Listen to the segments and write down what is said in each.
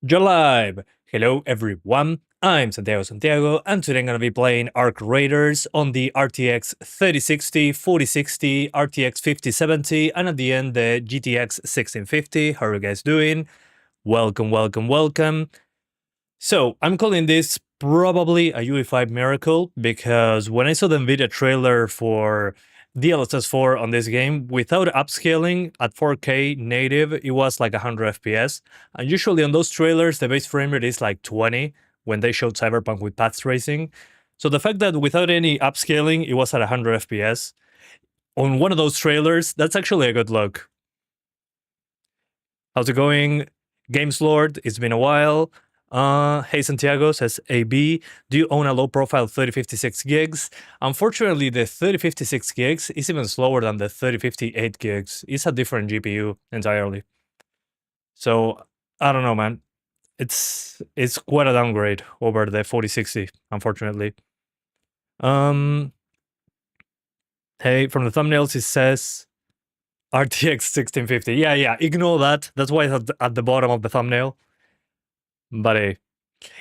You're live! Hello everyone, I'm Santiago, and today I'm gonna be playing Arc Raiders on the RTX 3060, 4060, RTX 5070, and at the end the GTX 1650. How are you guys doing? Welcome. So, I'm calling this probably a UE5 miracle, because when I saw the NVIDIA trailer for DLSS4 on this game, without upscaling at 4K native, it was like 100 FPS. And usually on those trailers, the base frame rate is like 20 when they showed Cyberpunk with path tracing. So the fact that without any upscaling, it was at 100 FPS on one of those trailers, that's actually a good look. How's it going? Games Lord, it's been a while. Hey Santiago, says AB, do you own a low profile 3056 gigs? Unfortunately, the 3056 gigs is even slower than the 3058 gigs. It's a different GPU entirely. So, I don't know, man. It's quite a downgrade over the 4060, unfortunately. Hey, from the thumbnails it says RTX 1650. Yeah, ignore that. That's why it's at the bottom of the thumbnail. But hey,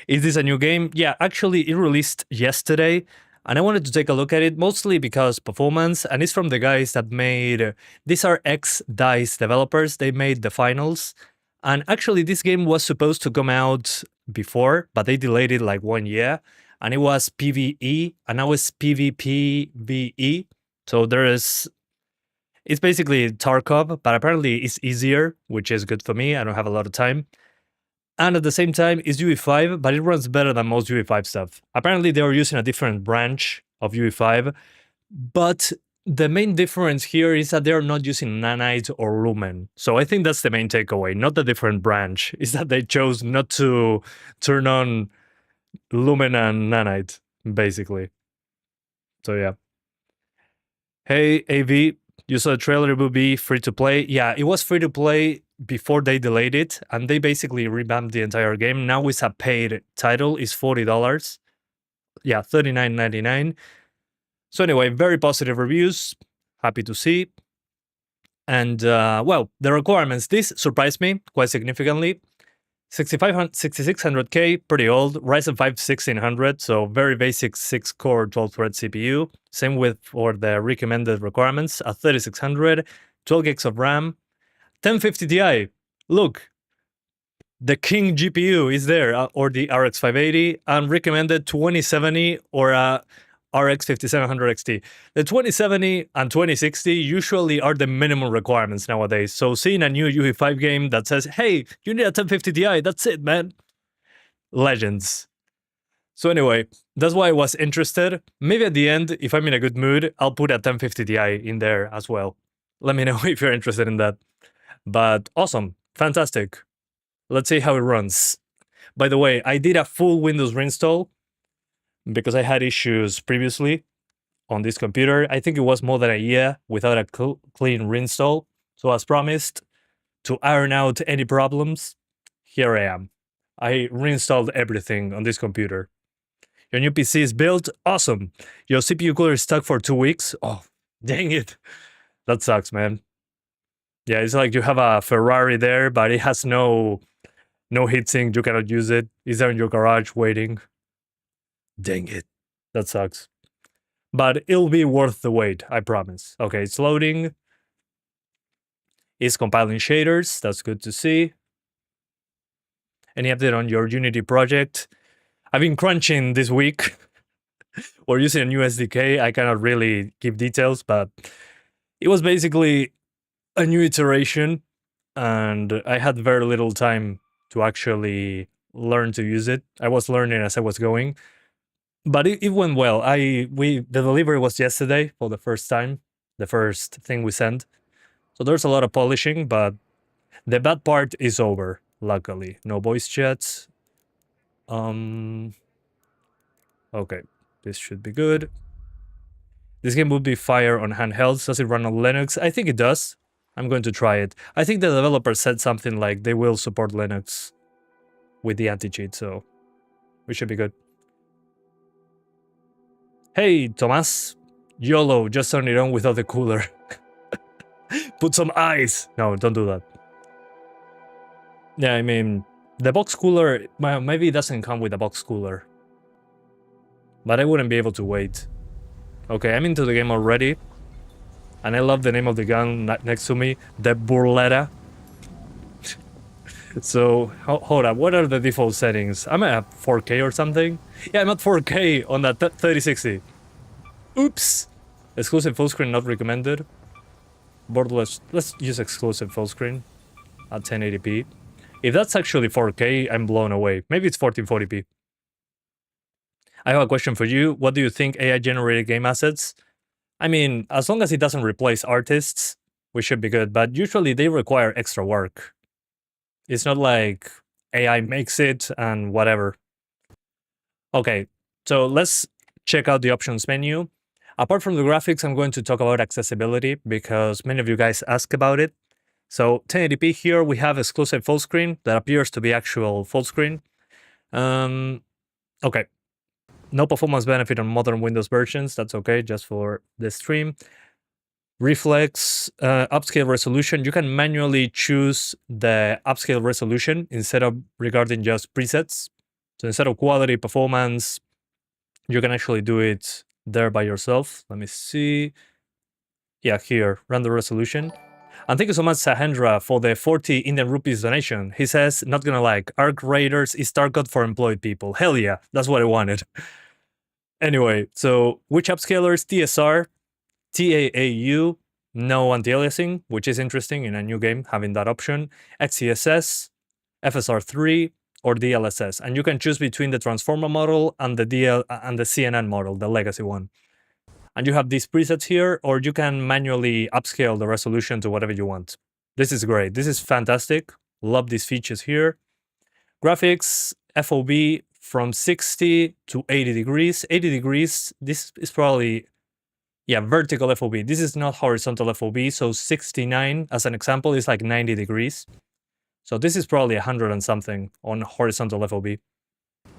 is this a new game? Yeah, actually, it released yesterday, and I wanted to take a look at it, mostly because performance, and it's from the guys that made... These are ex-DICE developers. They made the finals, and actually, this game was supposed to come out before, but they delayed it like 1 year, and it was PvE, and now it's PvPvE. So there is... It's basically Tarkov, but apparently it's easier, which is good for me. I don't have a lot of time. And at the same time, it's UE5, but it runs better than most UE5 stuff. Apparently, they were using a different branch of UE5, but the main difference here is that they're not using Nanite or Lumen. So I think that's the main takeaway, not the different branch, is that they chose not to turn on Lumen and Nanite, basically. So yeah. Hey, AV, you saw the trailer, it will be free to play. Yeah, it was free to play before they delayed it, and they basically revamped the entire game. Now it's a paid title, it's $40. Yeah, $39.99. So anyway, very positive reviews, happy to see. And well, the requirements, this surprised me quite significantly. 6600K, pretty old, Ryzen 5 1600, so very basic 6-core 12-thread CPU. Same with for the recommended requirements, a 3600, 12 gigs of RAM, 1050 Ti. Look, the king GPU is there, or the RX 580, and recommended 2070 or a RX 5700 XT. The 2070 and 2060 usually are the minimum requirements nowadays. So seeing a new UE5 game that says, hey, you need a 1050 Ti, that's it, man. Legends. So anyway, that's why I was interested. Maybe at the end, if I'm in a good mood, I'll put a 1050 Ti in there as well. Let me know if you're interested in that. But awesome, fantastic. Let's see how it runs. By the way, I did a full Windows reinstall because I had issues previously on this computer. I think it was more than a year without a clean reinstall. So as promised, to iron out any problems, here I am. I reinstalled everything on this computer. Your new PC is built? Awesome. Your CPU cooler is stuck for 2 weeks? Oh, dang it. That sucks, man. Yeah, it's like you have a Ferrari there, but it has no heatsink, you cannot use it. It's there in your garage waiting. Dang it. That sucks. But it'll be worth the wait, I promise. Okay, it's loading. It's compiling shaders, that's good to see. Any update on your Unity project? I've been crunching this week. We're using a new SDK. I cannot really give details, but it was basically a new iteration, and I had very little time to actually learn to use it. I was learning as I was going, but it went well. The delivery was yesterday for the first time, the first thing we sent. So there's a lot of polishing, but the bad part is over, luckily. No voice chats. Okay, this should be good. This game would be fire on handhelds. Does it run on Linux? I think it does. I'm going to try it. I think the developer said something like they will support Linux with the anti-cheat, so we should be good. Hey, Tomas. YOLO, just turn it on without the cooler. Put some ice. No, don't do that. Yeah, I mean, The box cooler, well, maybe it doesn't come with a box cooler. But I wouldn't be able to wait. Okay, I'm into the game already. And I love the name of the gun next to me, the Burletta. So, hold up, what are the default settings? I'm at 4K or something? Yeah, I'm at 4K on that 3060. Oops! Exclusive full screen not recommended. Borderless, let's use exclusive full screen at 1080p. If that's actually 4K, I'm blown away. Maybe it's 1440p. I have a question for you. What do you think AI-generated game assets? I mean, as long as it doesn't replace artists, we should be good, but usually they require extra work. It's not like AI makes it and whatever. Okay, so let's check out the options menu. Apart from the graphics, I'm going to talk about accessibility because many of you guys ask about it. So 1080p here, we have exclusive full screen that appears to be actual full screen. Okay, no performance benefit on modern Windows versions. That's okay, just for the stream. Reflex, upscale resolution. You can manually choose the upscale resolution instead of regarding just presets. So instead of quality, performance, you can actually do it there by yourself. Let me see. Yeah, here, render resolution. And thank you so much, Sahendra, for the 40 Indian rupees donation. He says, not gonna lie, Arc Raiders is Tarkot for employed people. Hell yeah, that's what I wanted. Anyway, so which upscalers? TSR, TAAU, no anti-aliasing, which is interesting in a new game, having that option. XeSS, FSR3, or DLSS. And you can choose between the Transformer model and the CNN model, the legacy one. And you have these presets here, or you can manually upscale the resolution to whatever you want. This is great. This is fantastic. Love these features here. Graphics, FOV from 60 to 80 degrees. 80 degrees, this is probably, yeah, vertical FOV. This is not horizontal FOV, so 69, as an example, is like 90 degrees. So this is probably 100 and something on horizontal FOV.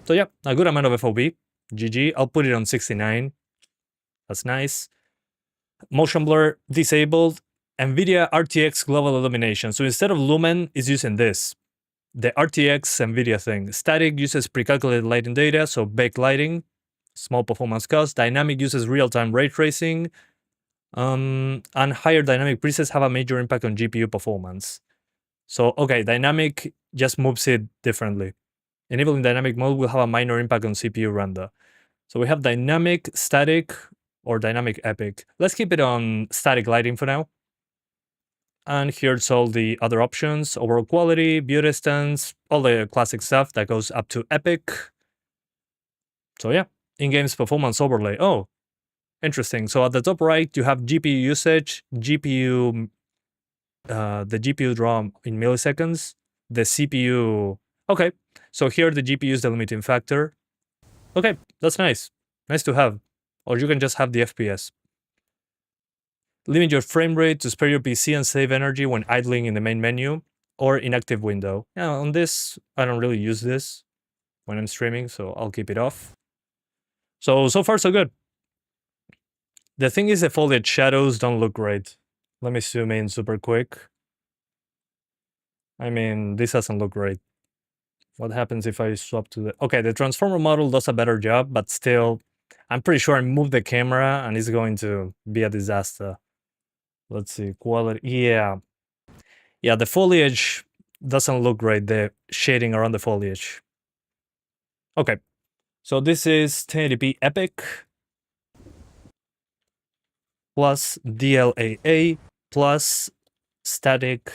So yeah, a good amount of FOV. GG, I'll put it on 69. That's nice. Motion blur disabled. NVIDIA RTX global illumination. So instead of lumen, it's using this. The RTX NVIDIA thing. Static uses pre-calculated lighting data, so baked lighting, small performance cost. Dynamic uses real-time ray tracing. And higher dynamic presets have a major impact on GPU performance. So, okay, dynamic just moves it differently. Enabling dynamic mode will have a minor impact on CPU render. So we have dynamic, static, or dynamic epic. Let's keep it on static lighting for now. And here's all the other options: overall quality, view distance, all the classic stuff that goes up to epic. So yeah, in-game's performance overlay. Oh, interesting. So at the top right, you have GPU usage, the GPU draw in milliseconds, the CPU. Okay, so here the GPU is the limiting factor. Okay, that's nice. Nice to have. Or you can just have the FPS. Limit your frame rate to spare your PC and save energy when idling in the main menu or inactive window. Yeah, on this, I don't really use this when I'm streaming, so I'll keep it off. So far so good. The thing is the foliage shadows don't look great. Let me zoom in super quick. I mean, this doesn't look great. What happens if I swap to the... Okay, the transformer model does a better job, but still, I'm pretty sure I moved the camera and it's going to be a disaster. Let's see, quality, yeah. Yeah, the foliage doesn't look great, the shading around the foliage. Okay, so this is 1080p Epic plus DLAA plus static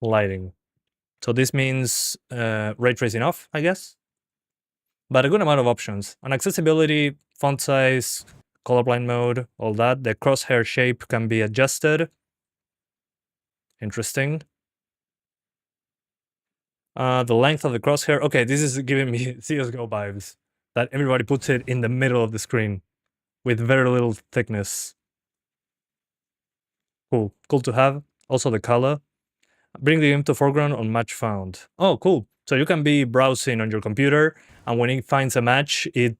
lighting. So this means ray tracing off, I guess. But a good amount of options. On accessibility, font size, colorblind mode, all that. The crosshair shape can be adjusted. Interesting. The length of the crosshair. Okay, this is giving me CSGO vibes. That everybody puts it in the middle of the screen with very little thickness. Cool. Cool to have. Also the color. Bring the game to foreground on match found. Oh, cool. So you can be browsing on your computer, and when it finds a match, it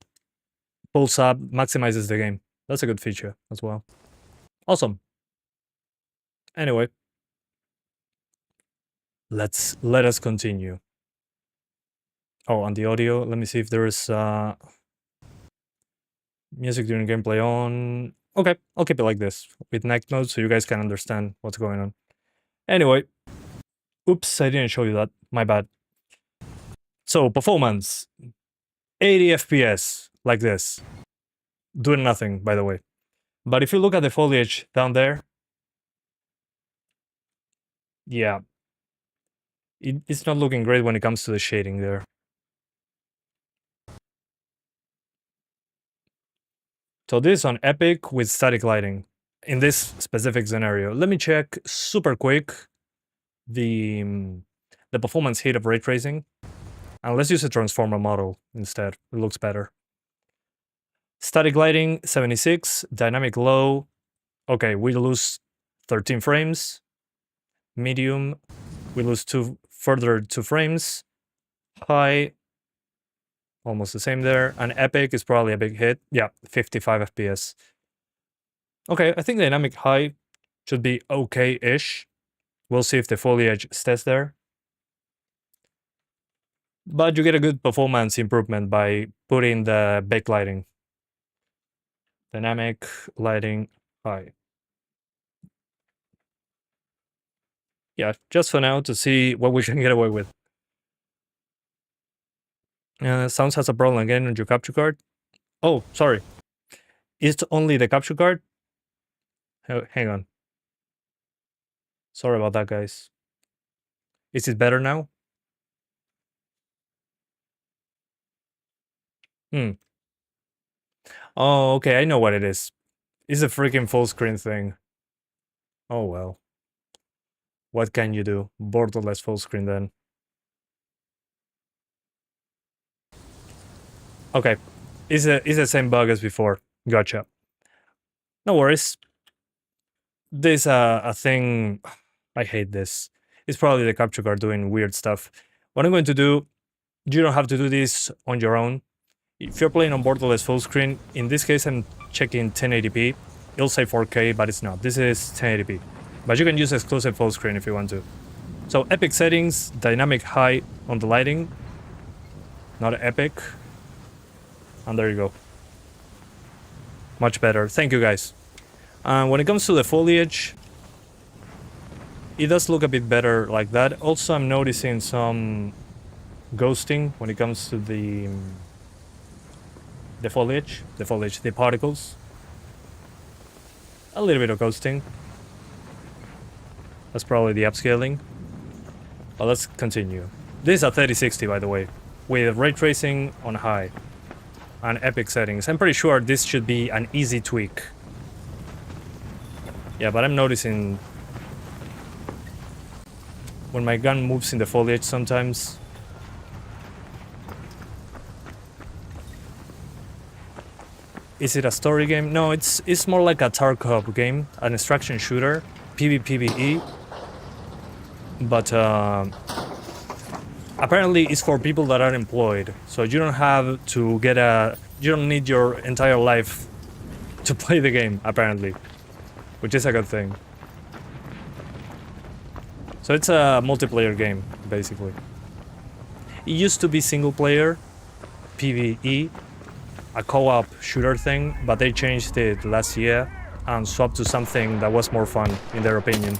pulls up, maximizes the game. That's a good feature as well. Awesome. Anyway, let us continue. Oh, on the audio, let me see if there is music during gameplay on. Okay, I'll keep it like this with night mode so you guys can understand what's going on. Anyway, oops, I didn't show you that. My bad. So, performance 80 FPS, like this. Doing nothing, by the way. But if you look at the foliage down there, yeah, it's not looking great when it comes to the shading there. So this is on Epic with static lighting in this specific scenario. Let me check super quick the performance hit of ray tracing. And let's use a transformer model instead. It looks better. Static lighting, 76. Dynamic low. Okay, we lose 13 frames. Medium, we lose further 2 frames. High, almost the same there. And Epic is probably a big hit. Yeah, 55 FPS. Okay, I think dynamic high should be okay-ish. We'll see if the foliage stays there. But you get a good performance improvement by putting the backlighting. Dynamic lighting high. Yeah, just for now to see what we can get away with. Sounds has a problem again on your capture card. Oh, sorry. It's only the capture card? Hang on. Sorry about that, guys. Is it better now? Oh, okay, I know what it is. It's a freaking full screen thing. Oh well. What can you do? Borderless full screen then. Okay. It's the same bug as before. Gotcha. No worries. This a thing. I hate this. It's probably the capture card doing weird stuff. What I'm going to do, you don't have to do this on your own. If you're playing on borderless full screen, in this case I'm checking 1080p. It'll say 4K, but it's not. This is 1080p. But you can use exclusive full screen if you want to. So Epic settings, dynamic high on the lighting. Not Epic. And there you go. Much better. Thank you, guys. When it comes to the foliage, it does look a bit better like that. Also, I'm noticing some ghosting when it comes to the foliage, the particles. A little bit of ghosting. That's probably the upscaling. But let's continue. This is a 3060, by the way, with ray tracing on high and Epic settings. I'm pretty sure this should be an easy tweak. Yeah, but I'm noticing when my gun moves in the foliage sometimes. Is it a story game? No, it's more like a Tarkov game, an extraction shooter, PvPvE. But apparently it's for people that are employed, so you don't have to get you don't need your entire life to play the game, apparently, which is a good thing. So it's a multiplayer game, basically. It used to be single player, PvE, a co-op shooter thing, but they changed it last year and swapped to something that was more fun, in their opinion.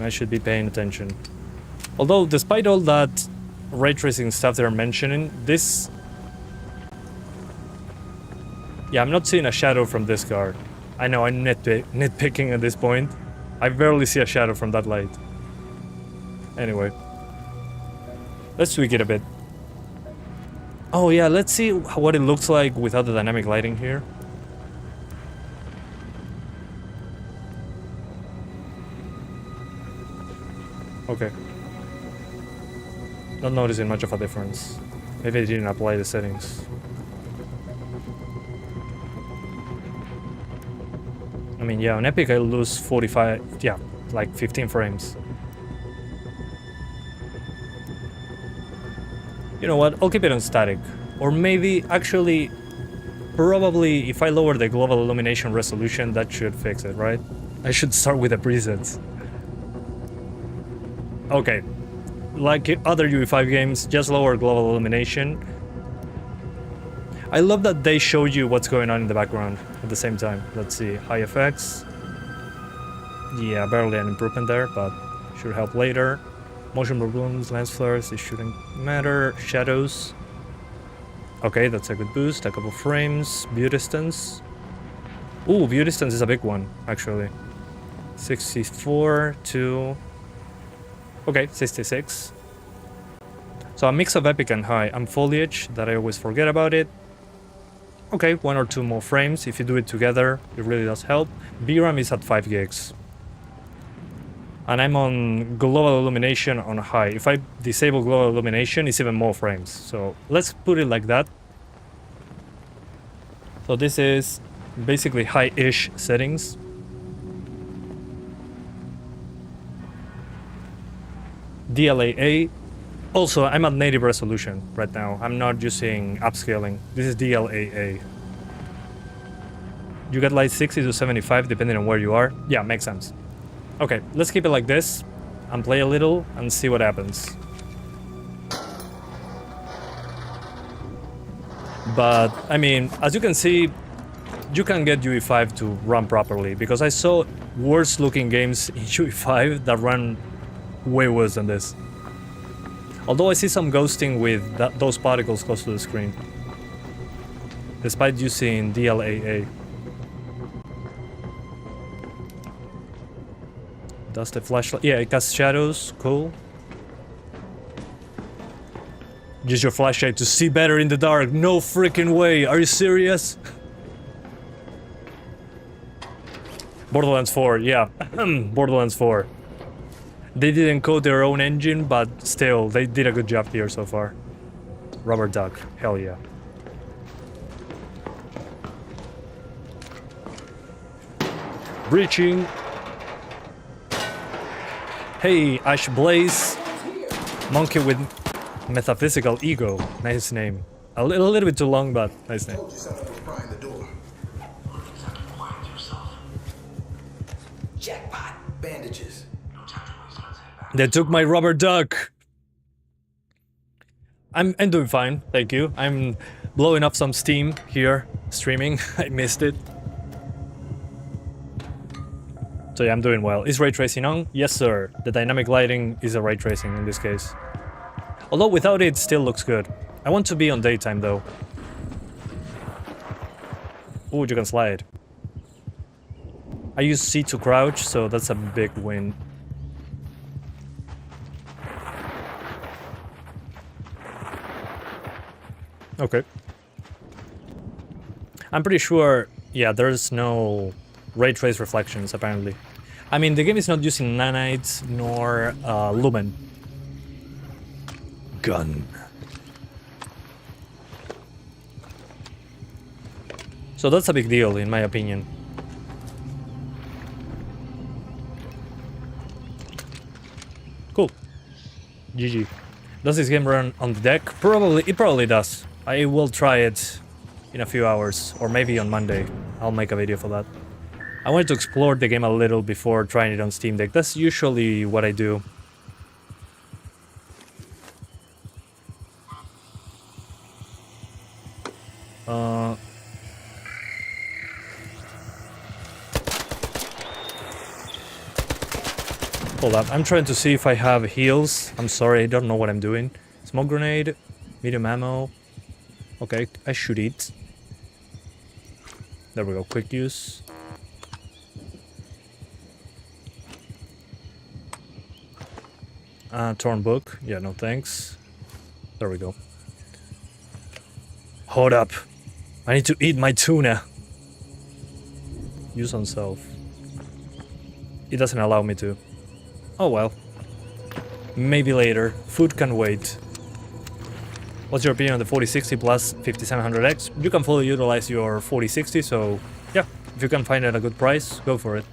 I should be paying attention. Although, despite all that ray tracing stuff they're mentioning, this... Yeah, I'm not seeing a shadow from this card. I know, I'm nitpicking at this point. I barely see a shadow from that light. Anyway. Let's tweak it a bit. Oh yeah, let's see what it looks like without the dynamic lighting here. Okay. Not noticing much of a difference. Maybe I didn't apply the settings. I mean, yeah, on Epic I lose 45, yeah, like 15 frames. You know what, I'll keep it on static. Or maybe, actually, probably if I lower the global illumination resolution, that should fix it, right? I should start with the presets. Okay. Like other UE5 games, just lower global illumination. I love that they show you what's going on in the background at the same time. Let's see, high effects. Yeah, barely an improvement there, but should help later. Motion blur, lens flares, it shouldn't matter. Shadows. Okay, that's a good boost. A couple frames. View distance. Ooh, view distance is a big one, actually. 64 to... Okay, 66. So a mix of epic and high. And foliage, that I always forget about it. Okay, 1 or 2 more frames. If you do it together, it really does help. VRAM is at 5 gigs. And I'm on global illumination on high. If I disable global illumination, it's even more frames. So let's put it like that. So this is basically high-ish settings. DLAA. Also, I'm at native resolution right now. I'm not using upscaling. This is DLAA. You get like 60 to 75 depending on where you are. Yeah, makes sense. Okay, let's keep it like this and play a little and see what happens. But, I mean, as you can see, you can get UE5 to run properly, because I saw worse looking games in UE5 that run way worse than this. Although I see some ghosting with those particles close to the screen, despite using DLAA. Does the flashlight? Yeah, it casts shadows. Cool. Use your flashlight to see better in the dark. No freaking way. Are you serious? Borderlands 4, yeah. Borderlands 4. They didn't code their own engine, but still, they did a good job here so far. Rubber duck. Hell yeah. Breaching. Hey, Ash Blaze. Monkey with metaphysical ego. Nice name. A little bit too long, but nice name. Jackpot. Bandages. They took my rubber duck. I'm doing fine, thank you. I'm blowing up some steam here, streaming. I missed it. So yeah, I'm doing well. Is ray tracing on? Yes, sir. The dynamic lighting is a ray tracing in this case. Although without it still looks good. I want to be on daytime though. Ooh, you can slide. I use C to crouch, so that's a big win. Okay. I'm pretty sure, yeah, there's no ray trace reflections apparently. I mean, the game is not using nanites nor lumen. Gun. So that's a big deal in my opinion. Cool. GG. Does this game run on the deck? Probably, it probably does. I will try it in a few hours, or maybe on Monday. I'll make a video for that. I wanted to explore the game a little before trying it on Steam Deck. That's usually what I do. Hold up, I'm trying to see if I have heals. I'm sorry, I don't know what I'm doing. Smoke grenade, medium ammo. Okay, I should eat. There we go, quick use. Torn book. Yeah, no thanks. There we go. Hold up. I need to eat my tuna. Use on self. It doesn't allow me to. Oh well. Maybe later. Food can wait. What's your opinion on the 4060 plus 5700X? You can fully utilize your 4060, so yeah, if you can find it at a good price, go for it.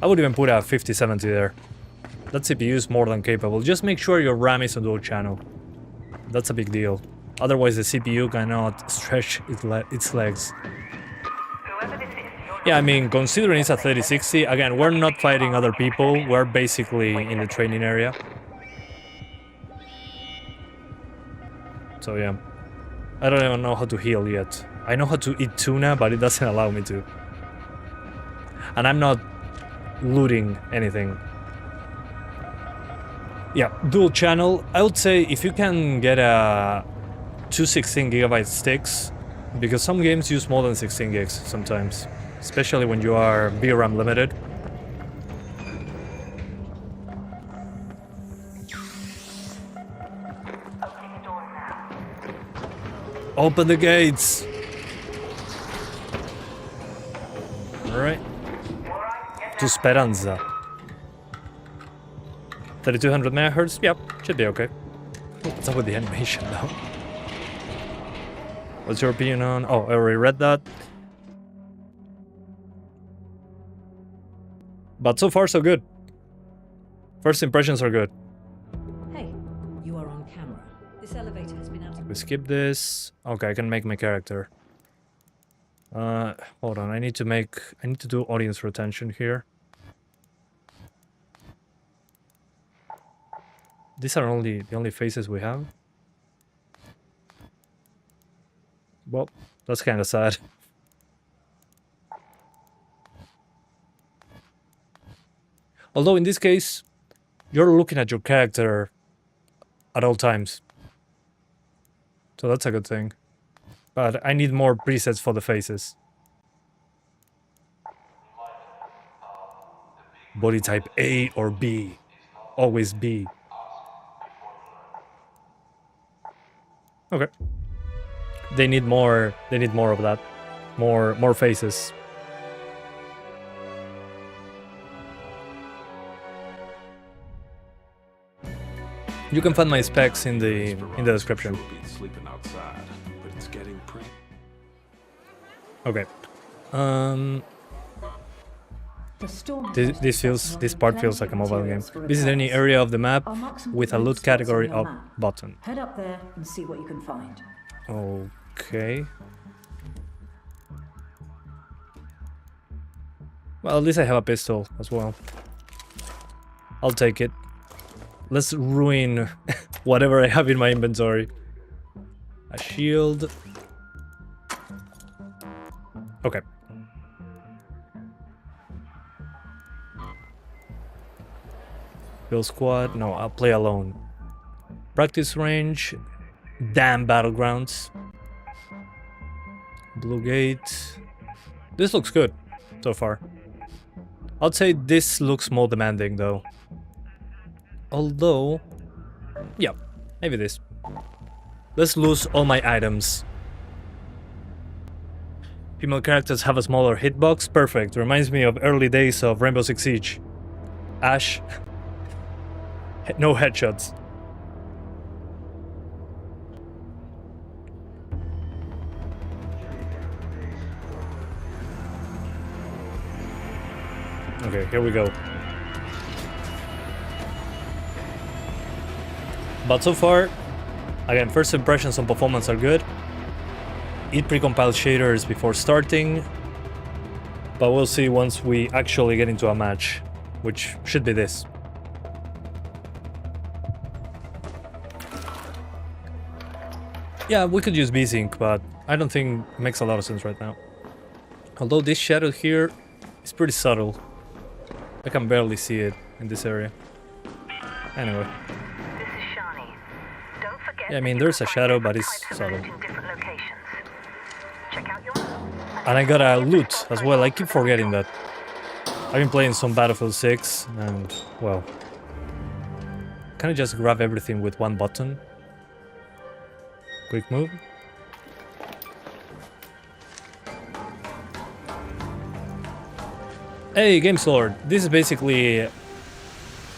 I would even put a 5070 there. That CPU is more than capable. Just make sure your RAM is on dual channel. That's a big deal. Otherwise the CPU cannot stretch its legs. Yeah, I mean, considering it's a 3060, again, we're not fighting other people. We're basically in the training area. So yeah, I don't even know how to heal yet. I know how to eat tuna, but it doesn't allow me to. And I'm not looting anything. Yeah, dual channel. I would say if you can get a 216GB sticks, because some games use more than 16 gigs sometimes, especially when you are VRAM limited. Open the gates! Alright. To Speranza. 3200 megahertz? Yep, should be okay. What's up with the animation though? What's your opinion on... Oh, I already read that. But so far so good. First impressions are good. Hey, you are on camera. This elevator has been out. We skip this. Okay, I can make my character. Hold on, I need to do audience retention here. These are the only faces we have. Well, that's kind of sad. Although in this case, you're looking at your character at all times. So that's a good thing. But I need more presets for the faces. Body type A or B. Always B. Okay. They need more of that. More faces. You can find my specs in the description. Okay. This part feels like a mobile game. Visit any area of the map with a loot category up button. Head up there and see what you can find. Okay. Well, at least I have a pistol as well. I'll take it. Let's ruin whatever I have in my inventory. A shield. Okay. Build squad. No, I'll play alone. Practice range. Damn battlegrounds. Blue gate. This looks good so far. I'd say this looks more demanding though. Although, yeah, maybe this. Let's lose all my items. Female characters have a smaller hitbox. Perfect. Reminds me of early days of Rainbow Six Siege. Ash. No headshots. Okay, here we go. But so far, again, first impressions on performance are good. It precompiled shaders before starting, but we'll see once we actually get into a match, which should be this. Yeah, we could use V-Sync, but I don't think it makes a lot of sense right now. Although this shadow here is pretty subtle. I can barely see it in this area. Anyway. Yeah, I mean, there's a shadow, but it's subtle. And I got a loot as well. I keep forgetting that. I've been playing some Battlefield 6, and, well... Can I just grab everything with one button? Quick move. Hey, Games Lord. This is basically a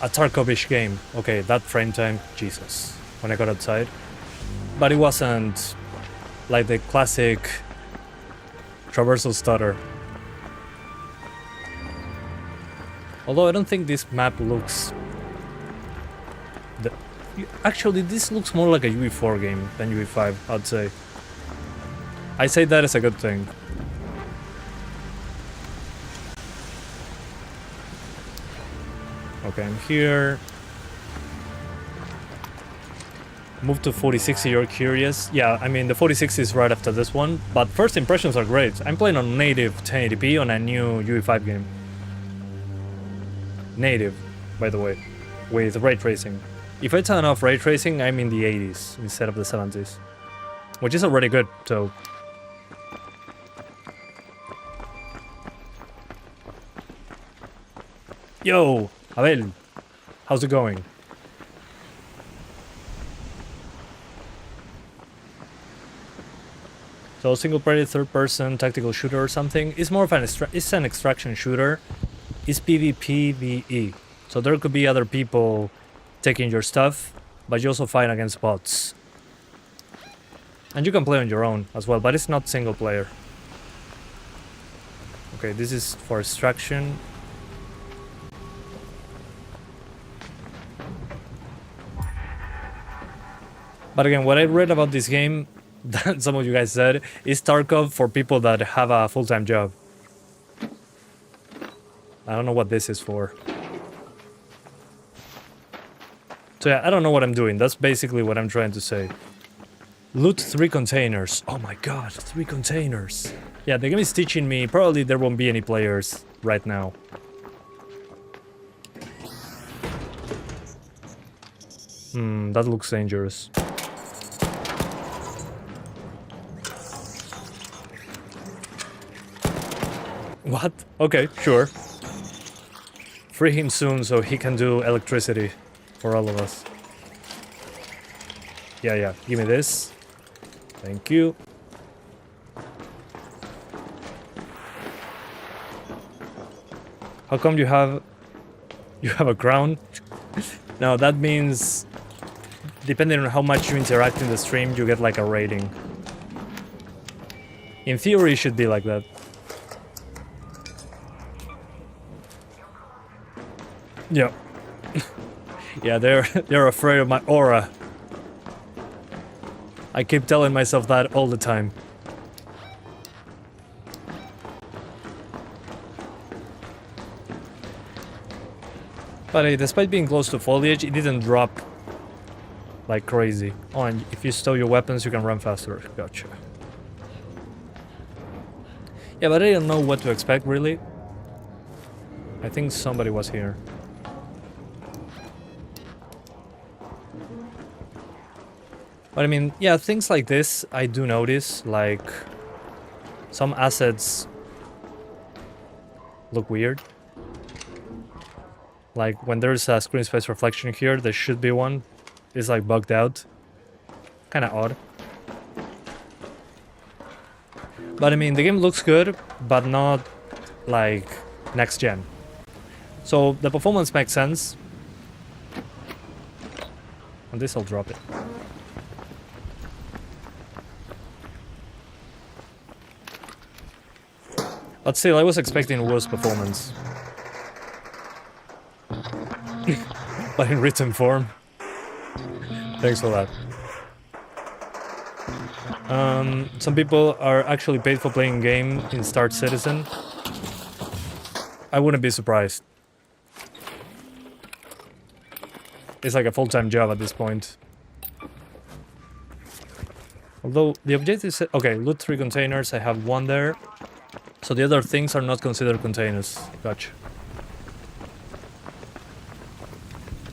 Tarkov-ish game. Okay, that frame time, Jesus. When I got outside. But it wasn't like the classic traversal stutter. Although I don't think this map looks... Actually, this looks more like a UE4 game than UE5, I'd say. I say that as a good thing. Okay, I'm here. Move to 4060, you're curious. Yeah, I mean, the 4060 is right after this one, but first impressions are great. I'm playing on native 1080p on a new UE5 game. Native, by the way, with ray tracing. If I turn off ray tracing, I'm in the 80s instead of the 70s, which is already good, so... Yo, Abel, how's it going? So single player, third person, tactical shooter or something. It's more of an it's an extraction shooter. It's PvPvE. So there could be other people taking your stuff, but you also fight against bots. And you can play on your own as well, but it's not single player. Okay, this is for extraction. But again, what I read about this game, that some of you guys said, is Tarkov for people that have a full-time job. I don't know what this is for. So yeah, I don't know what I'm doing. That's basically what I'm trying to say. Loot 3 containers. Oh my god, 3 containers. Yeah, the game is teaching me probably there won't be any players right now. That looks dangerous. What? Okay, sure. Free him soon so he can do electricity for all of us. Yeah, give me this. Thank you. How come you have a crown? No, that means depending on how much you interact in the stream, you get like a rating. In theory, it should be like that. Yeah. Yeah, they're afraid of my aura. I keep telling myself that all the time. But hey, despite being close to foliage, it didn't drop like crazy. Oh, and if you stow your weapons, you can run faster. Gotcha. Yeah, but I don't know what to expect, really. I think somebody was here. But I mean, yeah, things like this I do notice, like some assets look weird. Like when there's a screen space reflection here, there should be one. It's like bugged out. Kinda odd. But I mean, the game looks good, but not like next gen. So the performance makes sense. And this will drop it. But still, I was expecting worse performance. But in written form. Thanks for that. Some people are actually paid for playing game in Star Citizen. I wouldn't be surprised. It's like a full-time job at this point. Although the objective is... Okay, loot 3 containers, I have 1 there. So the other things are not considered containers. Gotcha.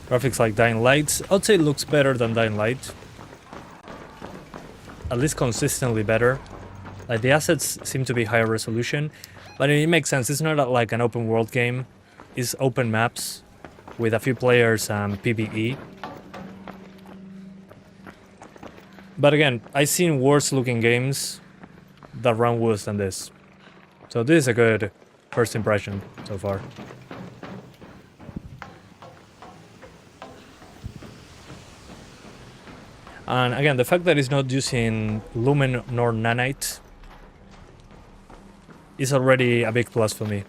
Graphics like Dying Light. I'd say it looks better than Dying Light. At least consistently better. Like the assets seem to be higher resolution. But it makes sense. It's not like an open world game. It's open maps with a few players and PvE. But again, I've seen worse looking games that run worse than this. So this is a good first impression so far. And again, the fact that it's not using Lumen nor Nanite is already a big plus for me.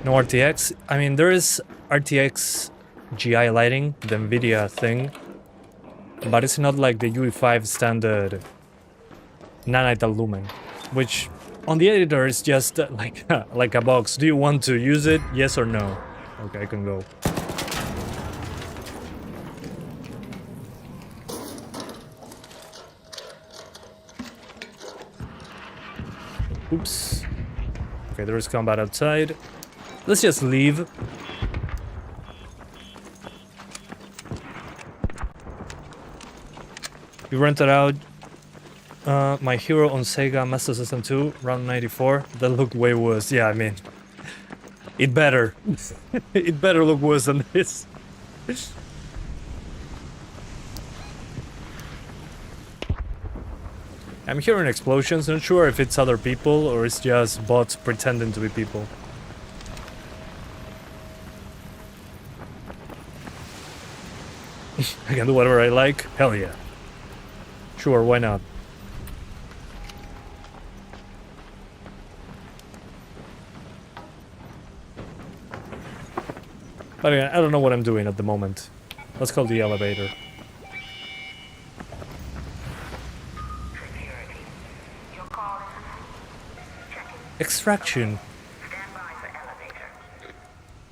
No RTX. I mean, there is RTX GI lighting, the Nvidia thing, but it's not like the UE5 standard nanite lumen, which on the editor is just like a box. Do you want to use it? Yes or no? Okay, I can go. Oops. Okay, there is combat outside. Let's just leave. We rented out my Hero on Sega Master System 2, round 94. That looked way worse. Yeah, I mean, it better. It better look worse than this. I'm hearing explosions. Not sure if it's other people or it's just bots pretending to be people. I can do whatever I like. Hell yeah. Sure, why not? But again, I don't know what I'm doing at the moment. Let's call the elevator. Extraction.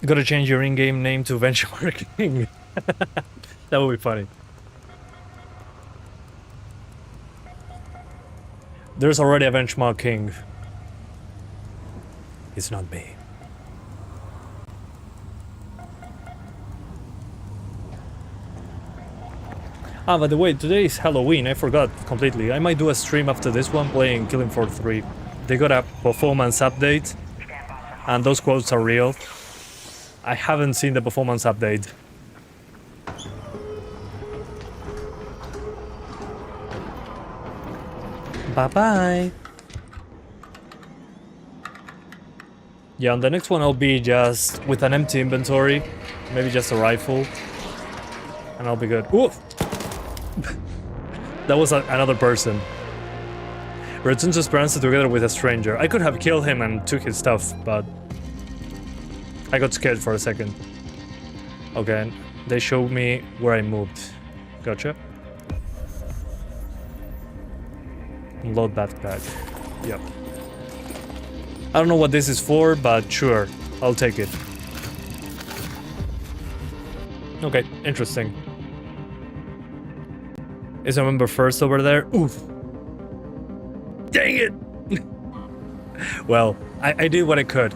You gotta change your in-game name to benchmarking. That would be funny. There's already a benchmark king. It's not me. Ah, by the way, today is Halloween. I forgot completely. I might do a stream after this one playing Killing Floor 3. They got a performance update, and those quotes are real. I haven't seen the performance update. Bye-bye. Yeah, on the next one I'll be just with an empty inventory, maybe just a rifle, and I'll be good. Oof! That was another person. Return to Esperanza together with a stranger. I could have killed him and took his stuff, but I got scared for a second. Okay, they showed me where I moved. Gotcha. Load backpack. Yep. I don't know what this is for, but sure, I'll take it. Okay, interesting. Is a member first over there? Oof. Dang it! Well, I did what I could.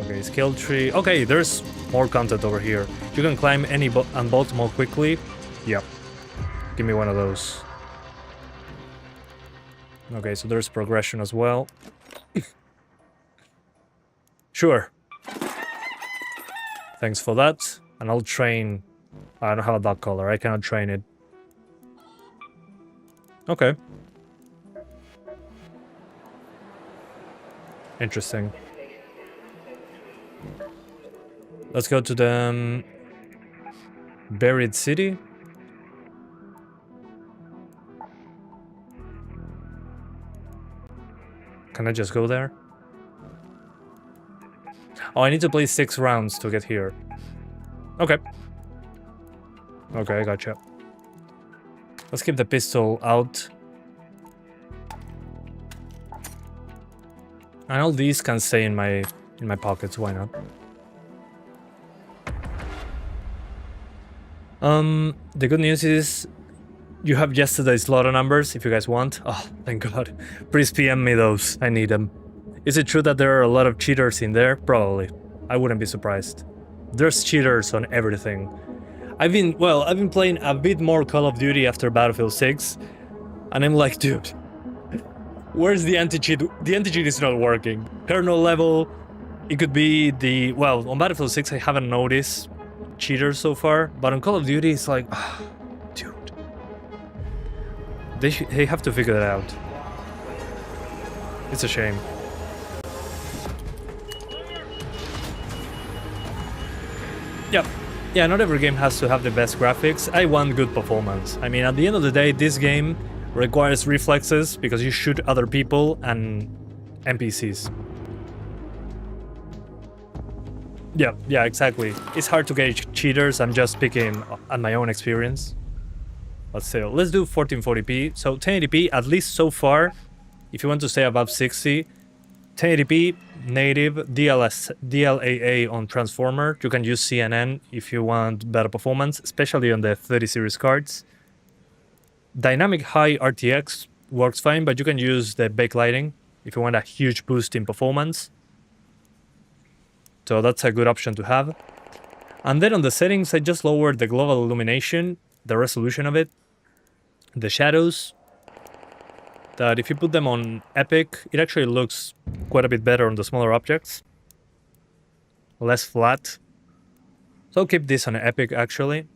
Okay, skill tree. Okay, there's more content over here. You can climb any and bolt more quickly. Yep. Give me one of those. Okay, so there's progression as well. Sure. Thanks for that. And I'll train... I don't have a dog collar. I cannot train it. Okay. Interesting. Let's go to the... Buried City. Can I just go there? Oh, I need to play 6 rounds to get here. Okay. Okay, I gotcha. Let's keep the pistol out. And all these can stay in my pockets, why not? The good news is you have yesterday's lotto numbers if you guys want. Oh, thank God. Please PM me those. I need them. Is it true that there are a lot of cheaters in there? Probably. I wouldn't be surprised. There's cheaters on everything. I've been playing a bit more Call of Duty after Battlefield 6, and I'm like, dude, where's the anti-cheat? The anti-cheat is not working. Kernel level, it could be the... Well, on Battlefield 6 I haven't noticed cheaters so far, but on Call of Duty it's like, dude. They have to figure that out. It's a shame. Yep. Yeah, not every game has to have the best graphics. I want good performance. I mean, at the end of the day, this game requires reflexes because you shoot other people and NPCs. Yeah, exactly. It's hard to gauge cheaters. I'm just speaking on my own experience. But still, let's do 1440p. So 1080p, at least so far, if you want to stay above 60, 1080p, native, DLAA on transformer. You can use CNN if you want better performance, especially on the 30 series cards. Dynamic high RTX works fine, but you can use the backlighting if you want a huge boost in performance. So that's a good option to have. And then on the settings, I just lowered the global illumination, the resolution of it, the shadows, that if you put them on Epic, it actually looks quite a bit better on the smaller objects. Less flat. So I'll keep this on Epic actually.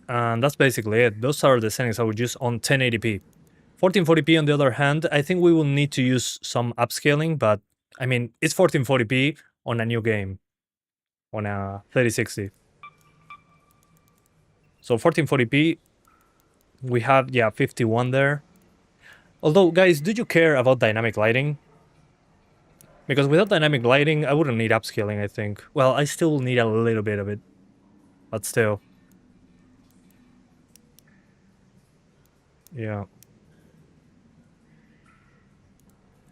And that's basically it. Those are the settings I would use on 1080p. 1440p on the other hand, I think we will need to use some upscaling, but I mean, it's 1440p on a new game, on a 3060. So 1440p, we have, yeah, 51 there. Although, guys, do you care about dynamic lighting? Because without dynamic lighting, I wouldn't need upscaling, I think. Well, I still need a little bit of it, but still. Yeah.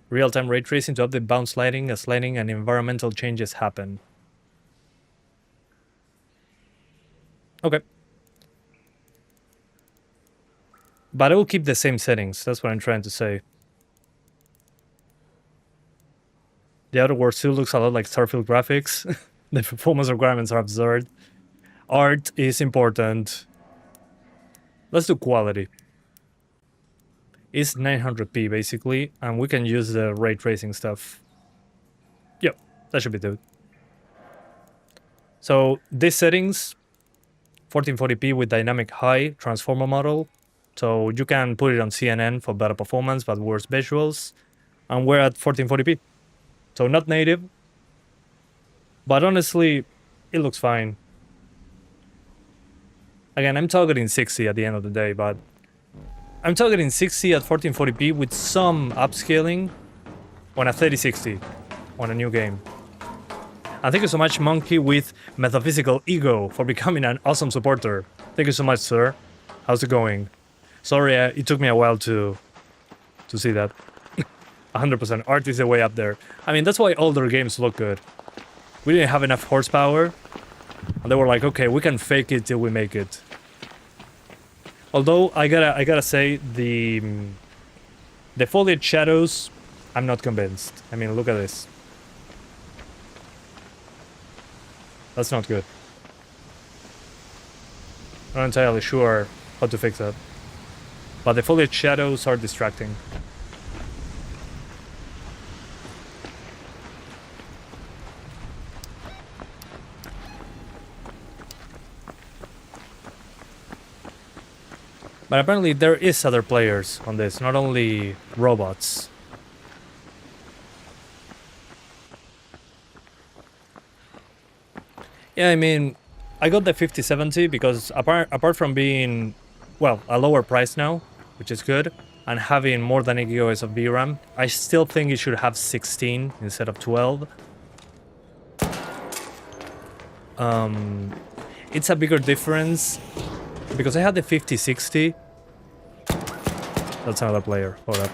Real-time ray tracing to update bounce lighting as lighting and environmental changes happen. Okay. But I will keep the same settings, that's what I'm trying to say. The Outer World still looks a lot like Starfield graphics. The performance requirements are absurd. Art is important. Let's do quality. It's 900p basically, and we can use the ray tracing stuff. Yep, that should be good. So these settings, 1440p with dynamic high transformer model. So you can put it on CNN for better performance but worse visuals. And we're at 1440p. So not native. But honestly, it looks fine. Again, I'm targeting 60 at the end of the day, but I'm targeting 60 at 1440p with some upscaling on a 3060 on a new game. And thank you so much, Monkey with Metaphysical Ego, for becoming an awesome supporter. Thank you so much, sir. How's it going? Sorry, it took me a while to see that. 100%, art is the way up there. I mean, that's why older games look good. We didn't have enough horsepower, and they were like, okay, we can fake it till we make it. Although I gotta say the foliage shadows, I'm not convinced. I mean, look at this. That's not good. I'm not entirely sure how to fix that. But the foliage shadows are distracting. But apparently there is other players on this, not only robots. Yeah, I mean, I got the 5070 because apart from being, well, a lower price now, which is good, and having more than 8 GB of VRAM, I still think it should have 16 instead of 12. It's a bigger difference because I had the 5060. That's another player. Hold up.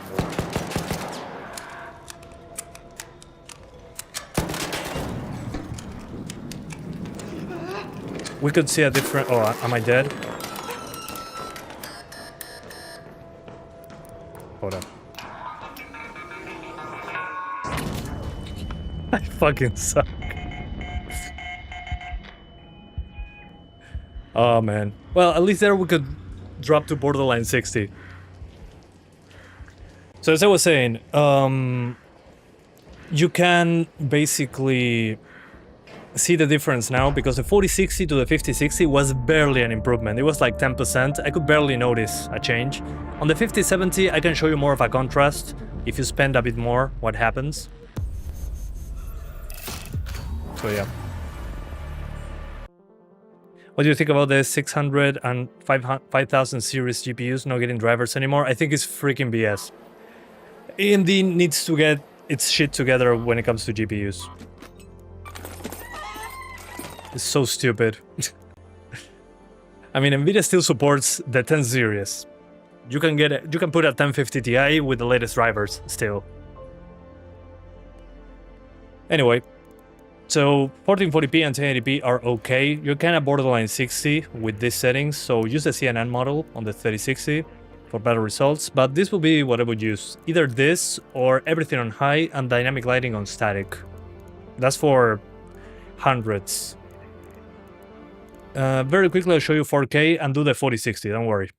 We could see a different... Oh, am I dead? Hold up. I fucking suck. Oh, man. Well, at least there we could drop to borderline 60. So as I was saying, you can basically see the difference now because the 4060 to the 5060 was barely an improvement. It was like 10%. I could barely notice a change. On the 5070, I can show you more of a contrast. If you spend a bit more, what happens. So yeah. What do you think about the 600 and 5000 series GPUs not getting drivers anymore? I think it's freaking BS. AMD needs to get its shit together when it comes to GPUs. It's so stupid. I mean, Nvidia still supports the 10 series. You can put a 1050 Ti with the latest drivers still. Anyway, so 1440p and 1080p are okay. You're kind of borderline 60 with these settings, so use the CNN model on the 3060 for better results, but this will be what I would use. Either this or everything on high and dynamic lighting on static. That's for hundreds. Very quickly, I'll show you 4K and do the 4060, don't worry.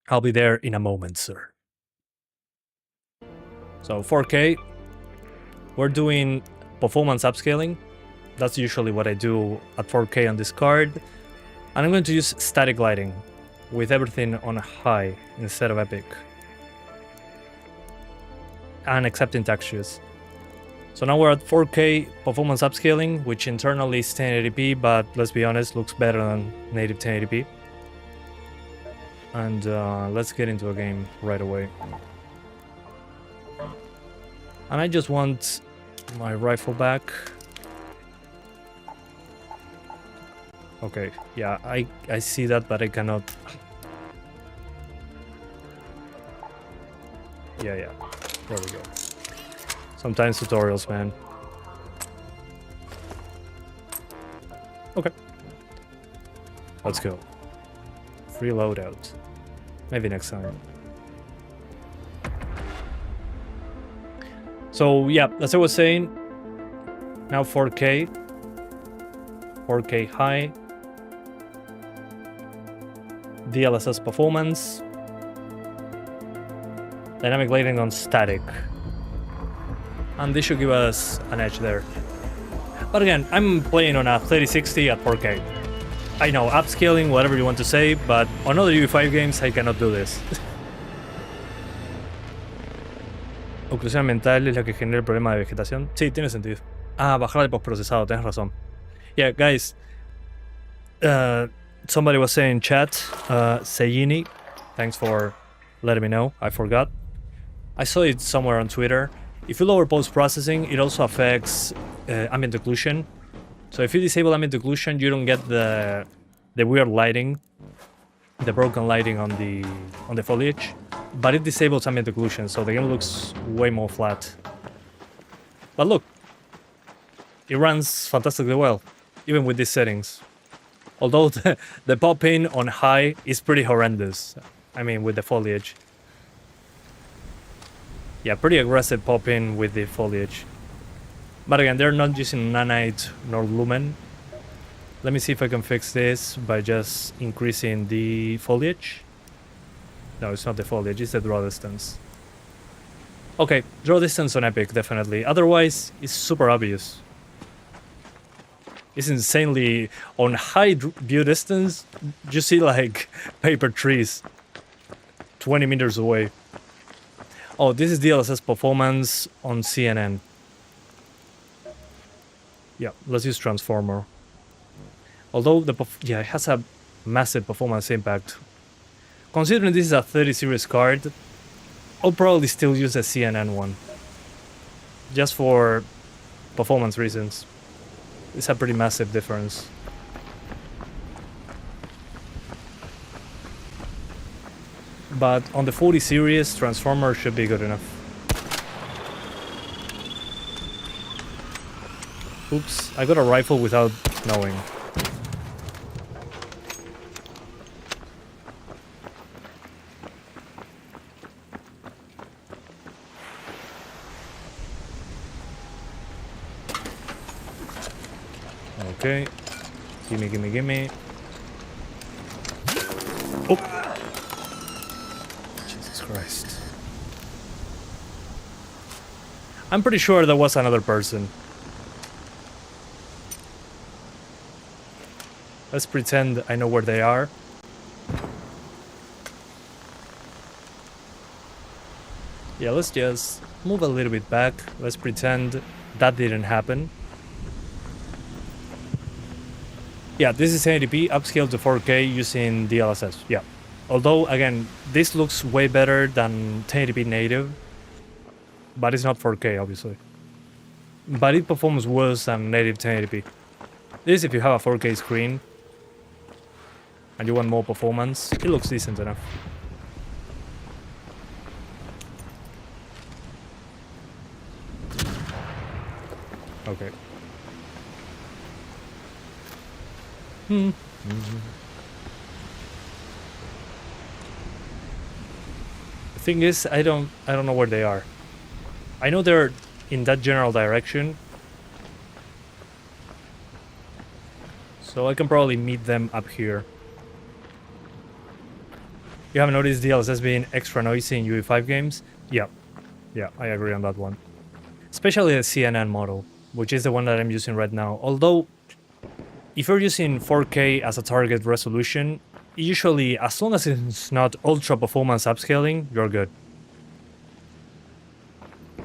I'll be there in a moment, sir. So 4K, we're doing performance upscaling. That's usually what I do at 4K on this card. And I'm going to use static lighting with everything on high instead of epic. And accepting textures. So now we're at 4K performance upscaling, which internally is 1080p, but let's be honest, looks better than native 1080p. And let's get into a game right away. And I just want my rifle back. Okay, yeah, I see that, but I cannot. Yeah, there we go. Sometimes tutorials, man. Okay. Let's go. Free loadout. Maybe next time. So yeah, as I was saying, now 4K. 4K high. DLSS performance. Dynamic lighting on static. And this should give us an edge there. But again, I'm playing on a 3060 at 4K. I know, upscaling, whatever you want to say, but on other UE5 games I cannot do this. Oclusión ambiental es la que genera el problema de vegetación. Sí, tiene sentido. Ah, bajar el postprocesado, tienes razón. Yeah, guys. Somebody was saying in chat, Sayini, thanks for letting me know, I forgot. I saw it somewhere on Twitter. If you lower post-processing, it also affects ambient occlusion. So if you disable ambient occlusion, you don't get the weird lighting, the broken lighting on the foliage. But it disables ambient occlusion, so the game looks way more flat. But look, it runs fantastically well, even with these settings. Although the pop-in on high is pretty horrendous. I mean, with the foliage. Yeah, pretty aggressive pop-in with the foliage. But again, they're not using nanite nor lumen. Let me see if I can fix this by just increasing the foliage. No, it's not the foliage, it's the draw distance. Okay, draw distance on epic, definitely. Otherwise, it's super obvious. It's insanely... On high view distance, you see like paper trees 20 meters away. Oh, this is DLSS performance on CNN. Yeah, let's use transformer. Although it has a massive performance impact. Considering this is a 30 series card, I'll probably still use a CNN one. Just for performance reasons. It's a pretty massive difference. But on the 40 series, transformer should be good enough. Oops, I got a rifle without knowing. Okay. Gimme. Oh! Jesus Christ. I'm pretty sure there was another person. Let's pretend I know where they are. Yeah, let's just move a little bit back. Let's pretend that didn't happen. Yeah, this is 1080p upscaled to 4K using DLSS. Yeah. Although, again, this looks way better than 1080p native. But it's not 4K, obviously. But it performs worse than native 1080p. This is if you have a 4K screen. and you want more performance, it looks decent enough. Okay. The thing is, I don't know where they are. I know they're in that general direction, so I can probably meet them up here. You haven't noticed DLSS being extra noisy in UE5 games? Yeah, I agree on that one. Especially the CNN model, which is the one that I'm using right now. Although, if you're using 4K as a target resolution, usually, as long as it's not ultra performance upscaling, you're good.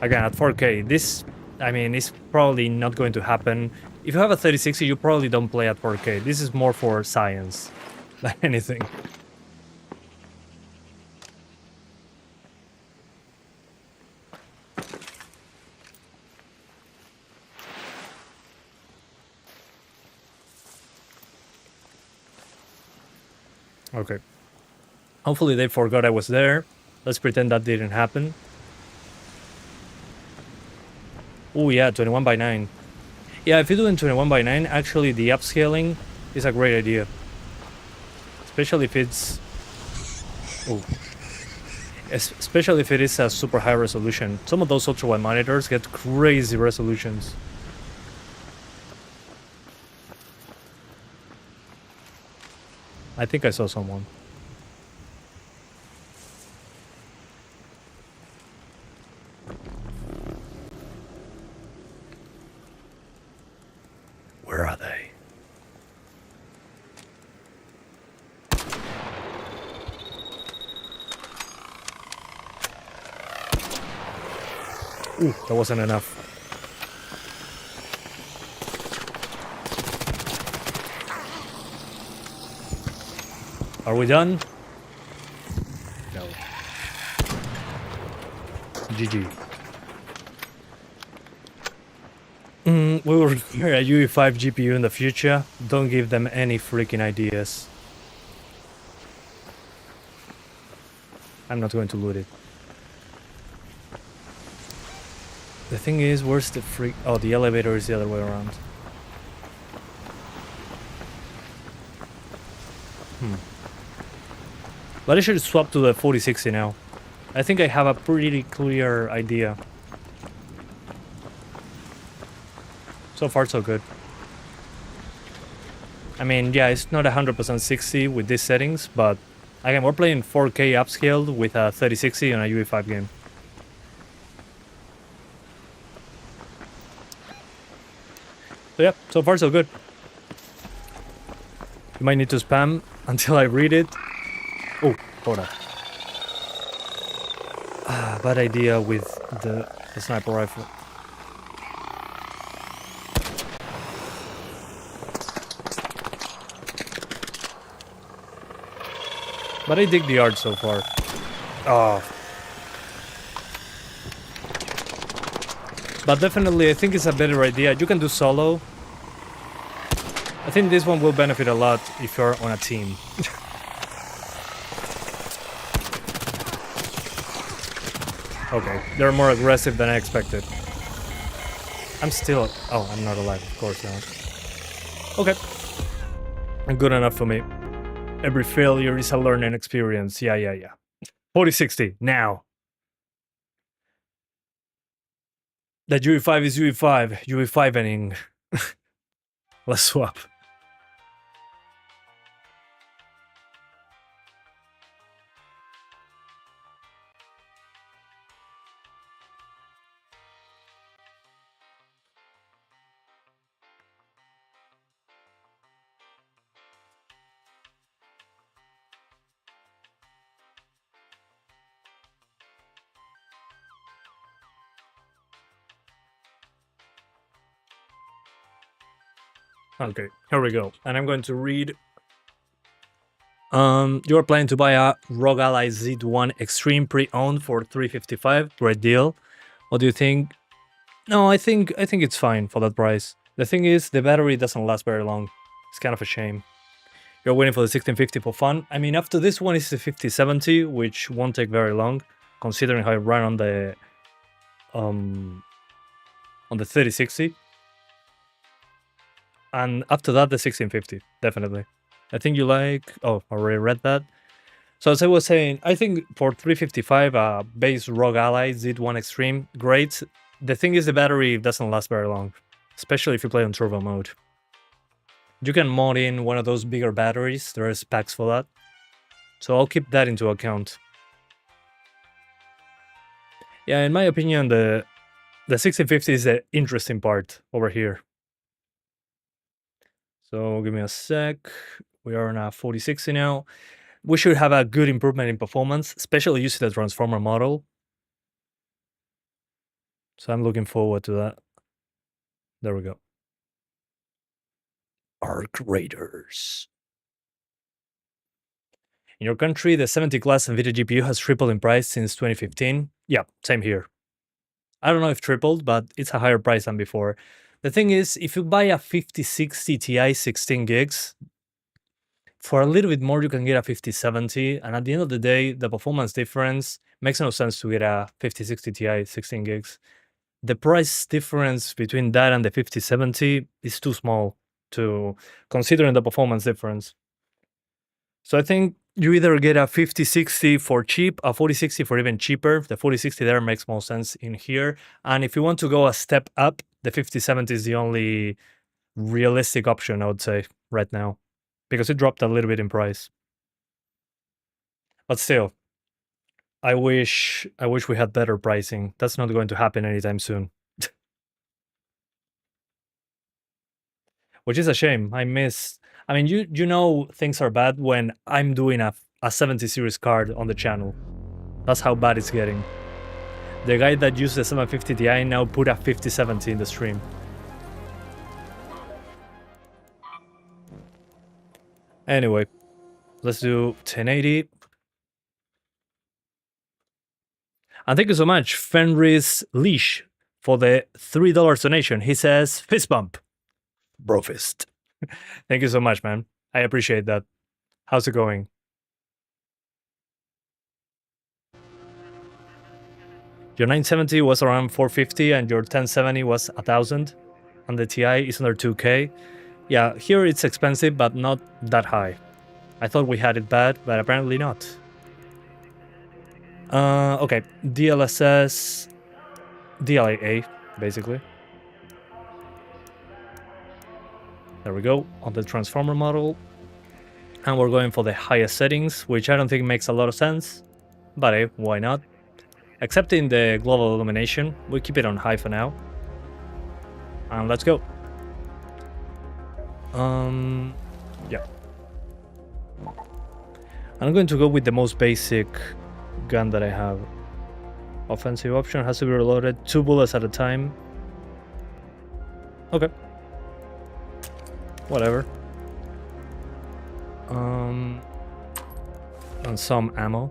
Again, at 4K, this, I mean, it's probably not going to happen. If you have a 3060, you probably don't play at 4K. This is more for science than anything. Okay. Hopefully they forgot I was there. Let's pretend that didn't happen. Oh yeah, 21:9. Yeah, if you're doing 21:9, actually the upscaling is a great idea. Especially if it's... Oh. Especially if it is a super high resolution. Some of those ultra-wide monitors get crazy resolutions. I think I saw someone. Where are they? Ooh, that wasn't enough. Are we done? No. GG. We will require a UE5 GPU in the future. Don't give them any freaking ideas. I'm not going to loot it. The thing is, where's the freak... Oh, the elevator is the other way around. But I should swap to the 4060 now. I think I have a pretty clear idea. So far, so good. I mean, yeah, it's not 100% 60 with these settings, but again, we're playing 4K upscaled with a 3060 on a UE5 game. So yeah, so far so good. You might need to spam until I read it. Oh, hold on. Bad idea with the sniper rifle. But I dig the art so far. Oh. But definitely, I think it's a better idea. You can do solo. I think this one will benefit a lot if you're on a team. Okay, they're more aggressive than I expected. I'm still... Oh, I'm not alive, of course not. Okay. Good enough for me. Every failure is a learning experience. Yeah. 4060, now. That UE5 is UE5. UE5-ing. Let's swap. Okay, here we go. And I'm going to read. You're planning to buy a ROG Ally Z1 Extreme pre-owned for $355. Great deal. What do you think? No, I think it's fine for that price. The thing is, the battery doesn't last very long. It's kind of a shame. You're waiting for the 1650 for fun. I mean, after this one is the 5070, which won't take very long, considering how it ran on the 3060. And after that, the 1650, definitely. I think you like... Oh, I already read that. So as I was saying, I think for 355, base ROG Ally Z1 Extreme, great. The thing is the battery doesn't last very long, especially if you play on turbo mode. You can mod in one of those bigger batteries, there are specs for that. So I'll keep that into account. Yeah, in my opinion, the 1650 is the interesting part over here. So give me a sec. We are on a 4060 now. We should have a good improvement in performance, especially using the transformer model. So I'm looking forward to that. There we go. Arc Raiders. In your country, the 70 class NVIDIA GPU has tripled in price since 2015. Yeah, same here. I don't know if tripled, but it's a higher price than before. The thing is, if you buy a 5060 Ti 16 gigs, for a little bit more you can get a 5070, and at the end of the day, the performance difference makes no sense to get a 5060 Ti 16 gigs. The price difference between that and the 5070 is too small to considering the performance difference. So I think you either get a 5060 for cheap, a 4060 for even cheaper. The 4060 there makes more sense in here. And if you want to go a step up, the 5070 is the only realistic option, I would say, right now, because it dropped a little bit in price. But still, I wish we had better pricing. That's not going to happen anytime soon. Which is a shame. I mean, you know things are bad when I'm doing a 70 series card on the channel. That's how bad it's getting. The guy that used the 750 Ti now put a 5070 in the stream. Anyway, let's do 1080. And thank you so much, Fenris Leash, for the $3 donation. He says, fist bump. Bro fist. Thank you so much, man. I appreciate that. How's it going? Your 970 was around 450 and your 1070 was 1000, and the Ti is under 2K. Yeah, here it's expensive, but not that high. I thought we had it bad, but apparently not. Okay, DLSS, DLAA, basically. There we go, on the transformer model. And we're going for the highest settings, which I don't think makes a lot of sense. But hey, why not? Except in the global illumination, we keep it on high for now. And let's go. Yeah. I'm going to go with the most basic gun that I have. Offensive option has to be reloaded 2 bullets at a time. Okay. Whatever. And some ammo.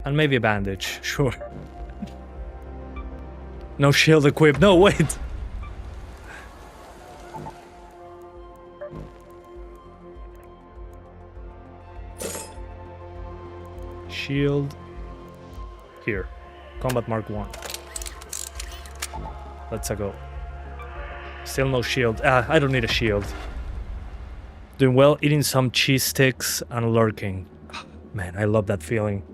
And maybe a bandage, sure. No shield equipped. No, wait! Shield. Here. Combat Mark 1. Let's go. Still no shield. I don't need a shield. Doing well, eating some cheese sticks and lurking. Man, I love that feeling.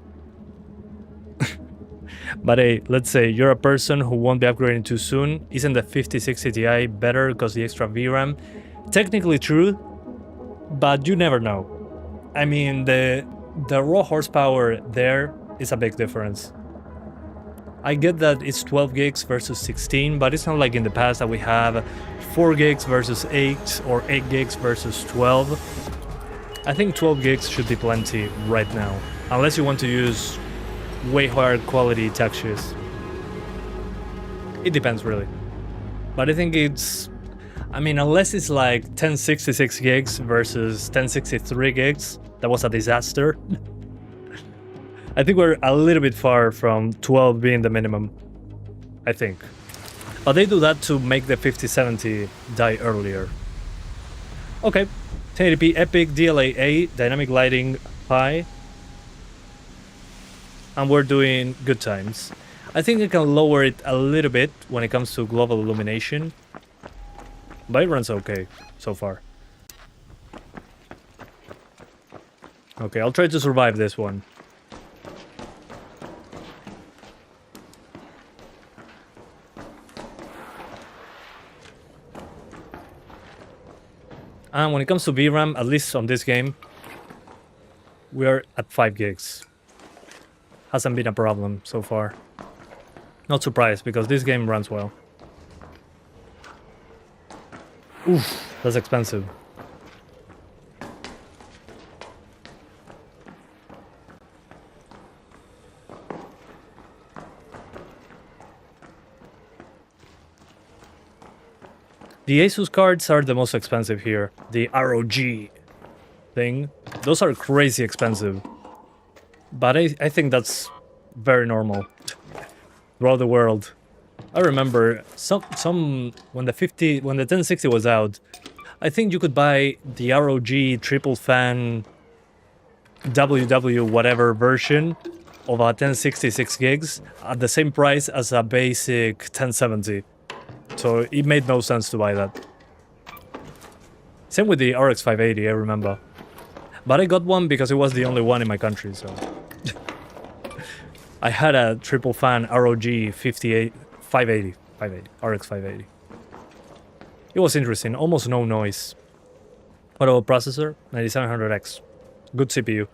But hey, let's say you're a person who won't be upgrading too soon. Isn't the 5060 Ti better because the extra VRAM? Technically true, but you never know. I mean, the raw horsepower there is a big difference. I get that it's 12 gigs versus 16, but it's not like in the past that we have 4 gigs versus 8 or 8 gigs versus 12. I think 12 gigs should be plenty right now, unless you want to use way higher quality textures. It depends really. But I think it's... I mean, unless it's like 1066 gigs versus 1063 gigs, that was a disaster. I think we're a little bit far from 12 being the minimum, I think. But they do that to make the 5070 die earlier. Okay, 1080p Epic DLAA, dynamic lighting high. And we're doing good times. I think I can lower it a little bit when it comes to global illumination. But it runs okay so far. Okay, I'll try to survive this one. And when it comes to VRAM, at least on this game, we're at 5 gigs. Hasn't been a problem so far. Not surprised, because this game runs well. Oof, that's expensive. The Asus cards are the most expensive here. The ROG thing. Those are crazy expensive. But I think that's very normal throughout the world. I remember some when the 1060 was out, I think you could buy the ROG triple fan WW whatever version of a 1060 6 gigs at the same price as a basic 1070. So it made no sense to buy that. Same with the RX 580, I remember. But I got one because it was the only one in my country, so... I had a triple fan ROG 580, RX 580. It was interesting, almost no noise. What about processor? 9700X. Good CPU.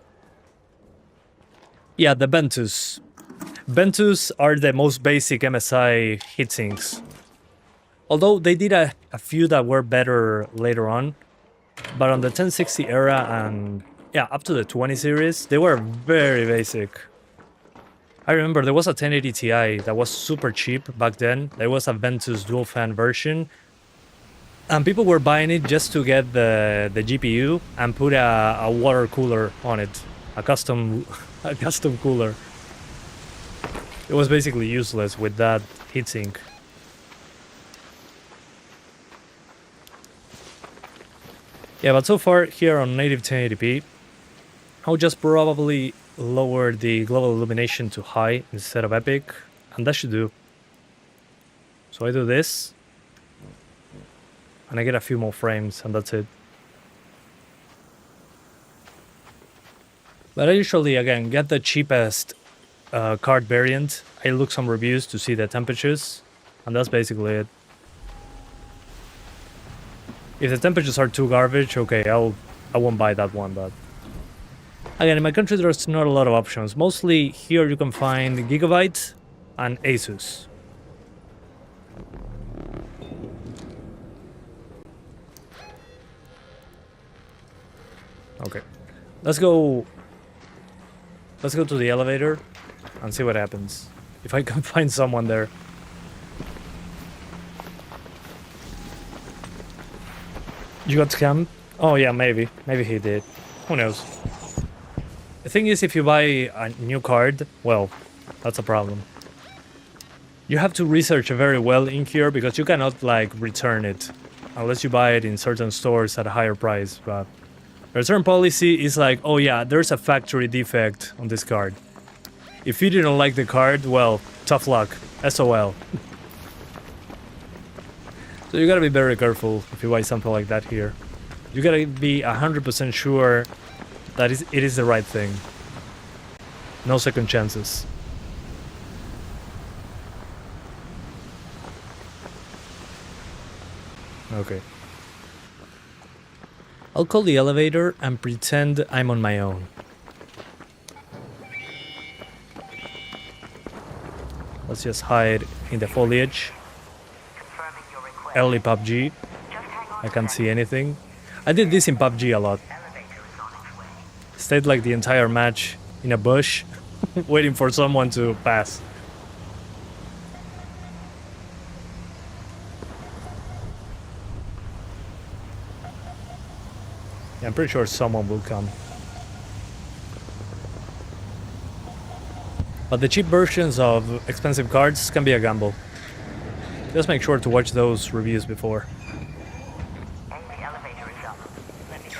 Yeah, the Ventus. Ventus are the most basic MSI heatsinks. Although they did a few that were better later on. But on the 1060 era and yeah, up to the 20 series, they were very basic. I remember there was a 1080 Ti that was super cheap back then. There was a Ventus dual fan version. And people were buying it just to get the GPU and put a water cooler on it. A custom cooler. It was basically useless with that heatsink. Yeah, but so far here on native 1080p, I'll just probably lower the global illumination to high instead of epic, and that should do. So I do this, and I get a few more frames, and that's it. But I usually, again, get the cheapest card variant. I look some reviews to see the temperatures, and that's basically it. If the temperatures are too garbage, okay, I won't buy that one, but... Again, in my country there's not a lot of options. Mostly here you can find Gigabyte and Asus. Okay. Let's go to the elevator and see what happens. If I can find someone there. You got scammed? Oh yeah, maybe. Maybe he did. Who knows? The thing is, if you buy a new card, well, that's a problem. You have to research very well in here because you cannot, like, return it. Unless you buy it in certain stores at a higher price, but... The return policy is like, oh yeah, there's a factory defect on this card. If you didn't like the card, well, tough luck. SOL. So you gotta be very careful if you buy something like that here. You gotta be 100% sure that it is the right thing. No second chances. Okay. I'll call the elevator and pretend I'm on my own. Let's just hide in the foliage. Early PUBG. I can't see anything. I did this in PUBG a lot. Stayed like the entire match in a bush, waiting for someone to pass. Yeah, I'm pretty sure someone will come. But the cheap versions of expensive cards can be a gamble. Just make sure to watch those reviews before. The elevator is up. Let me go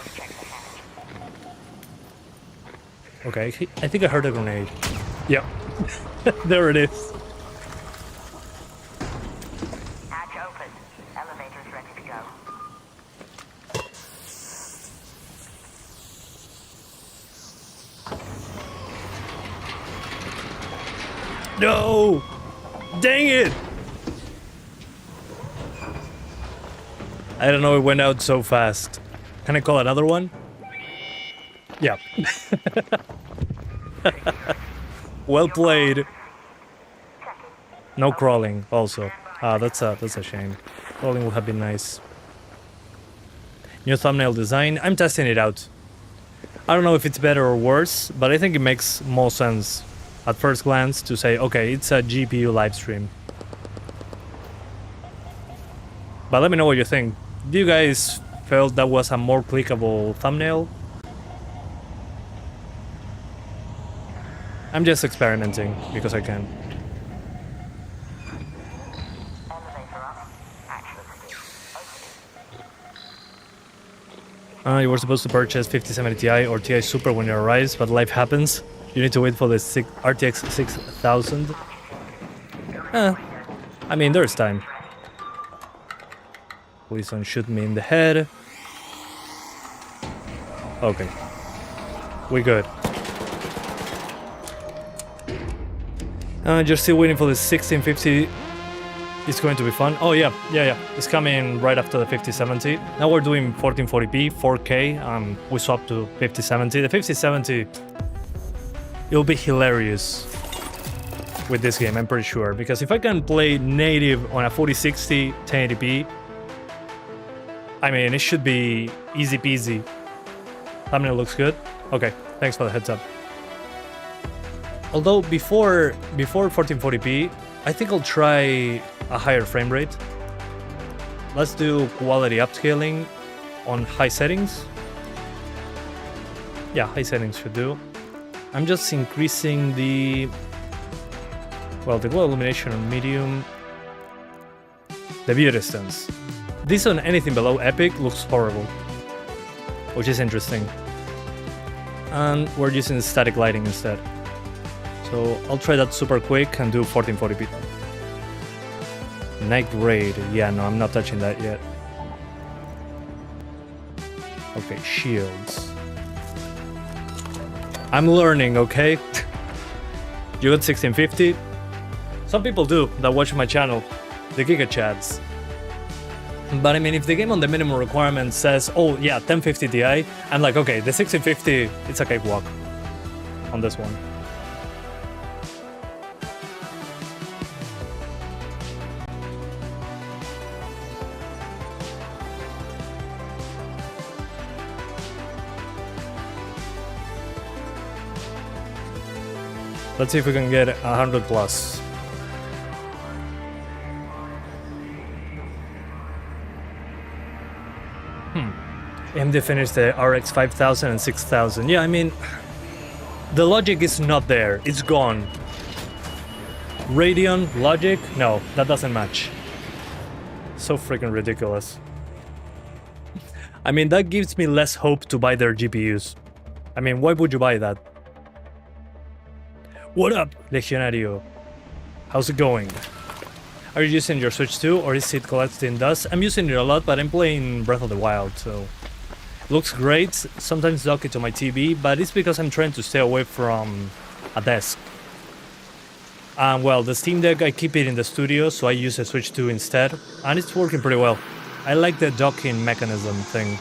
Okay, I think I heard a grenade. Yep. There it is. Hatch open. Elevator's ready to go. No! Dang it! I don't know, it went out so fast. Can I call another one? Yeah. Well played. No crawling, also. Ah, that's a shame. Crawling would have been nice. New thumbnail design. I'm testing it out. I don't know if it's better or worse, but I think it makes more sense at first glance to say, okay, it's a GPU live stream. But let me know what you think. Do you guys felt that was a more clickable thumbnail? I'm just experimenting because I can. Elevator up. Hatch opening. You were supposed to purchase 5070 Ti or Ti Super when it arrives, but life happens. You need to wait for the RTX 6000. I mean, there's time. Please don't shoot me in the head. Okay. We good. Just still waiting for the 1650. It's going to be fun. Oh yeah. It's coming right after the 5070. Now we're doing 1440p, 4K. We swapped to 5070. The 5070, it'll be hilarious with this game, I'm pretty sure. Because if I can play native on a 4060 1080p, I mean, it should be easy peasy. Thumbnail looks good. Okay, thanks for the heads up. Although before 1440p, I think I'll try a higher frame rate. Let's do quality upscaling on high settings. Yeah, high settings should do. I'm just increasing the glow illumination on medium. The view distance. This on anything below epic looks horrible, which is interesting. And we're using static lighting instead. So I'll try that super quick and do 1440p. Night Raid. Yeah, no, I'm not touching that yet. Okay, shields. I'm learning, okay? You got 1650? Some people do that watch my channel, the Giga Chads. But I mean, if the game on the minimum requirement says, oh yeah, 1050 Ti, I'm like, okay, the 1650, it's a cakewalk on this one. Let's see if we can get 100 plus. AMD finished the RX 5000 and 6000. Yeah, I mean, the logic is not there. It's gone. Radeon, logic? No, that doesn't match. So freaking ridiculous. I mean, that gives me less hope to buy their GPUs. I mean, why would you buy that? What up, Legionario? How's it going? Are you using your Switch too, or is it collecting dust? I'm using it a lot, but I'm playing Breath of the Wild, so... Looks great, sometimes dock it to my TV, but it's because I'm trying to stay away from a desk. Well, the Steam Deck, I keep it in the studio, so I use a Switch 2 instead, and it's working pretty well. I like the docking mechanism thing.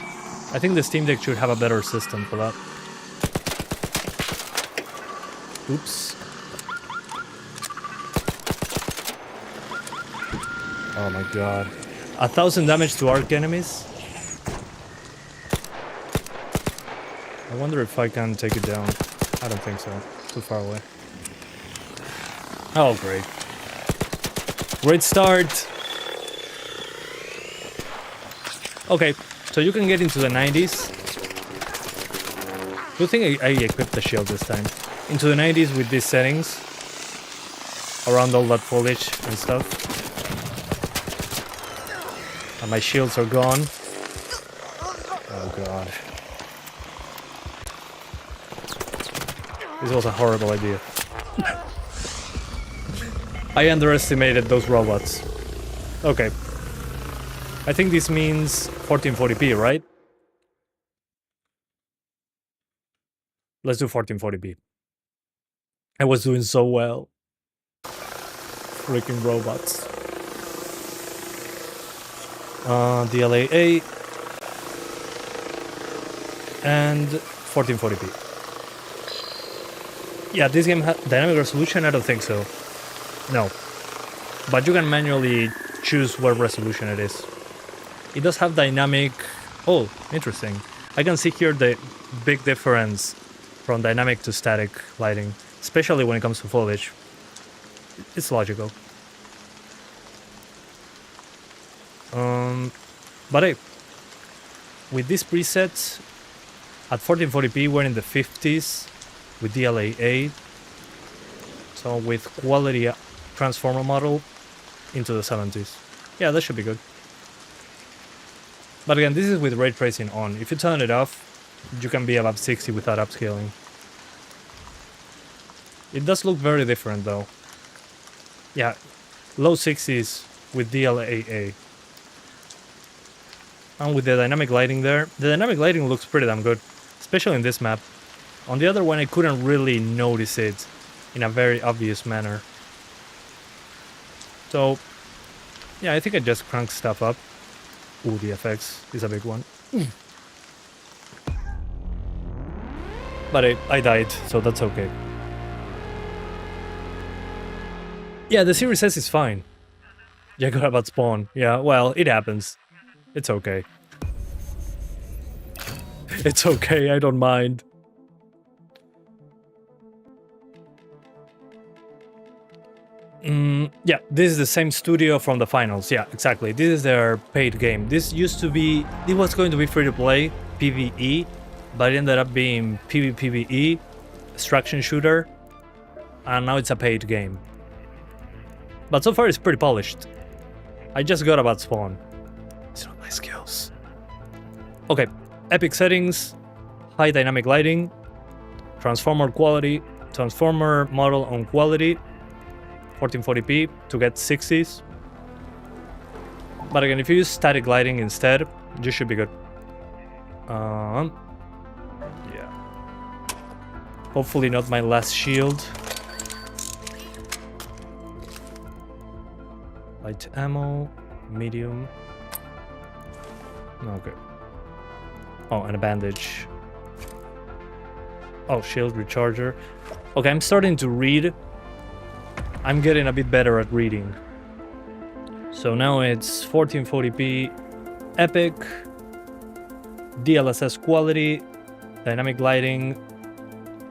I think the Steam Deck should have a better system for that. Oops. Oh my god. 1000 damage to arc enemies? I wonder if I can take it down. I don't think so. Too far away. Oh, great. Great start! Okay, so you can get into the 90s. Good thing I equipped the shield this time. Into the 90s with these settings. Around all that foliage and stuff. And my shields are gone. Oh god. This was a horrible idea. I underestimated those robots. Okay. I think this means 1440p, right? Let's do 1440p. I was doing so well. Freaking robots. DLAA and 1440p. Yeah, this game has dynamic resolution? I don't think so. No. But you can manually choose what resolution it is. It does have dynamic... Oh, interesting. I can see here the big difference from dynamic to static lighting, especially when it comes to foliage. It's logical. But hey, with these presets, at 1440p we're in the 50s with DLAA, so with quality transformer model into the 70s. Yeah, that should be good. But again, this is with ray tracing on. If you turn it off, you can be above 60 without upscaling. It does look very different though. Yeah, low 60s with DLAA. And with the dynamic lighting there, the dynamic lighting looks pretty damn good, especially in this map. On the other one, I couldn't really notice it in a very obvious manner. So, yeah, I think I just cranked stuff up. Ooh, the FX is a big one. But I died, so that's okay. Yeah, the Series S is fine. Yeah, got about spawn. Yeah, well, it happens. It's okay. It's okay, I don't mind. Yeah, this is the same studio from the finals. Yeah, exactly. This is their paid game. This used to be... It was going to be free-to-play, PvE, but it ended up being PvPvE, extraction shooter, and now it's a paid game. But so far it's pretty polished. I just got about spawn. It's not my skills. Okay, epic settings, high dynamic lighting, transformer quality, transformer model on quality, 1440p to get 60s. But again, if you use static lighting instead, you should be good. Yeah. Hopefully not my last shield. Light ammo, medium. Okay. Oh, and a bandage. Oh, shield recharger. Okay, I'm starting to read. I'm getting a bit better at reading. So now it's 1440p epic, DLSS quality, dynamic lighting,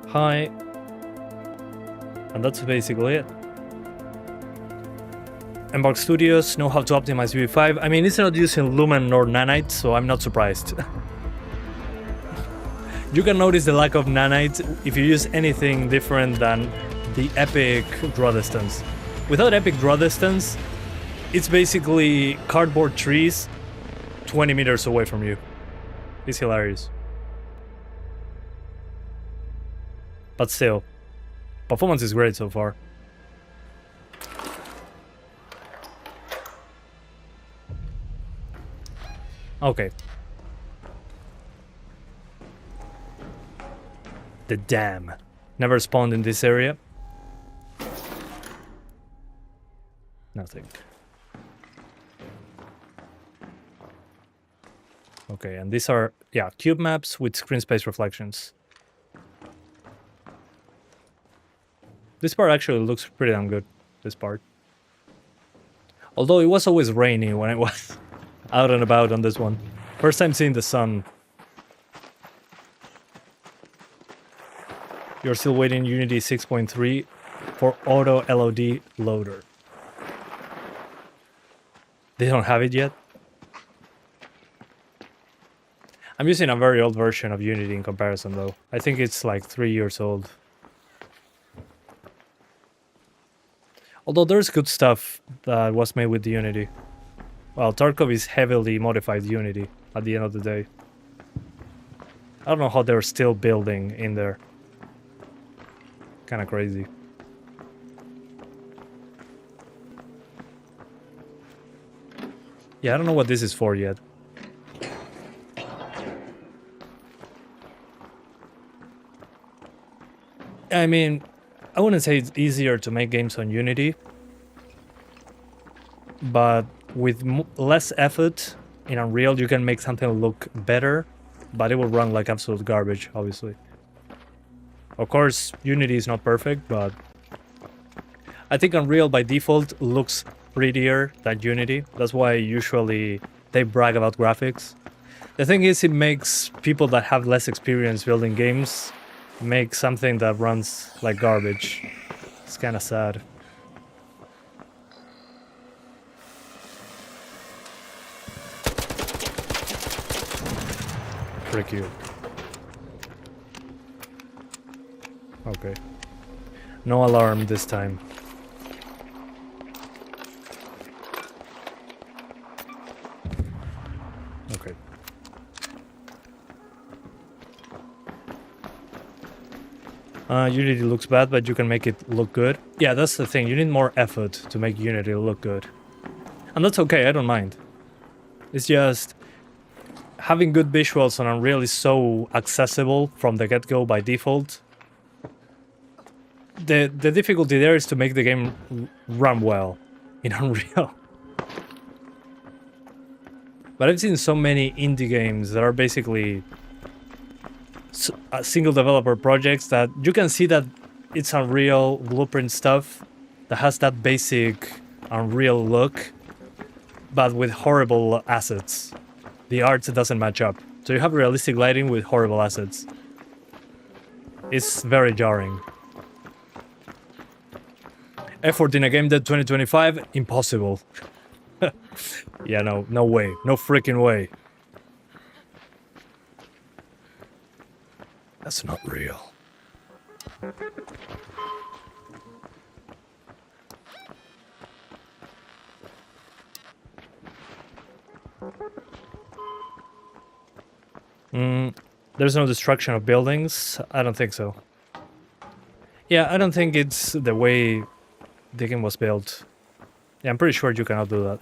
high, and that's basically it. Embark Studios know how to optimize UE5. I mean, it's not using Lumen nor Nanite, so I'm not surprised. You can notice the lack of Nanite if you use anything different than the epic draw distance. Without epic draw distance, it's basically cardboard trees 20 meters away from you. It's hilarious. But still, performance is great so far. Okay. The dam. Never spawned in this area. Nothing. Okay, and these are, yeah, cube maps with screen space reflections. This part actually looks pretty damn good, this part. Although it was always rainy when I was out and about on this one. First time seeing the sun. You're still waiting Unity 6.3 for auto LOD loader. They don't have it yet? I'm using a very old version of Unity in comparison though. I think it's like 3 years old. Although there's good stuff that was made with the Unity. Well, Tarkov is heavily modified Unity at the end of the day. I don't know how they're still building in there. Kind of crazy. Yeah, I don't know what this is for yet. I mean, I wouldn't say it's easier to make games on Unity, but with less effort in Unreal, you can make something look better, but it will run like absolute garbage, obviously. Of course, Unity is not perfect, but I think Unreal by default looks prettier than Unity. That's why usually they brag about graphics. The thing is, it makes people that have less experience building games make something that runs like garbage. It's kind of sad. Frick you. Okay. No alarm this time. Okay. Unity looks bad, but you can make it look good. Yeah, that's the thing. You need more effort to make Unity look good. And that's okay, I don't mind. It's just having good visuals on Unreal is so accessible from the get-go by default. The difficulty there is to make the game run well in Unreal. But I've seen so many indie games that are basically single developer projects that you can see that it's Unreal blueprint stuff that has that basic Unreal look, but with horrible assets. The art doesn't match up. So you have realistic lighting with horrible assets. It's very jarring. Effort in a game that 2025? Impossible. Yeah, no way. No freaking way. That's not real. There's no destruction of buildings? I don't think so. Yeah, I don't think it's the way the game was built. Yeah, I'm pretty sure you cannot do that.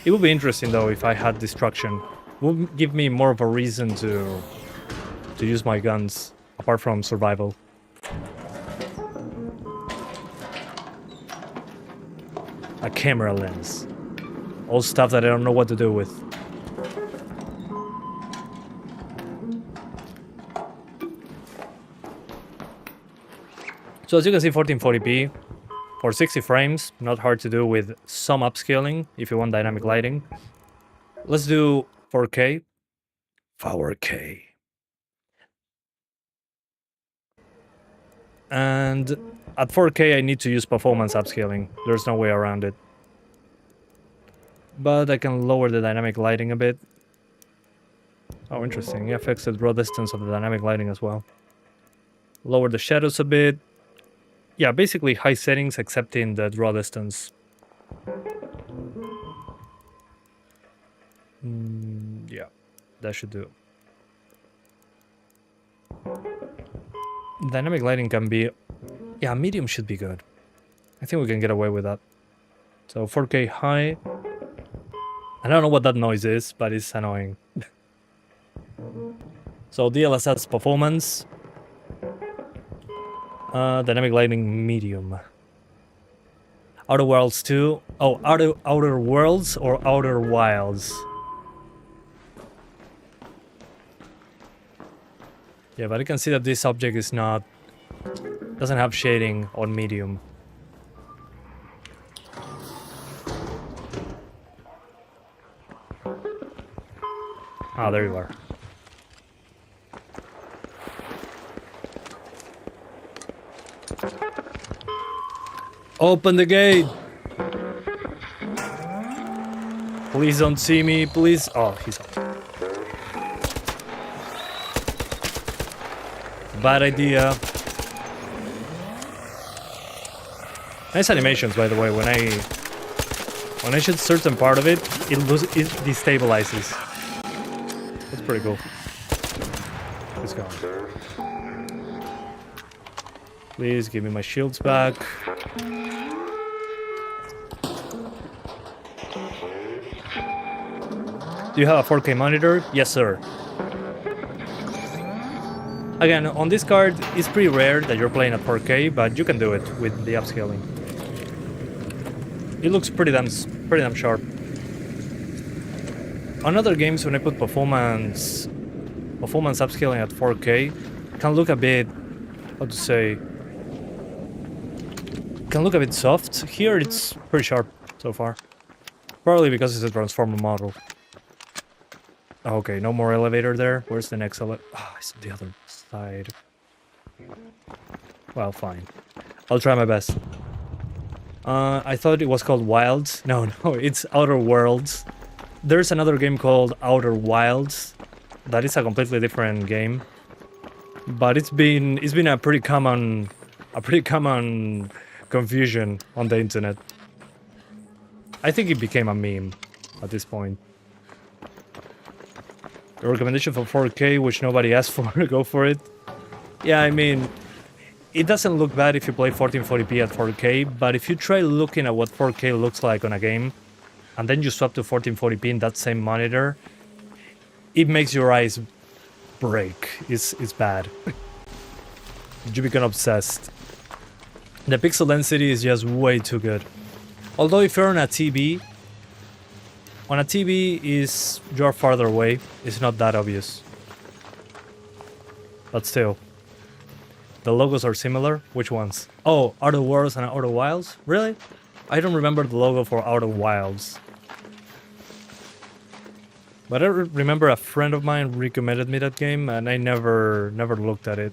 It would be interesting though if I had destruction. It would give me more of a reason to use my guns, apart from survival. A camera lens. All stuff that I don't know what to do with. So as you can see, 1440p for 60 frames, not hard to do with some upscaling if you want dynamic lighting. Let's do 4K. 4K. And at 4K I need to use performance upscaling. There's no way around it. But I can lower the dynamic lighting a bit. Oh, interesting. It affects the draw distance of the dynamic lighting as well. Lower the shadows a bit. Yeah, basically high settings except in the draw distance. Yeah, that should do. Dynamic lighting can be... Yeah, medium should be good. I think we can get away with that. So 4K high. I don't know what that noise is, but it's annoying. So DLSS performance. Dynamic lighting medium. Outer Worlds 2. Oh, Outer Worlds or Outer Wilds? Yeah, but I can see that this object is not... doesn't have shading on medium. Ah, there you are. Open the gate! Please don't see me, please. Oh, he's up. Bad idea. Nice animations, by the way. When I shoot certain part of it, it destabilizes. That's pretty cool. It's gone. Please give me my shields back. Do you have a 4K monitor? Yes, sir. Again, on this card, it's pretty rare that you're playing at 4K, but you can do it with the upscaling. It looks pretty damn sharp. On other games, when I put performance upscaling at 4K, it can look a bit, how to say, can look a bit soft. Here, it's pretty sharp so far. Probably because it's a transformer model. Okay, no more elevator there. Where's the next elevator? Oh, it's on the other side. Well, fine. I'll try my best. I thought it was called Wilds. No, it's Outer Worlds. There's another game called Outer Wilds. That is a completely different game. But it's been a pretty common confusion on the internet. I think it became a meme at this point. The recommendation for 4K, which nobody asked for, go for it. Yeah, I mean, it doesn't look bad if you play 1440p at 4K, but if you try looking at what 4K looks like on a game, and then you swap to 1440p in that same monitor, it makes your eyes break. It's bad. You become obsessed. The pixel density is just way too good. Although if you're on a TV you're farther away, it's not that obvious. But still. The logos are similar. Which ones? Oh, Outer Worlds and Outer Wilds? Really? I don't remember the logo for Outer Wilds. But I remember a friend of mine recommended me that game and I never looked at it.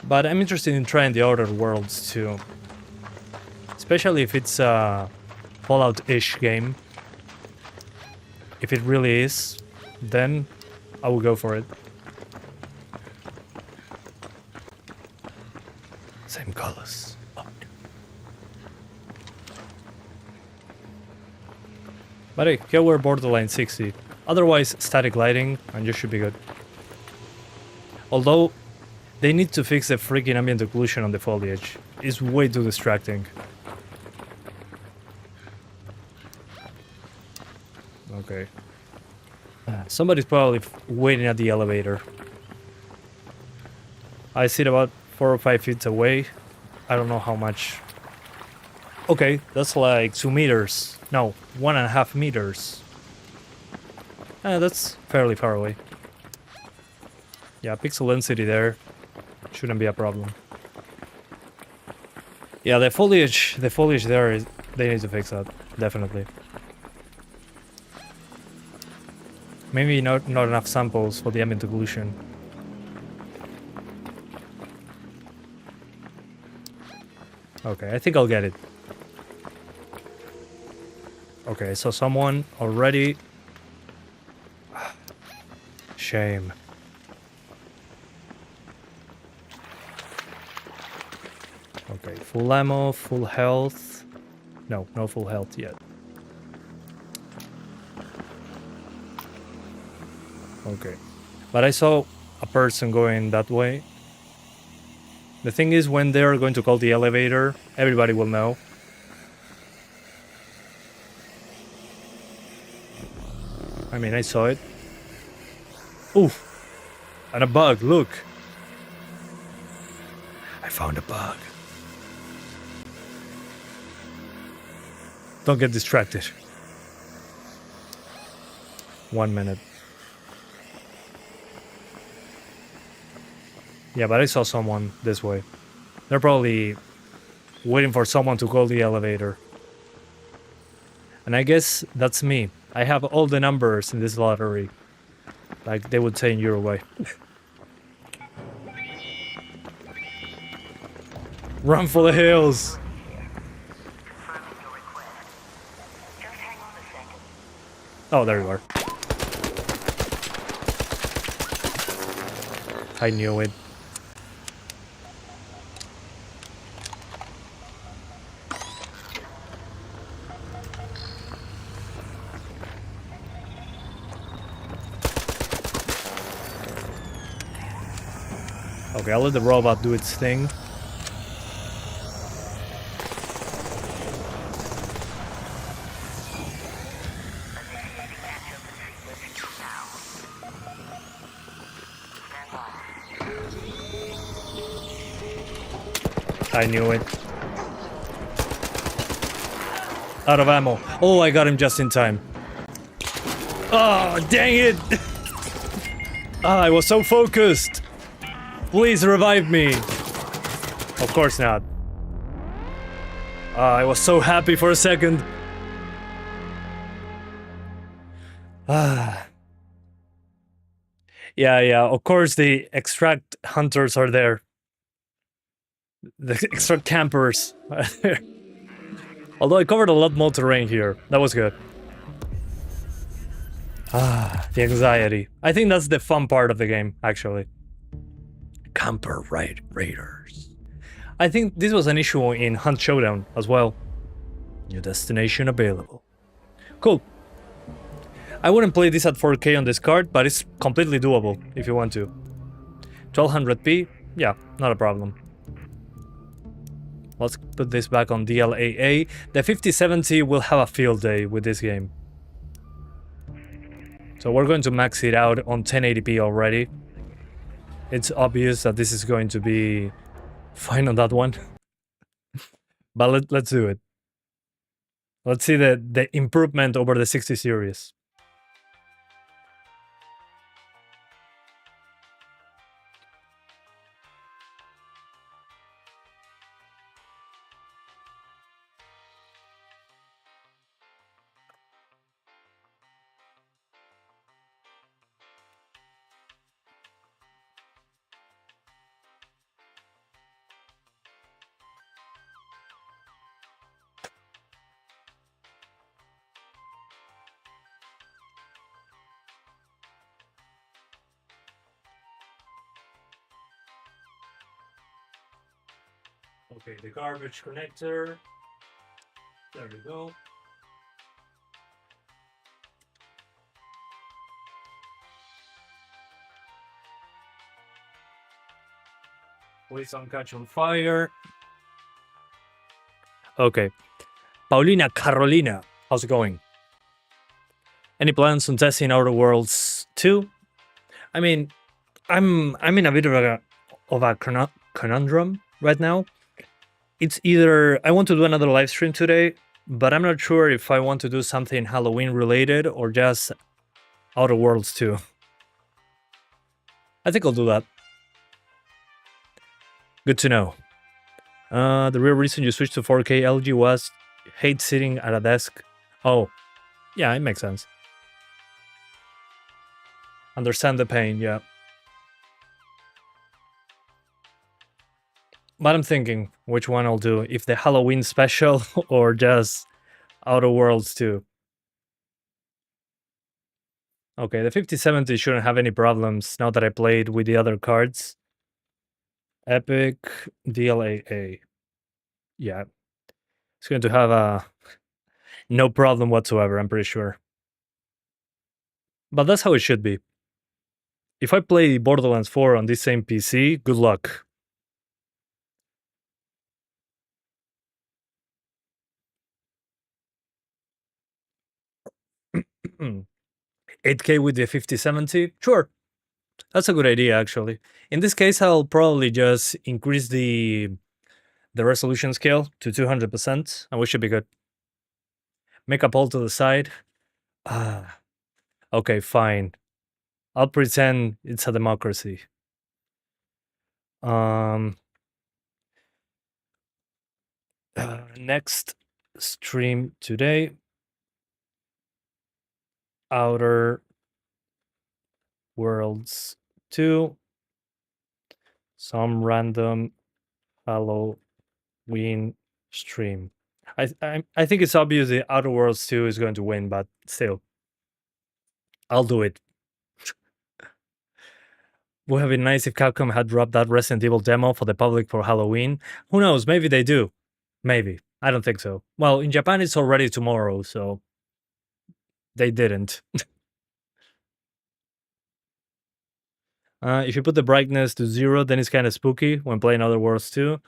But I'm interested in trying the Outer Worlds too. Especially if it's a Fallout-ish game. If it really is, then I will go for it. Same colors. Oh. But hey, here we're borderline 60. Otherwise, static lighting, and you should be good. Although, they need to fix the freaking ambient occlusion on the foliage. It's way too distracting. Okay. Somebody's probably waiting at the elevator. I sit about 4 or 5 feet away. I don't know how much. Okay, that's like 2 meters. No, 1.5 meters. That's fairly far away. Yeah, pixel density there shouldn't be a problem. Yeah, the foliage there they need to fix that, definitely. Maybe not enough samples for the ambient occlusion. Okay, I think I'll get it. Okay, so someone already. Shame. Okay, full ammo, full health. No full health yet. Okay, but I saw a person going that way. The thing is, when they're going to call the elevator, everybody will know. I mean, I saw it. Oof! And a bug, look! I found a bug. Don't get distracted. 1 minute. Yeah, but I saw someone this way. They're probably waiting for someone to call the elevator. And I guess that's me. I have all the numbers in this lottery. Like they would say in Uruguay. Run for the hills! Confirming your request. Just hang on a second. Oh, there you are. I knew it. Okay, I'll let the robot do its thing. I knew it. Out of ammo. Oh, I got him just in time. Oh, dang it! I was so focused. Please revive me. Of course not. I was so happy for a second. Yeah, of course the extract hunters are there. The extract campers are there. Although I covered a lot more terrain here. That was good. The anxiety. I think that's the fun part of the game, actually. Camper raiders. I think this was an issue in Hunt Showdown as well. New destination available. Cool. I wouldn't play this at 4K on this card, but it's completely doable if you want to. 1200p? Yeah, not a problem. Let's put this back on DLAA. The 5070 will have a field day with this game. So we're going to max it out on 1080p already. It's obvious that this is going to be fine on that one. But let's do it. Let's see the improvement over the 60 series. Okay, the garbage connector. There we go. Please don't catch on fire. Okay. Paulina Carolina, how's it going? Any plans on testing Outer Worlds 2? I mean, I'm in a bit of a conundrum right now. It's either I want to do another live stream today, but I'm not sure if I want to do something Halloween related or just Outer Worlds 2. I think I'll do that. Good to know. The real reason you switched to 4K LG was hate sitting at a desk. Oh, yeah, it makes sense. Understand the pain, yeah. But I'm thinking which one I'll do, if the Halloween special or just Outer Worlds 2. Okay, the 5070 shouldn't have any problems now that I played with the other cards. Epic DLAA. Yeah. It's going to have no problem whatsoever, I'm pretty sure. But that's how it should be. If I play Borderlands 4 on this same PC, good luck. $8K with the 5070? Sure. That's a good idea, actually. In this case, I'll probably just increase the resolution scale to 200%, and we should be good. Make a poll to the side. Okay, fine. I'll pretend it's a democracy. Next stream today. Outer Worlds 2. Some random Halloween stream. I think it's obvious the Outer Worlds 2 is going to win, but still. I'll do it. Would have been nice if Capcom had dropped that Resident Evil demo for the public for Halloween. Who knows? Maybe they do. Maybe. I don't think so. Well, in Japan it's already tomorrow, so they didn't. If you put the brightness to 0, then it's kind of spooky when playing Other Worlds 2.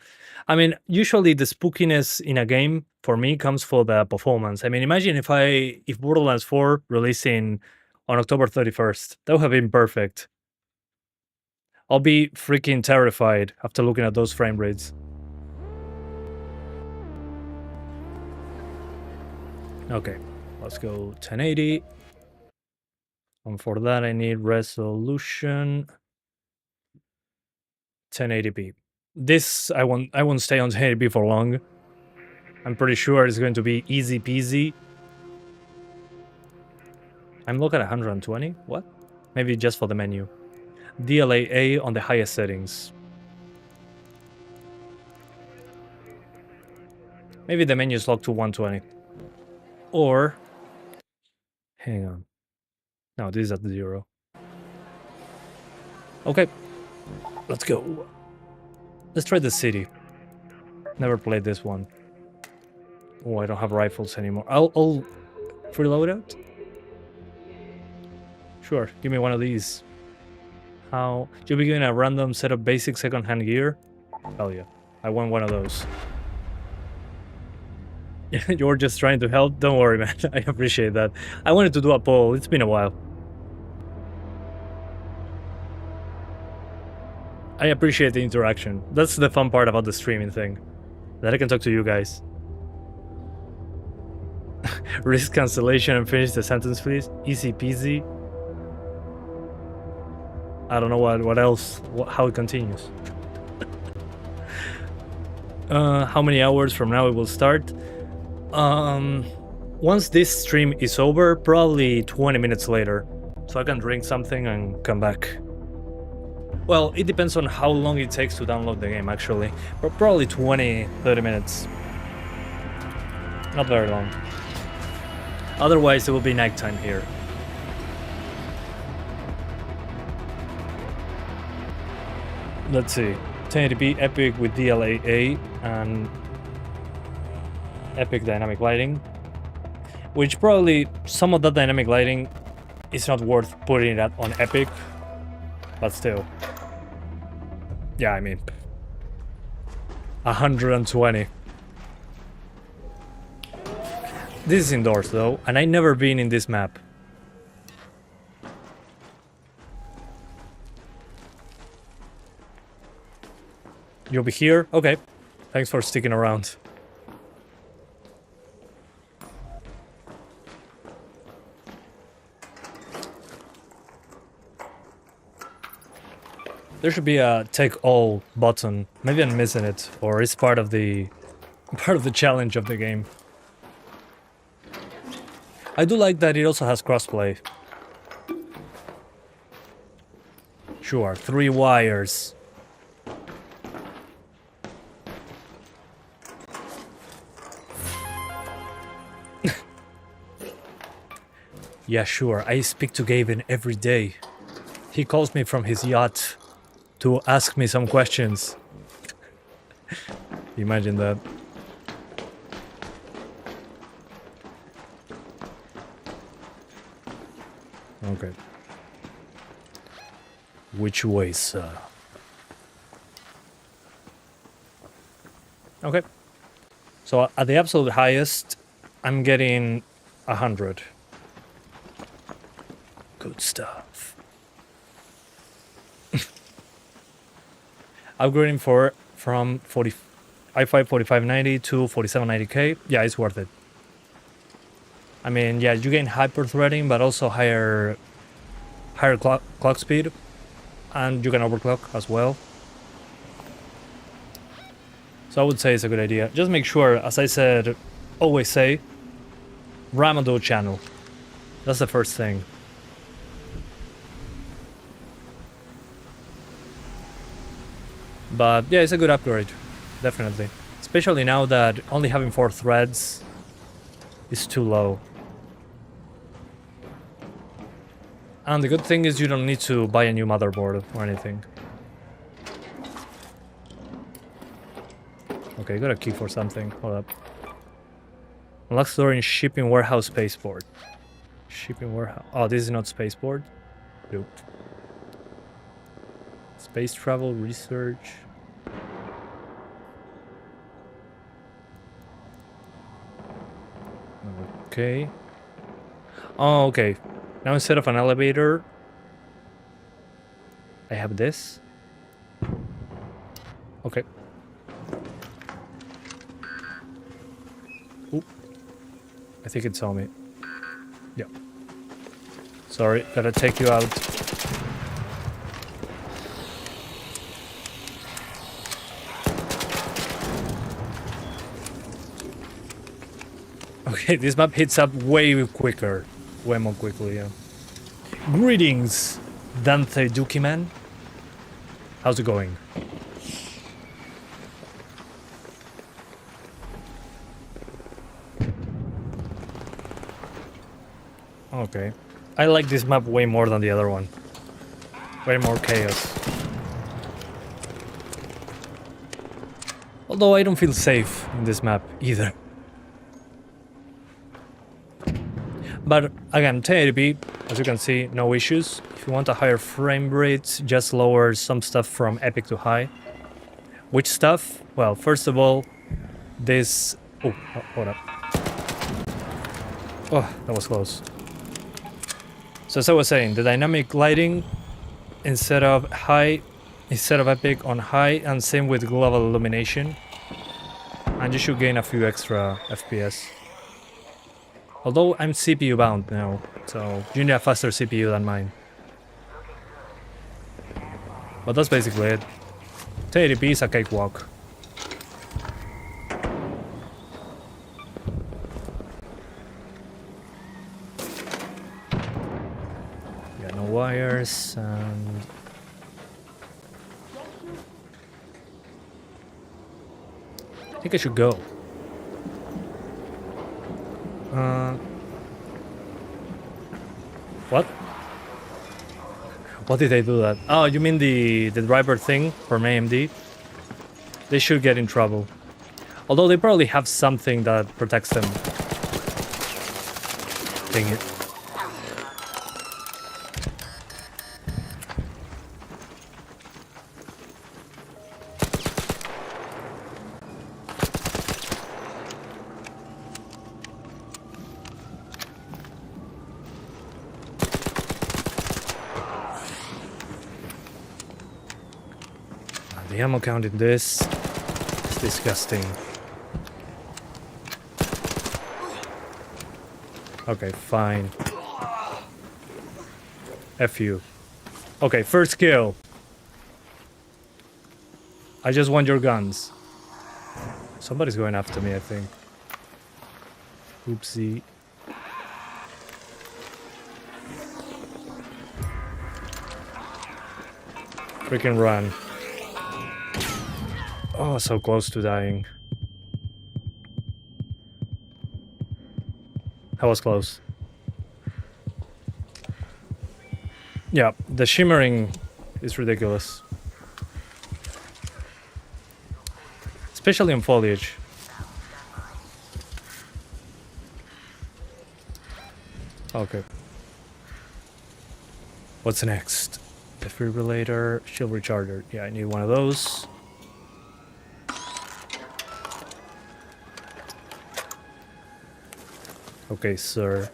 I mean, usually the spookiness in a game for me comes for the performance. I mean, imagine if Borderlands 4 releasing on October 31st, that would have been perfect. I'll be freaking terrified after looking at those frame rates. Okay, let's go 1080. And for that, I need resolution 1080p. This I won't stay on 1080p for long. I'm pretty sure it's going to be easy peasy. I'm looking at 120. What? Maybe just for the menu. DLAA on the highest settings. Maybe the menu is locked to 120. Or, hang on. No, this is at 0. Okay, let's go. Let's try the city. Never played this one. Oh, I don't have rifles anymore. I'll freeload it. Sure, give me one of these. How? You'll be given a random set of basic second-hand gear? Hell yeah, I want one of those. You're just trying to help? Don't worry, man. I appreciate that. I wanted to do a poll. It's been a while. I appreciate the interaction. That's the fun part about the streaming thing. That I can talk to you guys. Risk cancellation and finish the sentence, please. Easy peasy. I don't know what else, how it continues. How many hours from now it will start? Once this stream is over, probably 20 minutes later. So I can drink something and come back. Well, it depends on how long it takes to download the game, actually. But probably 20, 30 minutes. Not very long. Otherwise, it will be nighttime here. Let's see. 1080p Epic with DLAA and Epic dynamic lighting. Which probably some of that dynamic lighting is not worth putting it on Epic. But still. Yeah, I mean, 120. This is indoors though, and I've never been in this map. You'll be here? Okay. Thanks for sticking around. There should be a take all button. Maybe I'm missing it, or it's part of the challenge of the game. I do like that it also has crossplay. Sure, 3 wires. Yeah, sure, I speak to Gavin every day. He calls me from his yacht to ask me some questions. Imagine that. Okay. Which way, sir? Okay. So at the absolute highest, I'm getting 100. Good stuff. Upgrading from i5 4590 to 4790K. Yeah, it's worth it. I mean, yeah, you gain hyper threading, but also higher clock speed, and you can overclock as well. So I would say it's a good idea. Just make sure, as I said, always say, RAM dual channel. That's the first thing. But yeah, it's a good upgrade, definitely. Especially now that only having 4 threads is too low. And the good thing is you don't need to buy a new motherboard or anything. Okay, got a key for something. Hold up. Unlock store in shipping warehouse spaceport. Shipping warehouse. Oh, this is not spaceport. Nope. Space travel research. Okay. Oh, okay. Now instead of an elevator, I have this. Okay. Oop. I think it saw me. Yeah. Sorry, gotta take you out. Okay, this map hits up way quicker. Way more quickly, yeah. Greetings, Dante Dookie Man. How's it going? Okay. I like this map way more than the other one. Way more chaos. Although I don't feel safe in this map either. But again, 1080p, as you can see, no issues. If you want a higher frame rate, just lower some stuff from epic to high. Which stuff? Well, first of all, this... Oh, hold up. Oh, that was close. So as I was saying, the dynamic lighting, instead of epic on high, and same with global illumination. And you should gain a few extra FPS. Although I'm CPU bound now, so you need a faster CPU than mine. But that's basically it. 1080p is a cakewalk. Yeah, no wires and... I think I should go. What? What did they do that? Oh, you mean the driver thing from AMD? They should get in trouble. Although they probably have something that protects them. Dang it. The ammo count in this is disgusting. Okay, fine. F you. Okay, first kill. I just want your guns. Somebody's going after me, I think. Oopsie. Freaking run. Oh, so close to dying. That was close. Yeah, the shimmering is ridiculous. Especially in foliage. Okay. What's next? Defibrillator, shield recharger. Yeah, I need one of those. Okay, sir.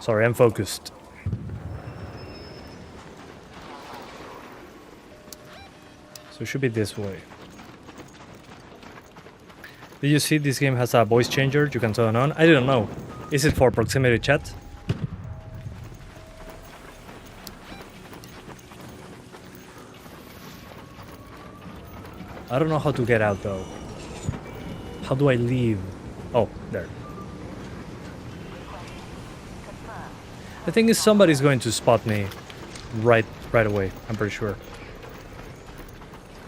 Sorry, I'm focused. So it should be this way. Did you see this game has a voice changer you can turn on? I didn't know. Is it for proximity chat? I don't know how to get out though. How do I leave? Oh, there. The thing is, somebody's going to spot me right away, I'm pretty sure.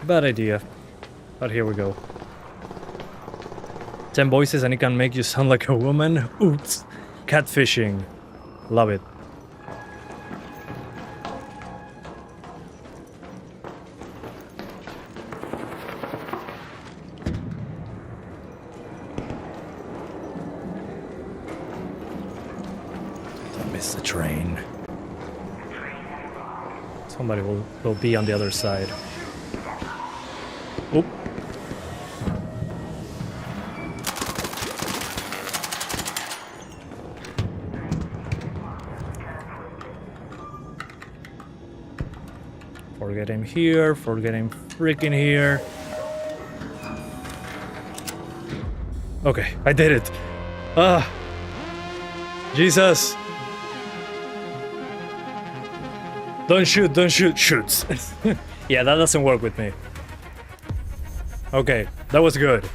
Bad idea. But here we go. 10 voices and it can make you sound like a woman? Oops. Catfishing. Love it. missed the train. Somebody will be on the other side. Oop. Forget him here, forget him freaking here. Okay, I did it. Ah, Jesus. Don't shoot, don't shoot, shoots. Yeah, that doesn't work with me. Okay, that was good.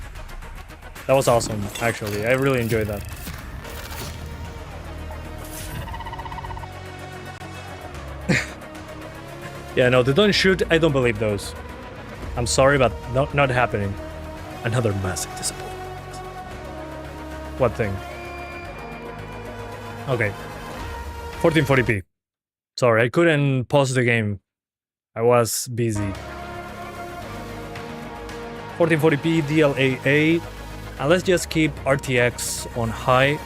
That was awesome, actually. I really enjoyed that. Yeah, no, the don't shoot, I don't believe those. I'm sorry, but not happening. Another massive disappointment. What thing? Okay. 1440p. Sorry, I couldn't pause the game. I was busy. 1440p DLAA. And let's just keep RTX on high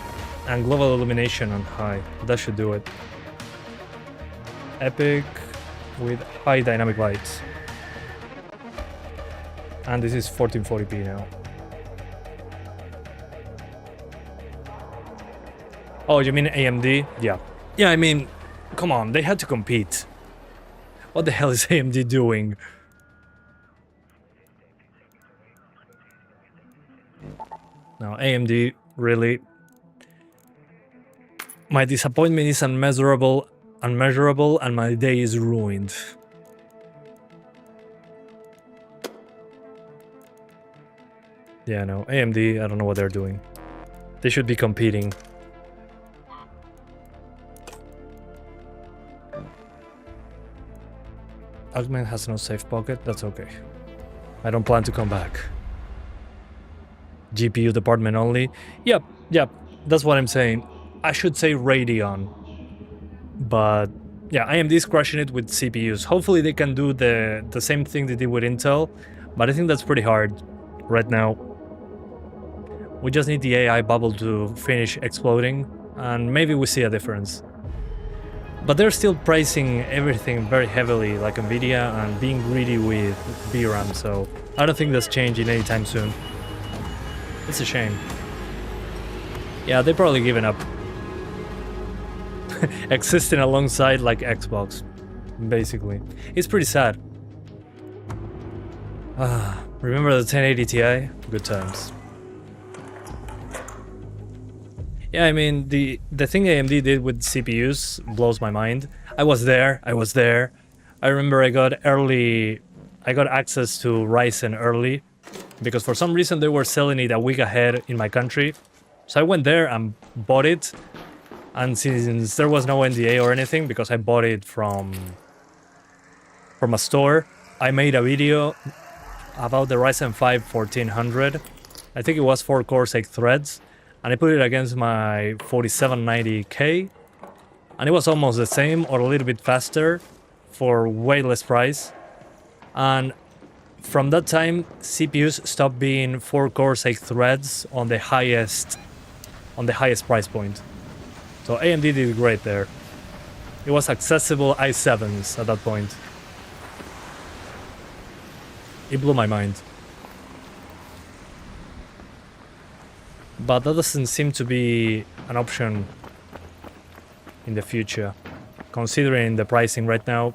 and global illumination on high. That should do it. Epic with high dynamic lights. And this is 1440p now. Oh, you mean AMD? Yeah. Yeah, I mean, come on, they had to compete. What the hell is AMD doing? No, AMD, really. My disappointment is unmeasurable, and my day is ruined. Yeah, no, AMD, I don't know what they're doing. They should be competing. Augment has no safe pocket, that's okay. I don't plan to come back. GPU department only. Yep, that's what I'm saying. I should say Radeon. But yeah, AMD is crushing it with CPUs. Hopefully they can do the same thing they did with Intel, but I think that's pretty hard right now. We just need the AI bubble to finish exploding, and maybe we see a difference. But they're still pricing everything very heavily, like Nvidia, and being greedy with VRAM, so I don't think that's changing anytime soon. It's a shame. Yeah, they're probably giving up. Existing alongside like Xbox, basically. It's pretty sad. Remember the 1080 Ti? Good times. Yeah, I mean, the thing AMD did with CPUs blows my mind. I was there. I remember I got access to Ryzen early, because for some reason they were selling it a week ahead in my country. So I went there and bought it. And since there was no NDA or anything, because I bought it from a store, I made a video about the Ryzen 5 1400. I think it was 4 cores, 8 threads. And I put it against my 4790K. And it was almost the same or a little bit faster for way less price. And from that time, CPUs stopped being 4 cores, 8 threads on the highest price point. So AMD did great there. It was accessible i7s at that point. It blew my mind. But that doesn't seem to be an option in the future. Considering the pricing right now,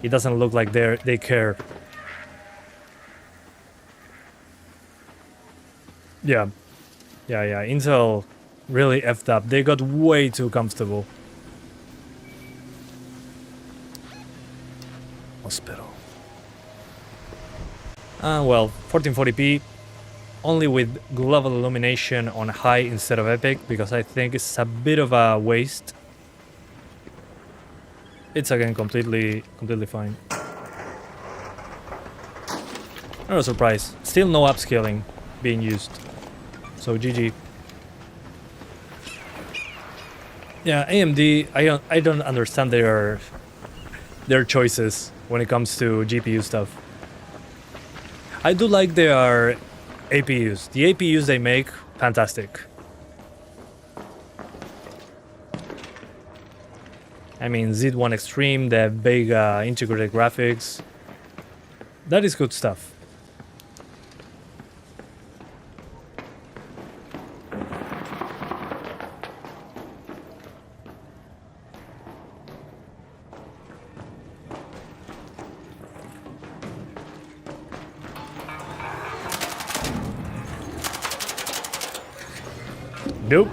it doesn't look like they care. Yeah. Intel really effed up. They got way too comfortable. Hospital. Well, 1440p, only with global illumination on high instead of epic, because I think it's a bit of a waste. It's again completely fine. Not a surprise. Still no upscaling being used. So GG. Yeah, AMD, I don't understand their choices when it comes to GPU stuff. I do like their APUs. The APUs they make, fantastic. I mean, Z1 Extreme, the Vega integrated graphics. That is good stuff. Nope.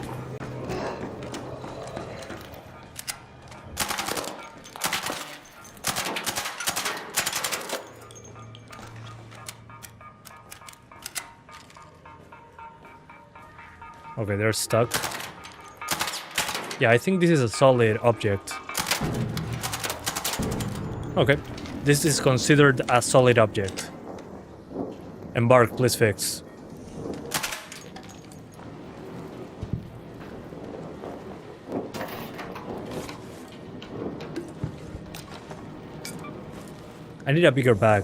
Okay, they're stuck. Yeah, I think this is a solid object. Okay, this is considered a solid object. Embark, please fix. I need a bigger bag.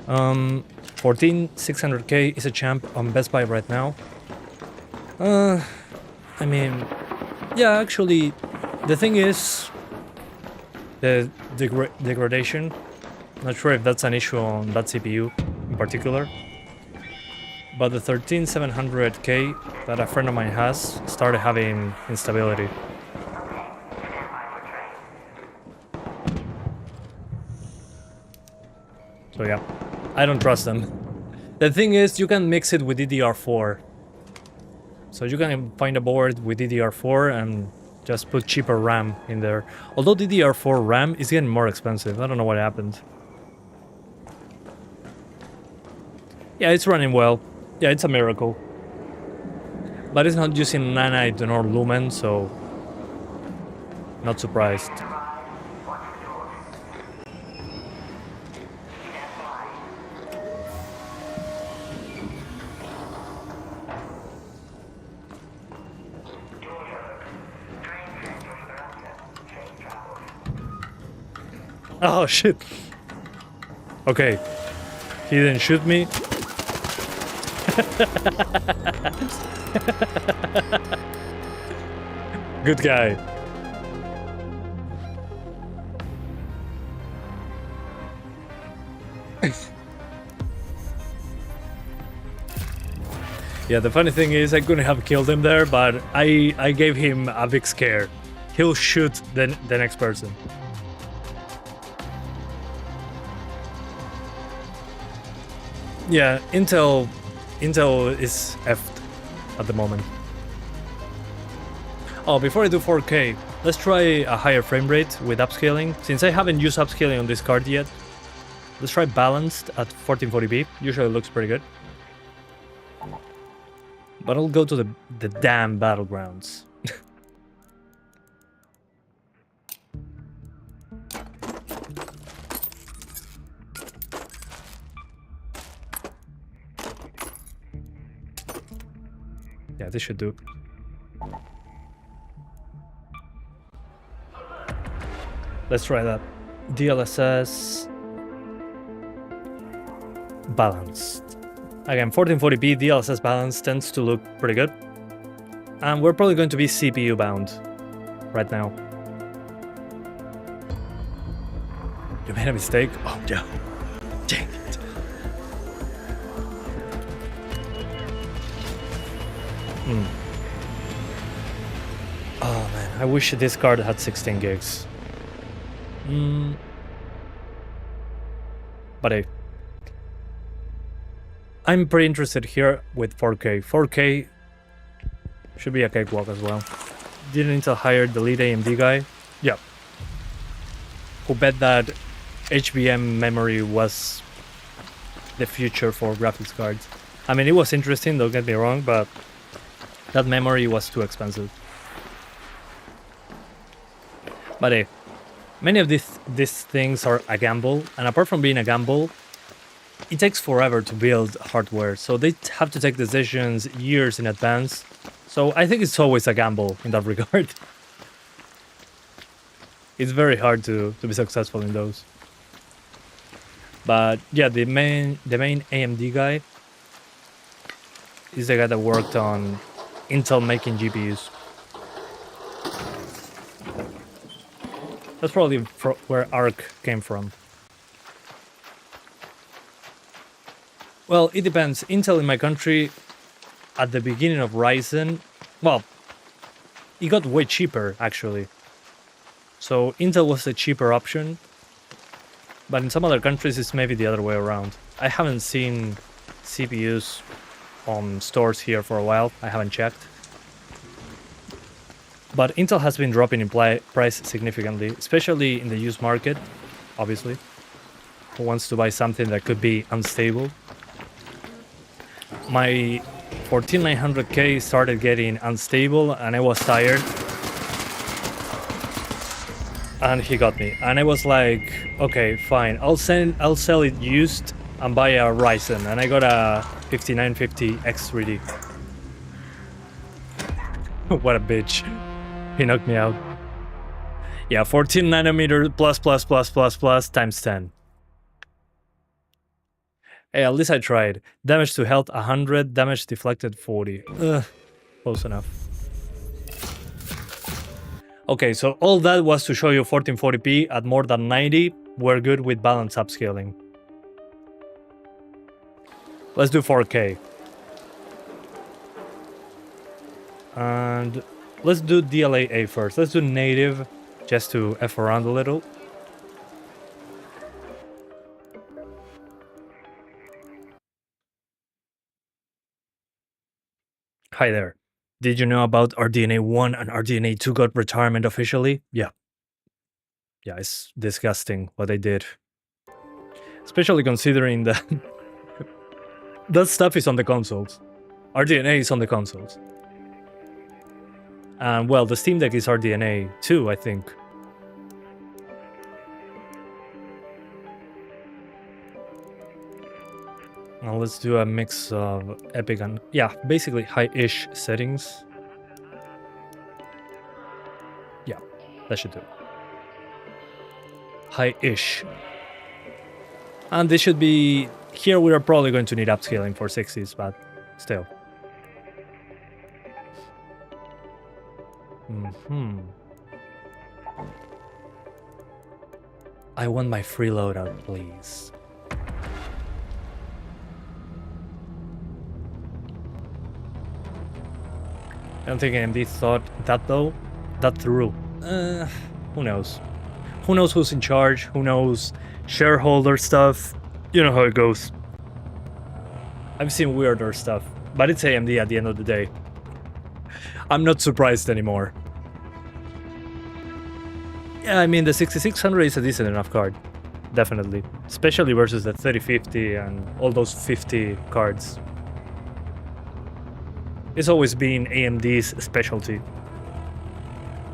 Um, 14600K is a champ on Best Buy right now. I mean, yeah, actually, the thing is the degradation. Not sure if that's an issue on that CPU in particular. But the 13700K that a friend of mine has started having instability. So yeah, I don't trust them. The thing is, you can mix it with DDr4. So you can find a board with DDr4 and just put cheaper RAM in there. Although DDr4 RAM is getting more expensive. I don't know what happened. Yeah, it's running well. Yeah, it's a miracle. But it's not using nanite nor lumen, so not surprised. Oh shit. Okay. He didn't shoot me. Good guy. Yeah, the funny thing is I couldn't have killed him there, but I gave him a big scare. He'll shoot the next person. Yeah, Intel is effed at the moment. Oh, before I do 4K, let's try a higher frame rate with upscaling. Since I haven't used upscaling on this card yet, let's try balanced at 1440p. Usually it looks pretty good. But I'll go to the damn battlegrounds. Yeah, this should do. Let's try that. DLSS balanced. Again, 1440p DLSS balance tends to look pretty good. And we're probably going to be CPU bound right now. You made a mistake? Oh, yeah. Dang it. Oh man, I wish this card had 16 gigs. But hey, I'm pretty interested here with 4K. 4K should be a cakewalk as well. Didn't Intel hire the lead AMD guy? Yeah. Who bet that HBM memory was the future for graphics cards. I mean, it was interesting, don't get me wrong, but that memory was too expensive. But hey, many of these things are a gamble, and apart from being a gamble, it takes forever to build hardware, so they have to take decisions years in advance. So I think it's always a gamble in that regard. It's very hard to be successful in those. But yeah, the main AMD guy is the guy that worked on Intel making GPUs. That's probably where ARC came from. Well, it depends. Intel in my country, at the beginning of Ryzen, well, it got way cheaper, actually. So Intel was the cheaper option. But in some other countries, it's maybe the other way around. I haven't seen CPUs on stores here for a while. I haven't checked. But Intel has been dropping in price significantly, especially in the used market, obviously. Who wants to buy something that could be unstable? My 14900K started getting unstable and I was tired. And he got me. And I was like, okay, fine. I'll sell it used and buy a Ryzen. And I got a 5950 X3D. What a bitch. He knocked me out. Yeah, 14 nanometer plus times 10. Hey, at least I tried. Damage to health 100, damage deflected 40. Ugh, close enough. Okay, so all that was to show you 1440p at more than 90. We're good with balanced upscaling. Let's do 4K. And let's do DLAA first. Let's do native just to F around a little. Hi there. Did you know about RDNA 1 and RDNA 2 got retirement officially? Yeah. Yeah, it's disgusting what they did. Especially considering that that stuff is on the consoles. RDNA is on the consoles. And well, the Steam Deck is RDNA 2, I think. Now let's do a mix of epic and, yeah, basically high-ish settings. Yeah, that should do. High-ish. And this should be, here we are probably going to need upscaling for 60s, but still. I want my free loadout, please. I don't think AMD thought that though. That through. Who knows? Who knows who's in charge? Who knows shareholder stuff? You know how it goes. I've seen weirder stuff, but it's AMD at the end of the day. I'm not surprised anymore. Yeah, I mean the 6600 is a decent enough card. Definitely. Especially versus the 3050 and all those 50 cards. It's always been AMD's specialty.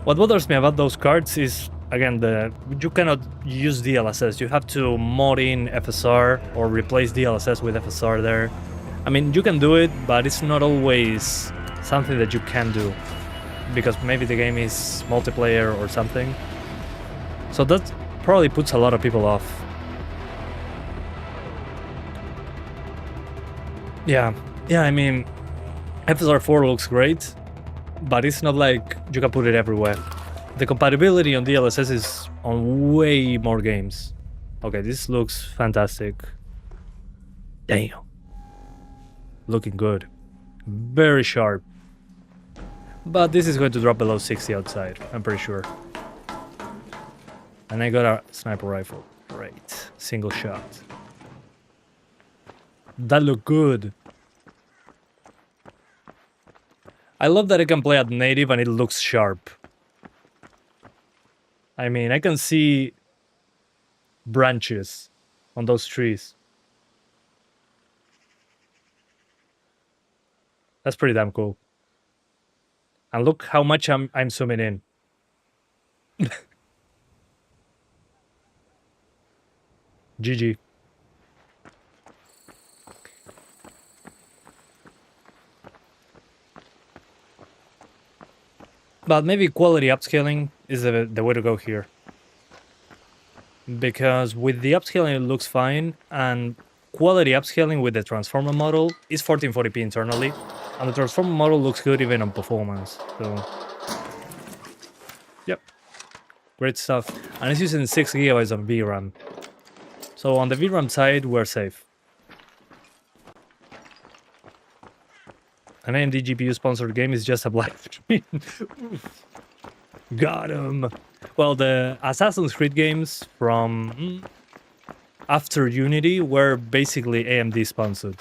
What bothers me about those cards is, again, you cannot use DLSS. You have to mod in FSR or replace DLSS with FSR there. I mean, you can do it, but it's not always something that you can do. Because maybe the game is multiplayer or something. So that probably puts a lot of people off. Yeah, I mean, FSR 4 looks great, but it's not like you can put it everywhere. The compatibility on DLSS is on way more games. Okay, this looks fantastic. Damn. Looking good. Very sharp. But this is going to drop below 60 outside, I'm pretty sure. And I got a sniper rifle. Great. Single shot. That looked good. I love that I can play at native and it looks sharp. I mean, I can see branches on those trees. That's pretty damn cool. And look how much I'm zooming in. GG. But maybe quality upscaling is the way to go here. because with the upscaling it looks fine, and quality upscaling with the transformer model is 1440p internally, and the transformer model looks good even on performance. So, yep, great stuff. And it's using 6 GB of VRAM. So on the VRAM side, we're safe. An AMD GPU sponsored game is just a black screen. Got him. Well, the Assassin's Creed games from after Unity were basically AMD sponsored.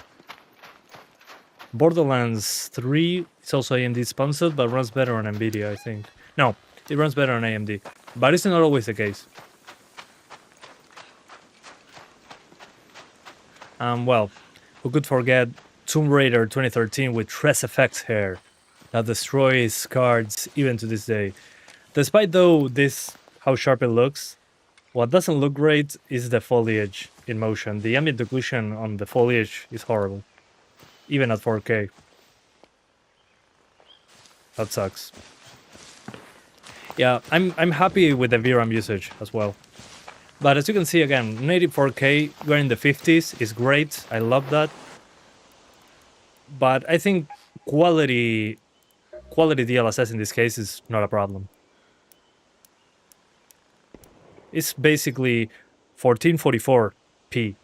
Borderlands 3 is also AMD sponsored, but runs better on Nvidia, I think. No, it runs better on AMD, but it's not always the case. Well, who could forget Tomb Raider 2013 with Tress Effects hair that destroys cards even to this day. Despite though how sharp it looks, what doesn't look great is the foliage in motion. The ambient occlusion on the foliage is horrible, even at 4K. That sucks. Yeah, I'm happy with the VRAM usage as well. But as you can see again, native 4K, we're in the 50s, is great, I love that. But I think quality DLSS in this case is not a problem. It's basically 1444p.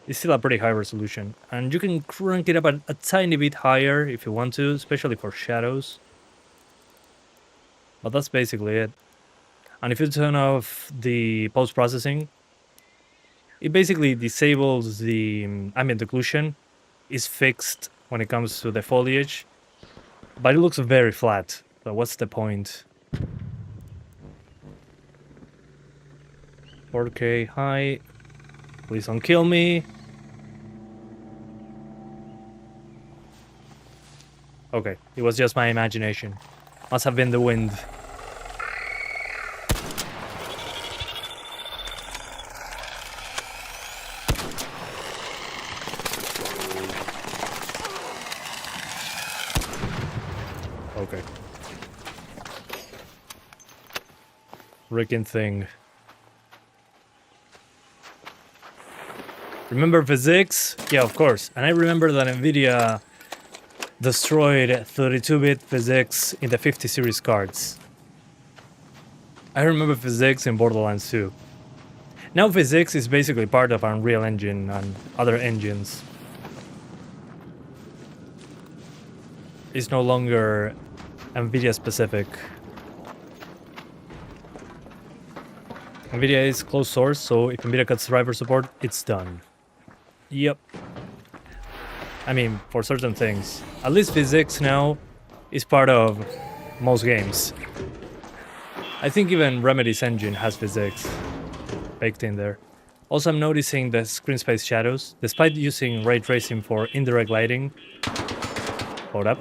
It's still a pretty high resolution, and you can crank it up a tiny bit higher if you want to, especially for shadows. But that's basically it. And if you turn off the post-processing, it basically disables the ambient occlusion. It's fixed when it comes to the foliage, but it looks very flat. So what's the point? 4K high. Please don't kill me. Okay, it was just my imagination. Must have been the wind. Okay. Freaking thing. Remember physics? Yeah, of course. And I remember that Nvidia destroyed 32-bit physics in the 50 series cards. I remember physics in Borderlands 2. Now physics is basically part of Unreal Engine and other engines. It's no longer Nvidia specific. Nvidia is closed source, so if Nvidia cuts driver support, it's done. Yep. I mean, for certain things. At least physics now is part of most games. I think even Remedy's engine has physics baked in there. Also, I'm noticing the screen space shadows. Despite using ray tracing for indirect lighting. Hold up.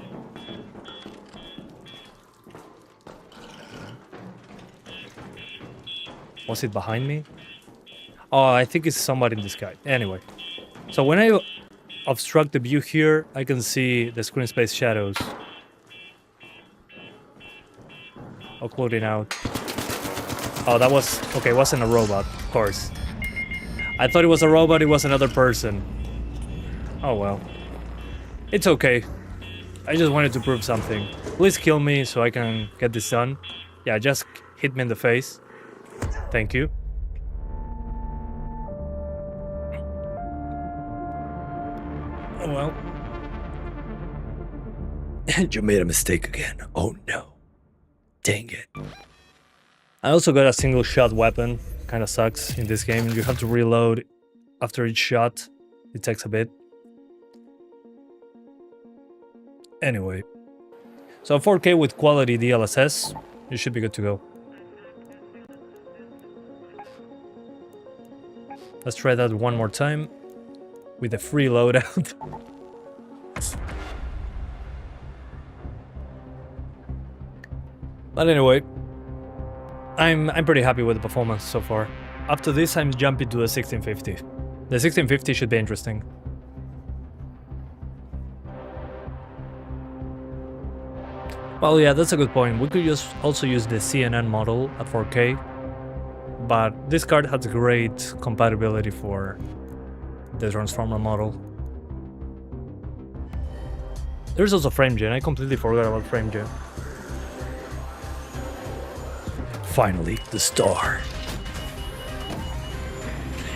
Was it behind me? Oh, I think it's somebody in the sky. Anyway. So when I obstruct the view here, I can see the screen space shadows occluding out. Oh, that was... Okay, it wasn't a robot, of course. I thought it was a robot, it was another person. Oh well. It's okay. I just wanted to prove something. Please kill me so I can get this done. Yeah, just hit me in the face. Thank you. Oh well. And you made a mistake again. Oh no. Dang it. I also got a single shot weapon. Kinda sucks in this game. You have to reload after each shot. It takes a bit. Anyway. So 4K with quality DLSS, you should be good to go. Let's try that one more time with a free loadout. But anyway, I'm pretty happy with the performance so far. After this, I'm jumping to the 1650. The 1650 should be interesting. Well, yeah, that's a good point. We could also use the CNN model at 4K. but this card has great compatibility for the Transformer model. There's also frame gen. I completely forgot about frame gen. Finally, the star.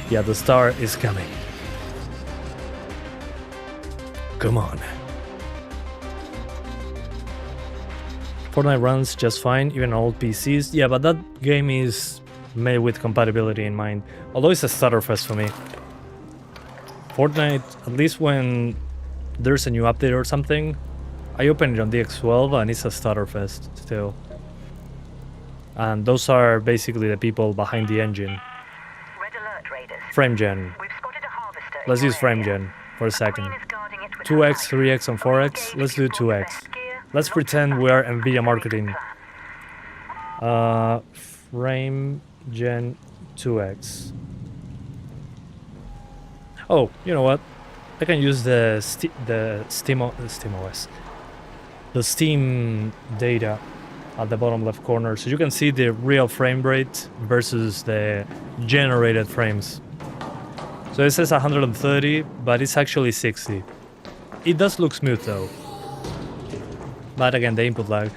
Yeah, the star is coming. Come on. Fortnite runs just fine, even on old PCs. Yeah, but that game is made with compatibility in mind. Although it's a stutter fest for me. Fortnite, at least when there's a new update or something, I open it on DX12 and it's a stutter fest still. And those are basically the people behind the engine. Red alert, Raiders. Frame gen. We've spotted a harvester. in Let's your use frame area. gen for a second. Queen is guarding it with 2x, her 3x, and 4x. Let's do 2x. Let's pretend we are NVIDIA marketing. Frame gen 2x. Oh, you know what? I can use the SteamOS. The Steam data at the bottom left corner, so you can see the real frame rate versus the generated frames. So it says 130, but it's actually 60. It does look smooth though. But again, the input lag.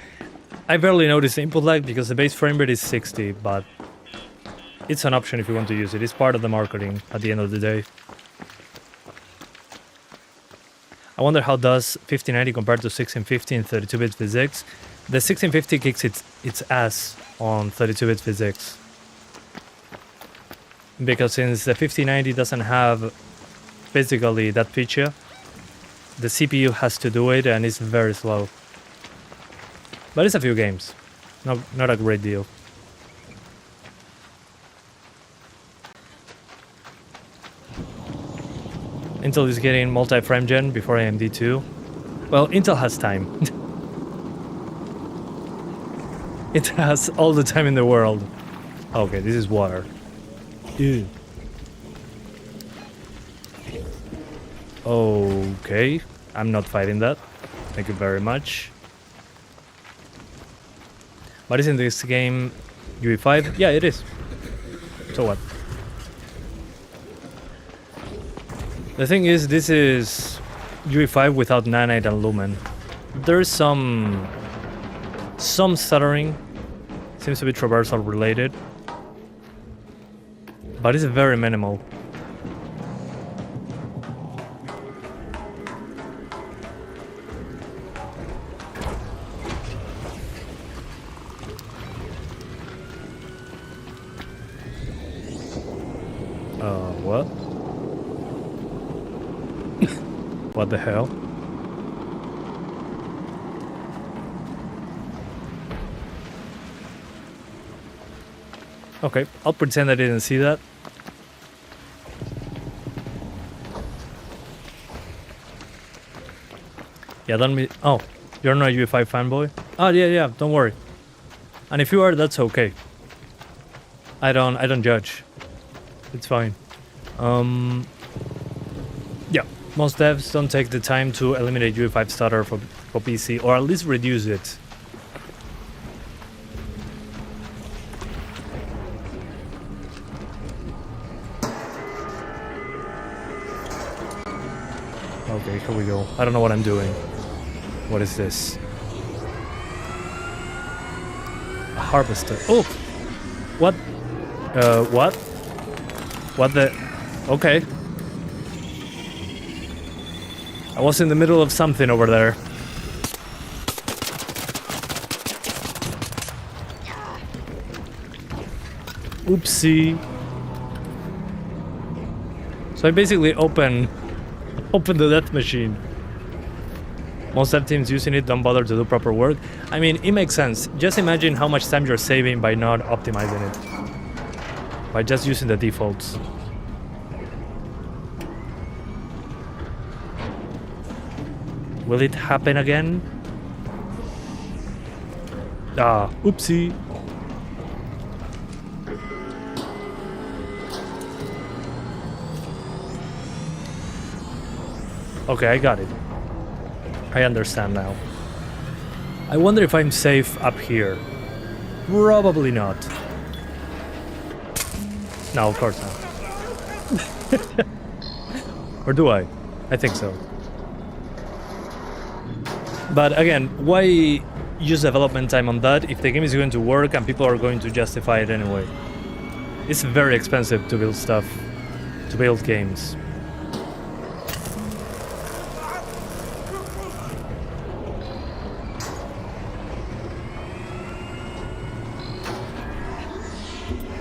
I barely notice the input lag because the base frame rate is 60, but it's an option if you want to use it. It's part of the marketing at the end of the day. I wonder how does 5090 compare to 1650 in 32-bit physics. The 1650 kicks its ass on 32-bit physics. Because since the 5090 doesn't have physically that feature, the CPU has to do it and it's very slow. But it's a few games. Not a great deal. Intel is getting multi-frame gen before AMD too. Well, Intel has time. It has all the time in the world. Okay, this is water. Ew. Okay, I'm not fighting that. Thank you very much. But isn't this game UE5? Yeah, it is. So what? The thing is, this is UE5 without nanite and lumen. There's some stuttering. Seems to be traversal related. But it's very minimal. What? What the hell? Okay, I'll pretend I didn't see that. Yeah, don't be. Oh, you're not a UE5 fanboy? Oh yeah, don't worry. And if you are, that's okay. I don't judge. It's fine. Yeah, most devs don't take the time to eliminate UE5 stutter for PC, or at least reduce it. Okay, here we go. I don't know what I'm doing. What is this? A harvester. Oh! What? What? What the? Okay. I was in the middle of something over there. Oopsie. So I basically open the death machine. Most dev teams using it don't bother to do proper work. I mean, it makes sense. Just imagine how much time you're saving by not optimizing it. By just using the defaults. Will it happen again? Ah, oopsie. Okay, I got it. I understand now. I wonder if I'm safe up here. Probably not. No, of course not. Or do I? I think so. But again, why use development time on that if the game is going to work and people are going to justify it anyway? It's very expensive to build stuff, to build games.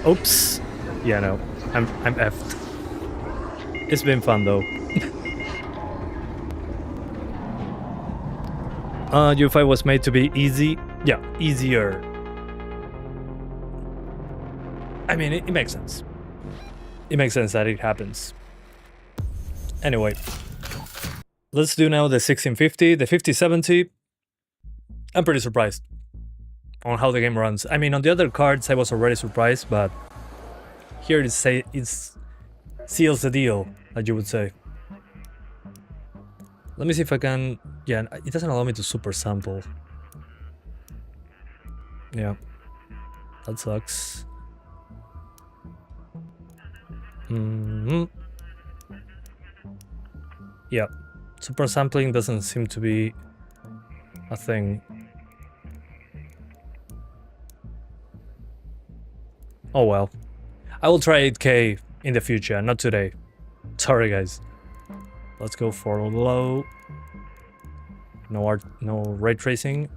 Oops. Yeah, no. I'm effed. It's been fun though. UE5 was made to be easy. Yeah, easier. I mean, it makes sense. It makes sense that it happens. Anyway, let's do now the 1650, the 5070. I'm pretty surprised on how the game runs. I mean, on the other cards, I was already surprised, but here it seals the deal, as you would say. Let me see if I can... Yeah, it doesn't allow me to super sample. Yeah, that sucks. Yeah, super sampling doesn't seem to be a thing. Oh well. I will try 8K in the future, not today. Sorry guys. Let's go for low. No ray tracing.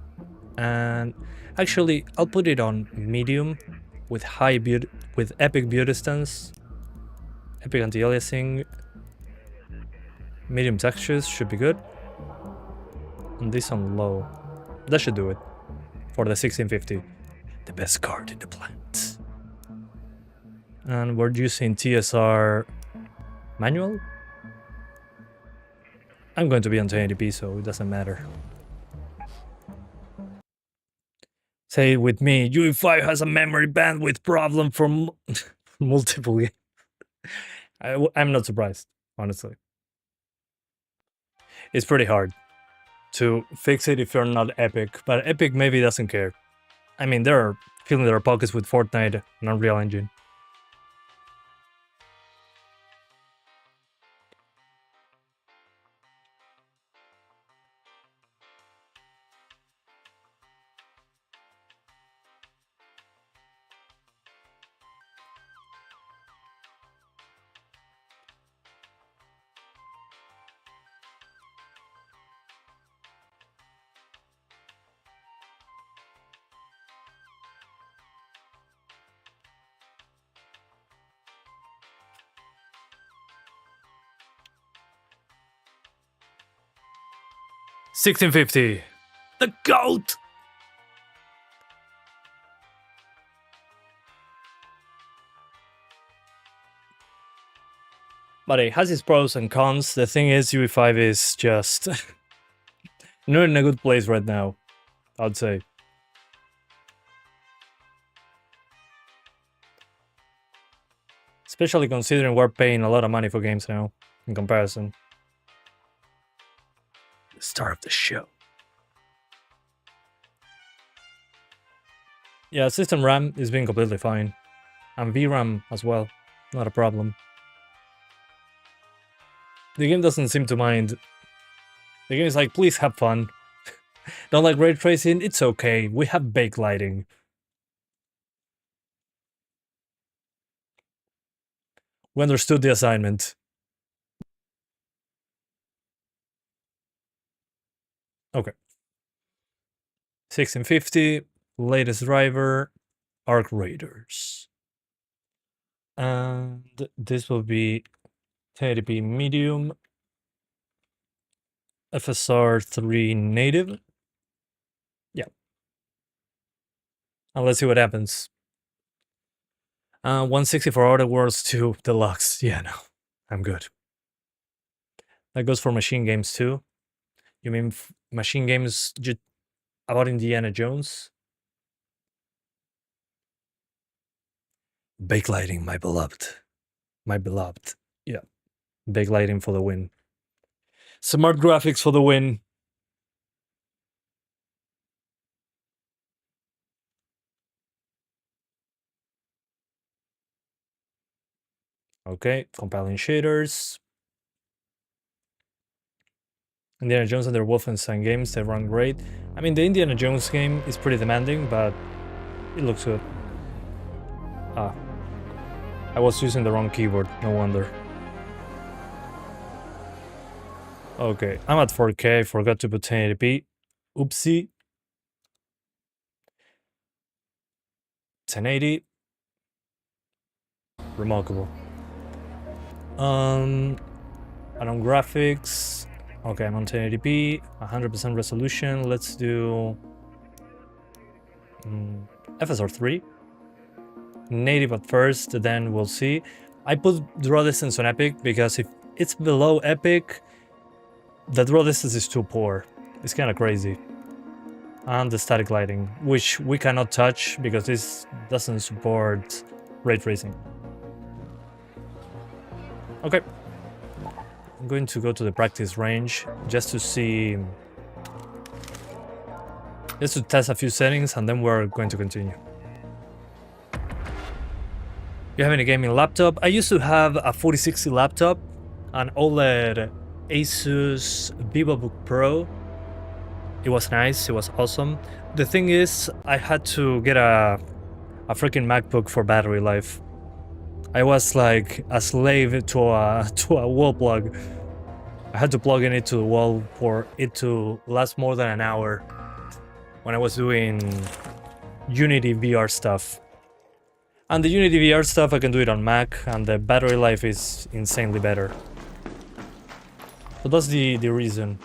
And actually I'll put it on medium with with epic view distance. Epic anti-aliasing. Medium textures should be good. And this on low. That should do it. For the 1650. The best card in the planet. And we're using TSR manual. I'm going to be on 1080p, so it doesn't matter. Say it with me, UE5 has a memory bandwidth problem for multiple games. I'm not surprised, honestly. It's pretty hard to fix it if you're not Epic, but Epic maybe doesn't care. I mean, they're filling their pockets with Fortnite and Unreal Engine. $1650. The GOAT! But it has its pros and cons. The thing is, UE5 is just not in a good place right now, I'd say. Especially considering we're paying a lot of money for games now, in comparison. The star of the show. Yeah, system RAM is being completely fine. And VRAM as well, not a problem. The game doesn't seem to mind. The game is like, please have fun. Don't like ray tracing? It's okay, we have backlighting. We understood the assignment. Okay. 1650, latest driver, Arc Raiders. And this will be 1080p medium, FSR 3 native. Yeah. And let's see what happens. 160 for Outer Worlds 2 Deluxe. Yeah, no, I'm good. That goes for machine games too. You mean machine games about Indiana Jones? Backlighting, my beloved. My beloved. Yeah. Backlighting for the win. Smart graphics for the win. Okay, compiling shaders. Indiana Jones and their Wolfenstein games, they run great. I mean, the Indiana Jones game is pretty demanding, but it looks good. Ah, I was using the wrong keyboard, no wonder. Okay, I'm at 4K, forgot to put 1080p. Oopsie. 1080. Remarkable. And on graphics, okay, I'm on 1080p, 100% resolution. Let's do FSR3. Native at first, then we'll see. I put draw distance on Epic because if it's below Epic, the draw distance is too poor. It's kind of crazy. And the static lighting, which we cannot touch because this doesn't support ray tracing. Okay. I'm going to go to the practice range just to see, just to test a few settings, and then we're going to continue. You have any gaming laptop? I used to have a 4060 laptop, an OLED Asus VivoBook Pro. It was nice, it was awesome. The thing is, I had to get a freaking MacBook for battery life. I was like a slave to a wall plug. I had to plug in it to the wall for it to last more than an hour when I was doing Unity VR stuff. And the Unity VR stuff, I can do it on Mac, and the battery life is insanely better. So that's the reason.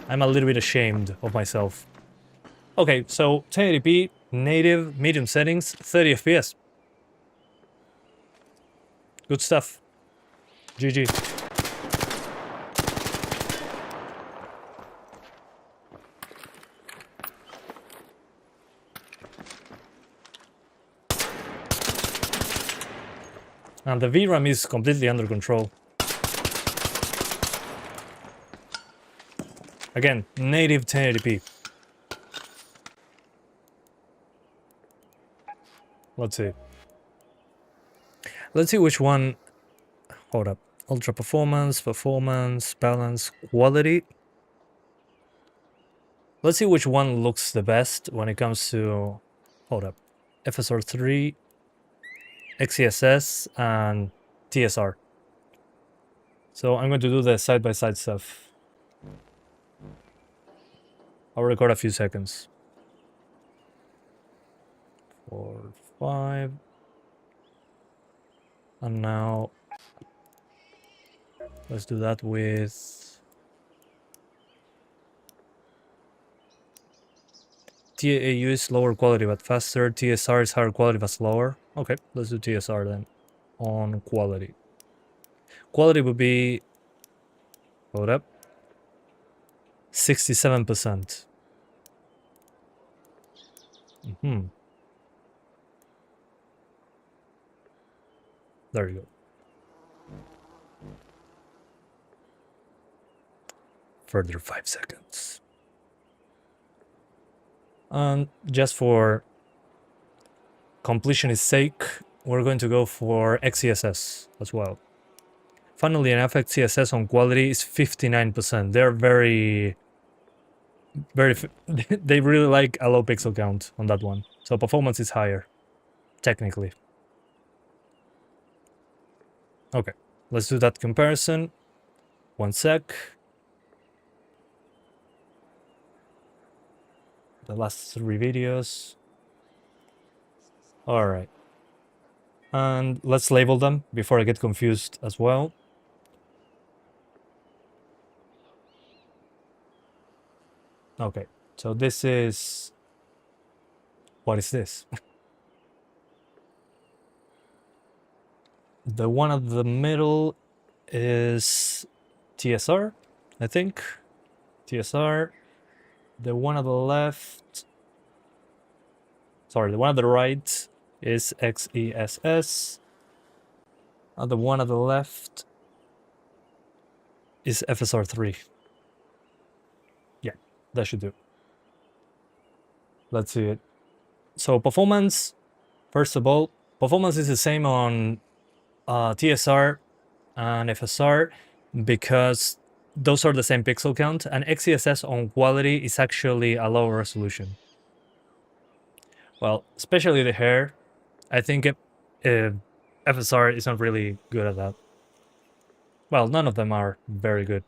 I'm a little bit ashamed of myself. Okay, so 1080p, native, medium settings, 30 FPS. Good stuff. GG. And the VRAM is completely under control. Again, native 1080p. Let's see. Let's see which one. Hold up. Ultra performance, performance, balance, quality. Let's see which one looks the best when it comes to. Hold up. FSR3, XeSS, and TSR. So I'm going to do the side-by-side stuff. I'll record a few seconds. 4, 5. And now let's do that with TAU is lower quality but faster. TSR is higher quality but slower. Okay, let's do TSR then on quality. Quality would be, hold up, 67%. There you go. Further 5 seconds. And just for completionist sake, we're going to go for XeSS as well. Funnily enough, XeSS on quality is 59%. They're very, they really like a low pixel count on that one. So performance is higher, technically. Okay, let's do that comparison. 1 sec. The last 3 videos. All right. And let's label them before I get confused as well. Okay, so this is... What is this? The one at the middle is TSR, I think. TSR. The one at the left... Sorry, the one at the right is XeSS. And the one at the left is FSR3. Yeah, that should do. Let's see it. So performance, first of all, performance is the same on TSR and FSR because those are the same pixel count, and XeSS on quality is actually a lower resolution. Well, especially the hair, I think FSR is not really good at that. Well, none of them are very good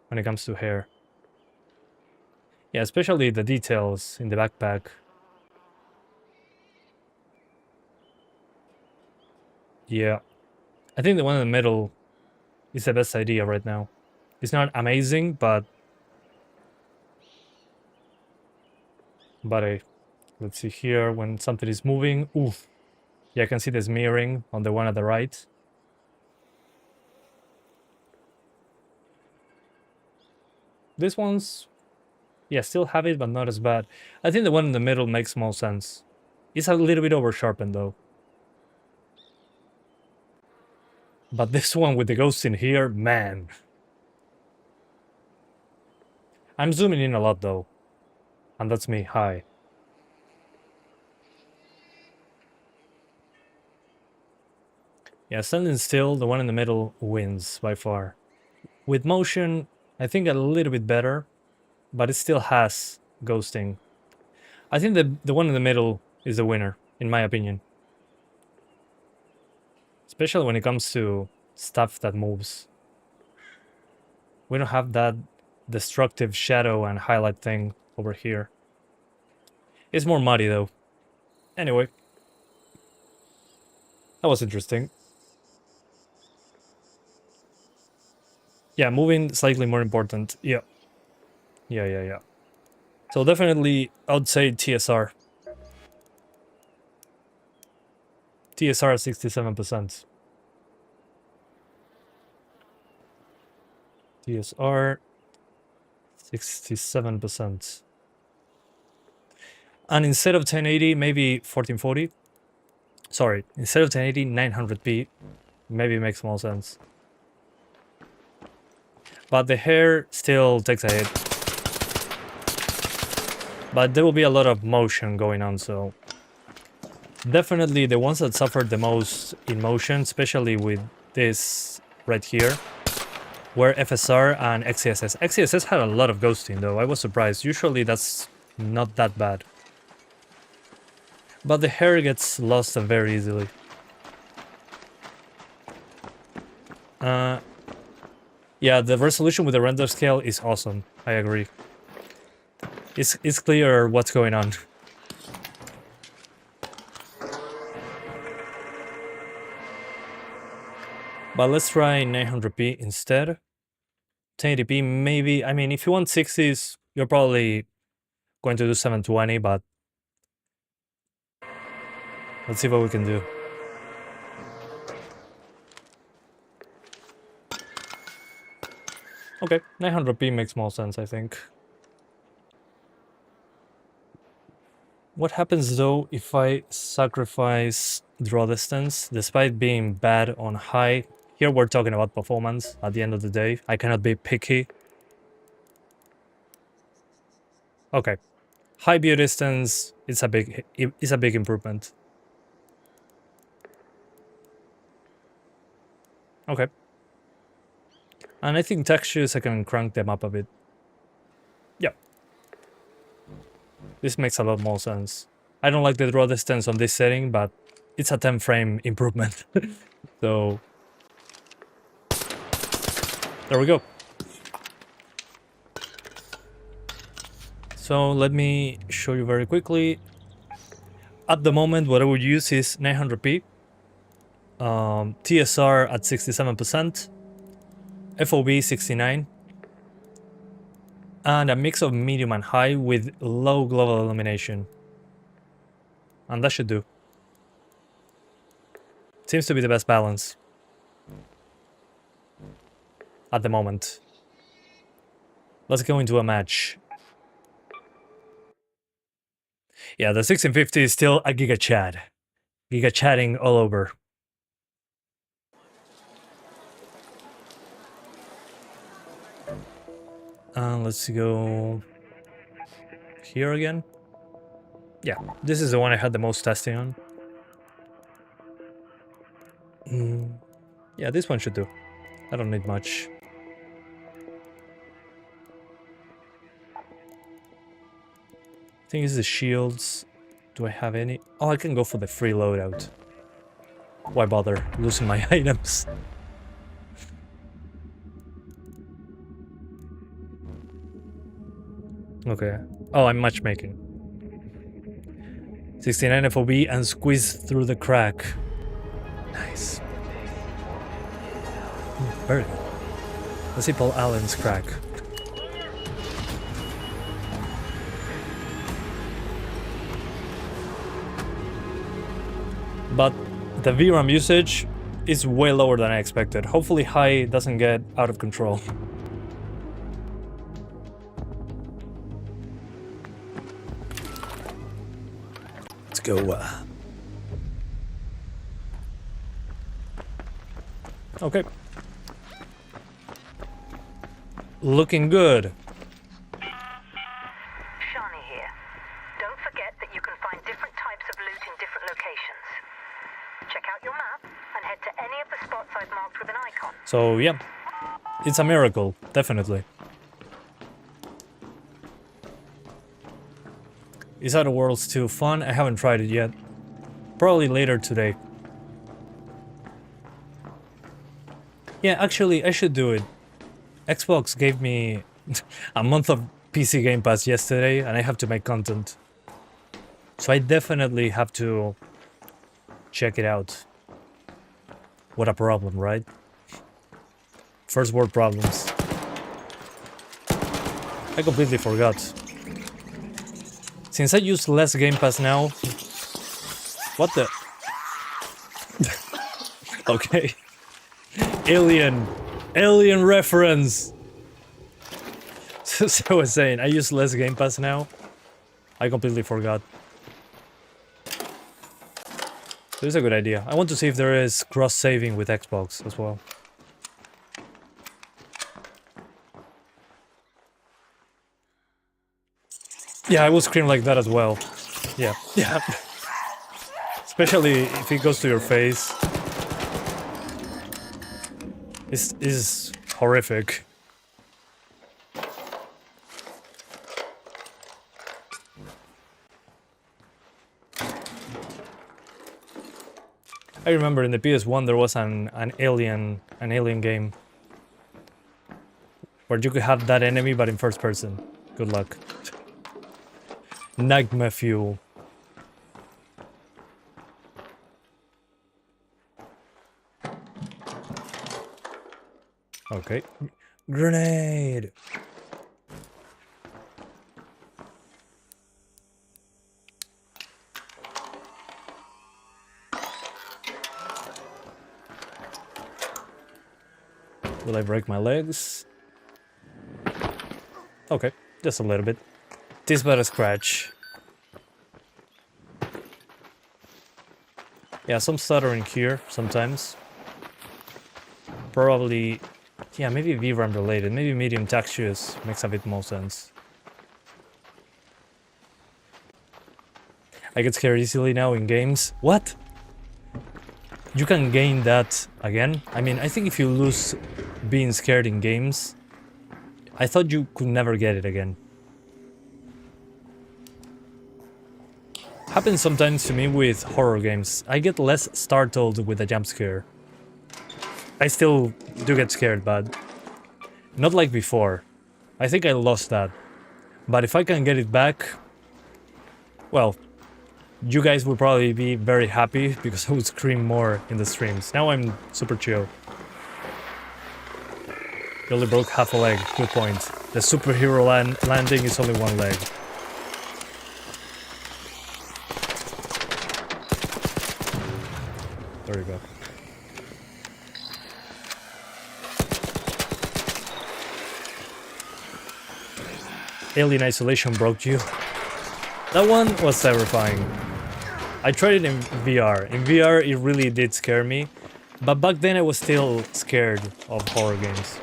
when it comes to hair. Yeah, especially the details in the backpack. Yeah, I think the one in the middle is the best idea right now. It's not amazing, but let's see here when something is moving. Oof. Yeah, I can see the smearing on the one at the right. This one's, yeah, still have it, but not as bad. I think the one in the middle makes more sense. It's a little bit over sharpened though. But this one with the ghost in here, man. I'm zooming in a lot though. And that's me, hi. Yeah, standing still, the one in the middle wins by far. With motion, I think a little bit better, but it still has ghosting. I think the one in the middle is the winner, in my opinion. Especially when it comes to stuff that moves. We don't have that destructive shadow and highlight thing over here. It's more muddy though. Anyway. That was interesting. Yeah, moving slightly more important. Yeah. Yeah. So definitely, I would say TSR. TSR 67%. TSR 67%. And instead of 1080, maybe 1440. Sorry, instead of 1080, 900p. Maybe it makes more sense. But the hair still takes a hit. But there will be a lot of motion going on, so... Definitely the ones that suffered the most in motion, especially with this right here, were FSR and XeSS. XeSS had a lot of ghosting though, I was surprised. Usually that's not that bad. But the hair gets lost very easily. Yeah, the resolution with the render scale is awesome. I agree. It's clear what's going on. But let's try 900p instead. 1080p maybe. I mean, if you want 60s, you're probably going to do 720, but let's see what we can do. Okay, 900p makes more sense, I think. What happens though if I sacrifice draw distance, despite being bad on high? Here we're talking about performance at the end of the day. I cannot be picky. Okay, high view distance is a big improvement. Okay. And I think textures I can crank them up a bit. Yep. This makes a lot more sense. I don't like the draw distance on this setting, but it's a 10 frame improvement. So there we go. So let me show you very quickly. At the moment, what I would use is 900p, TSR at 67%, FOV 69, and a mix of medium and high with low global illumination. And that should do. Seems to be the best balance at the moment. Let's go into a match. Yeah, the 1650 is still a Giga Chad. Giga chatting all over. Let's go here again. Yeah, this is the one I had the most testing on. Yeah, this one should do. I don't need much. I think it's the shields. Do I have any? Oh, I can go for the free loadout. Why bother losing my items? Okay. Oh, I'm matchmaking. 69 FOB and squeeze through the crack. Nice. Very good. Let's see Paul Allen's crack. But the VRAM usage is way lower than I expected. Hopefully high doesn't get out of control. Let's go. Okay. Looking good. Shani here. Don't forget that you can find different types of loot in different locations. Check out your map and head to any of the spots I've marked with an icon. So yeah, it's a miracle, definitely. Is Outer Worlds 2 fun? I haven't tried it yet. Probably later today. Yeah, actually, I should do it. Xbox gave me a month of PC Game Pass yesterday, and I have to make content. So I definitely have to check it out. What a problem, right? First world problems. I completely forgot. Since I use less Game Pass now... What the... Okay. Alien reference! So I was saying, I use less Game Pass now. I completely forgot. So it's a good idea. I want to see if there is cross-saving with Xbox as well. Yeah, I will scream like that as well. Yeah. Yeah. Especially if it goes to your face. It's horrific. I remember in the PS1 there was an alien game where you could have that enemy but in first person. Good luck. Nightmare fuel. Okay. Grenade! Will I break my legs? Okay, just a little bit. This but a scratch. Yeah, some stuttering here sometimes. Probably, yeah, maybe VRAM related. Maybe medium textures makes a bit more sense. I get scared easily now in games. What? You can gain that again? I mean, I think if you lose being scared in games, I thought you could never get it again. Happens sometimes to me with horror games. I get less startled with a jump scare. I still do get scared, but not like before. I think I lost that. But if I can get it back, well, you guys would probably be very happy because I would scream more in the streams. Now I'm super chill. You only broke half a leg. Good point. The superhero landing is only one leg. There you go. Alien Isolation broke you. That one was terrifying. I tried it in VR. In VR, it really did scare me. But back then, I was still scared of horror games.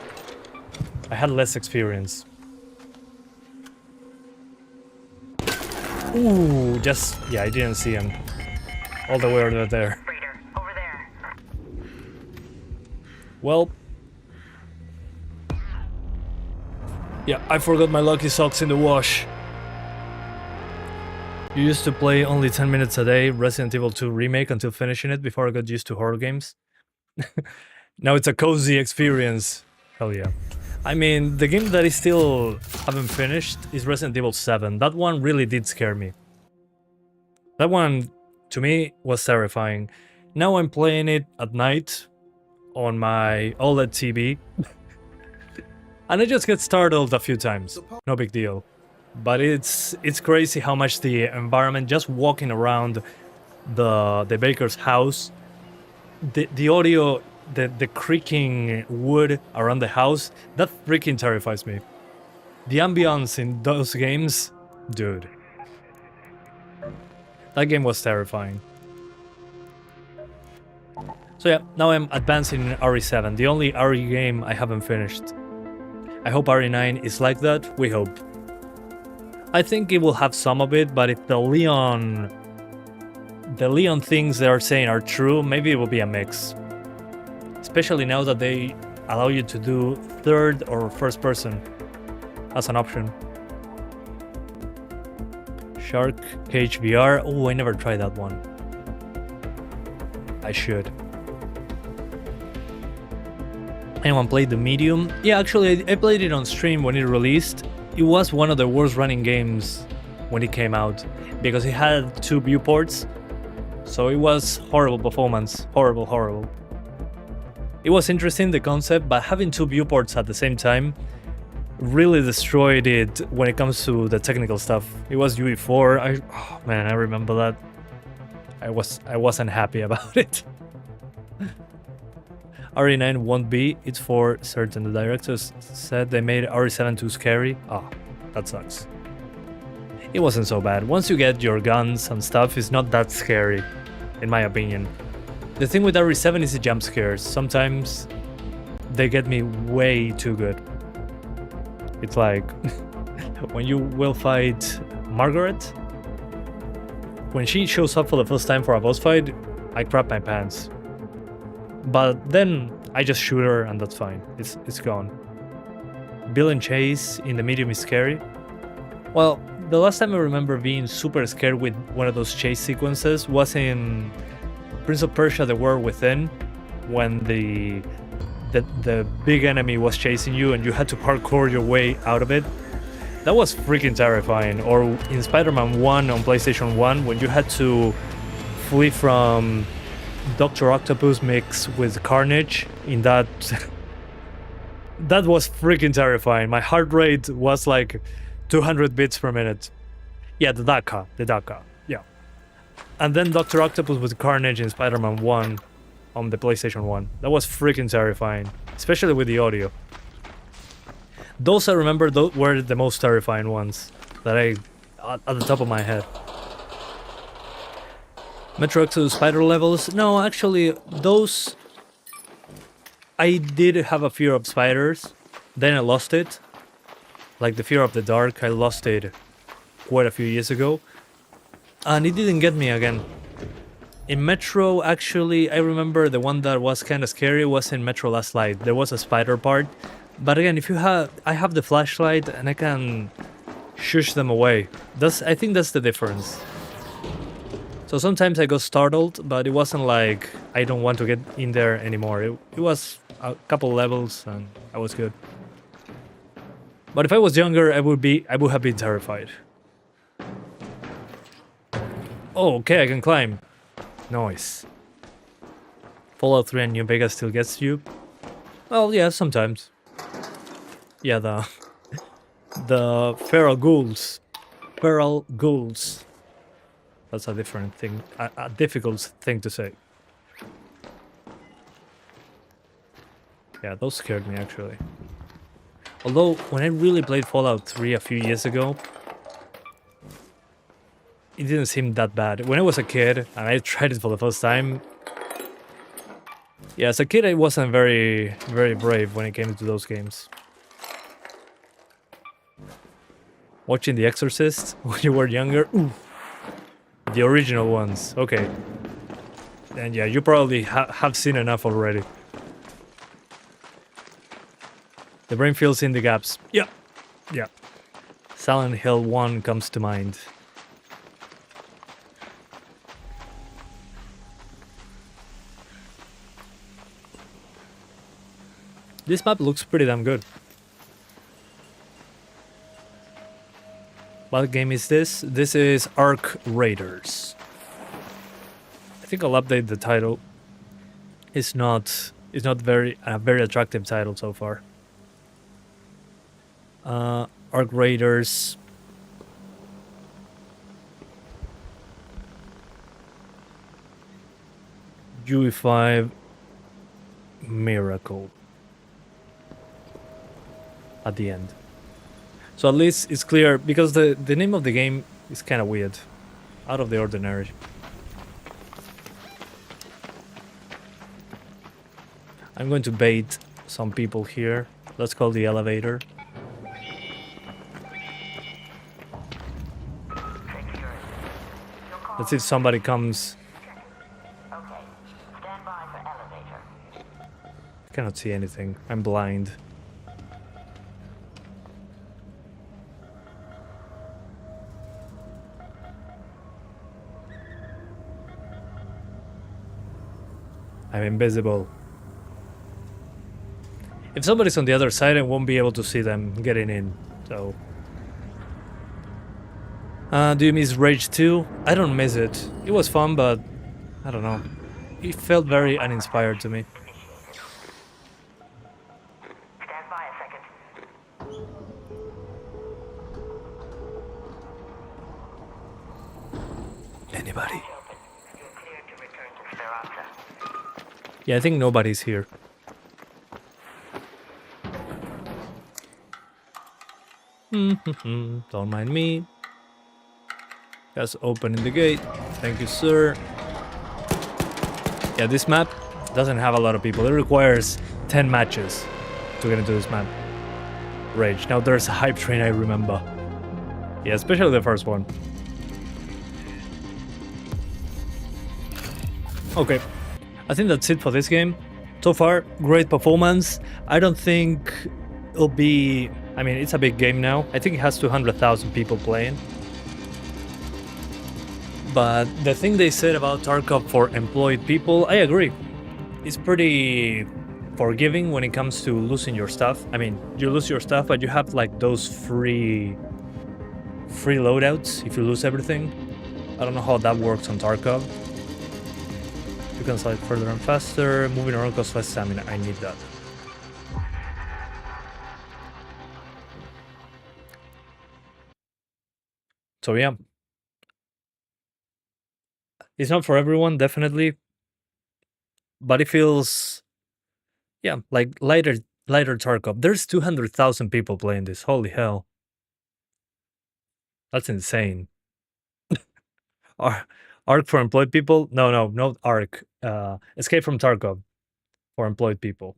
I had less experience. Ooh, just... yeah, I didn't see him. All the way over there. Raider, over there. Well, yeah, I forgot my lucky socks in the wash. You used to play only 10 minutes a day Resident Evil 2 Remake until finishing it before I got used to horror games. Now it's a cozy experience. Hell yeah. I mean, the game that I still haven't finished is Resident Evil 7. That one really did scare me. That one, to me, was terrifying. Now I'm playing it at night on my OLED TV. And I just get startled a few times. No big deal. But it's crazy how much the environment, just walking around the baker's house, the audio, the creaking wood around the house, that freaking terrifies me. The ambience in those games, dude. That game was terrifying. So yeah, now I'm advancing in RE7, the only RE game I haven't finished. I hope RE9 is like that, we hope. I think it will have some of it, but if the Leon things they are saying are true, maybe it will be a mix. Especially now that they allow you to do third or first person as an option. Shark Cage VR, oh, I never tried that one. I should. Anyone played the Medium? Yeah, actually I played it on stream when it released. It was one of the worst running games when it came out, because it had 2 viewports, so it was horrible performance, horrible. It was interesting, the concept, but having 2 viewports at the same time really destroyed it when it comes to the technical stuff. It was UE4, oh man, I remember that. I wasn't happy about it. RE9 won't be, it's for certain. The directors said they made RE7 too scary. Ah, that sucks. It wasn't so bad. Once you get your guns and stuff, it's not that scary, in my opinion. The thing with RE7 is the jump scares. Sometimes they get me way too good. It's like when you will fight Margaret, when she shows up for the first time for a boss fight, I crap my pants. But then I just shoot her and that's fine. It's gone. Bill and Chase in the Medium is scary. Well, the last time I remember being super scared with one of those chase sequences was in Prince of Persia: The War Within, when the big enemy was chasing you and you had to parkour your way out of it. That was freaking terrifying. Or in Spider-Man 1 on PlayStation 1, when you had to flee from Dr. Octopus mixed with Carnage in that... That was freaking terrifying. My heart rate was like 200 beats per minute. Yeah, the DACA, yeah. And then Dr. Octopus with Carnage in Spider-Man 1 on the PlayStation 1. That was freaking terrifying, especially with the audio. Those I remember were the most terrifying ones that at the top of my head. Metro Exodus spider levels? No, actually, those... I did have a fear of spiders, then I lost it. Like the fear of the dark, I lost it quite a few years ago. And it didn't get me again. In Metro, actually, I remember the one that was kind of scary was in Metro Last Light. There was a spider part. But again, I have the flashlight and I can shush them away. I think that's the difference. So sometimes I got startled, but it wasn't like I don't want to get in there anymore. It was a couple levels and I was good. But if I was younger, I would have been terrified. Oh, okay, I can climb. Nice. Fallout 3 and New Vegas still gets you? Well, yeah, sometimes. Yeah, the feral ghouls. Feral ghouls. That's a different thing, a difficult thing to say. Yeah, those scared me actually. Although, when I really played Fallout 3 a few years ago, it didn't seem that bad. When I was a kid and I tried it for the first time, yeah, as a kid I wasn't very brave when it came to those games. Watching The Exorcist when you were younger? Ooh. The original ones, okay. And yeah, you probably have seen enough already. The brain fills in the gaps. Yeah. Yeah. Silent Hill 1 comes to mind. This map looks pretty damn good. What game is this? This is Arc Raiders. I think I'll update the title. It's not very attractive title so far. Arc Raiders. UE5 MIRACLE. At the end. So at least it's clear, because the name of the game is kind of weird. Out of the ordinary. I'm going to bait some people here. Let's call the elevator. Let's see if somebody comes. Okay, stand by for elevator. I cannot see anything. I'm blind. I'm invisible. If somebody's on the other side, I won't be able to see them getting in, so... do you miss Rage 2? I don't miss it. It was fun, but... I don't know. It felt very uninspired to me. Stand by a second. Anybody? You're cleared to return to Speranza. Yeah, I think nobody's here. Don't mind me. Just opening the gate. Thank you, sir. Yeah, this map doesn't have a lot of people. It requires 10 matches to get into this map. Rage. Now there's a hype train, I remember. Yeah, especially the first one. Okay. I think that's it for this game. So far, great performance. I don't think it'll be... I mean, it's a big game now. I think it has 200,000 people playing. But the thing they said about Tarkov for employed people, I agree. It's pretty forgiving when it comes to losing your stuff. I mean, you lose your stuff, but you have like those free loadouts if you lose everything. I don't know how that works on Tarkov. You can slide further and faster. Moving around costs less stamina. I need that. So yeah. It's not for everyone, definitely. But it feels, yeah, like lighter Tarkov. There's 200,000 people playing this. Holy hell. That's insane. Arc for employed people? No, not Arc. Escape from Tarkov for employed people.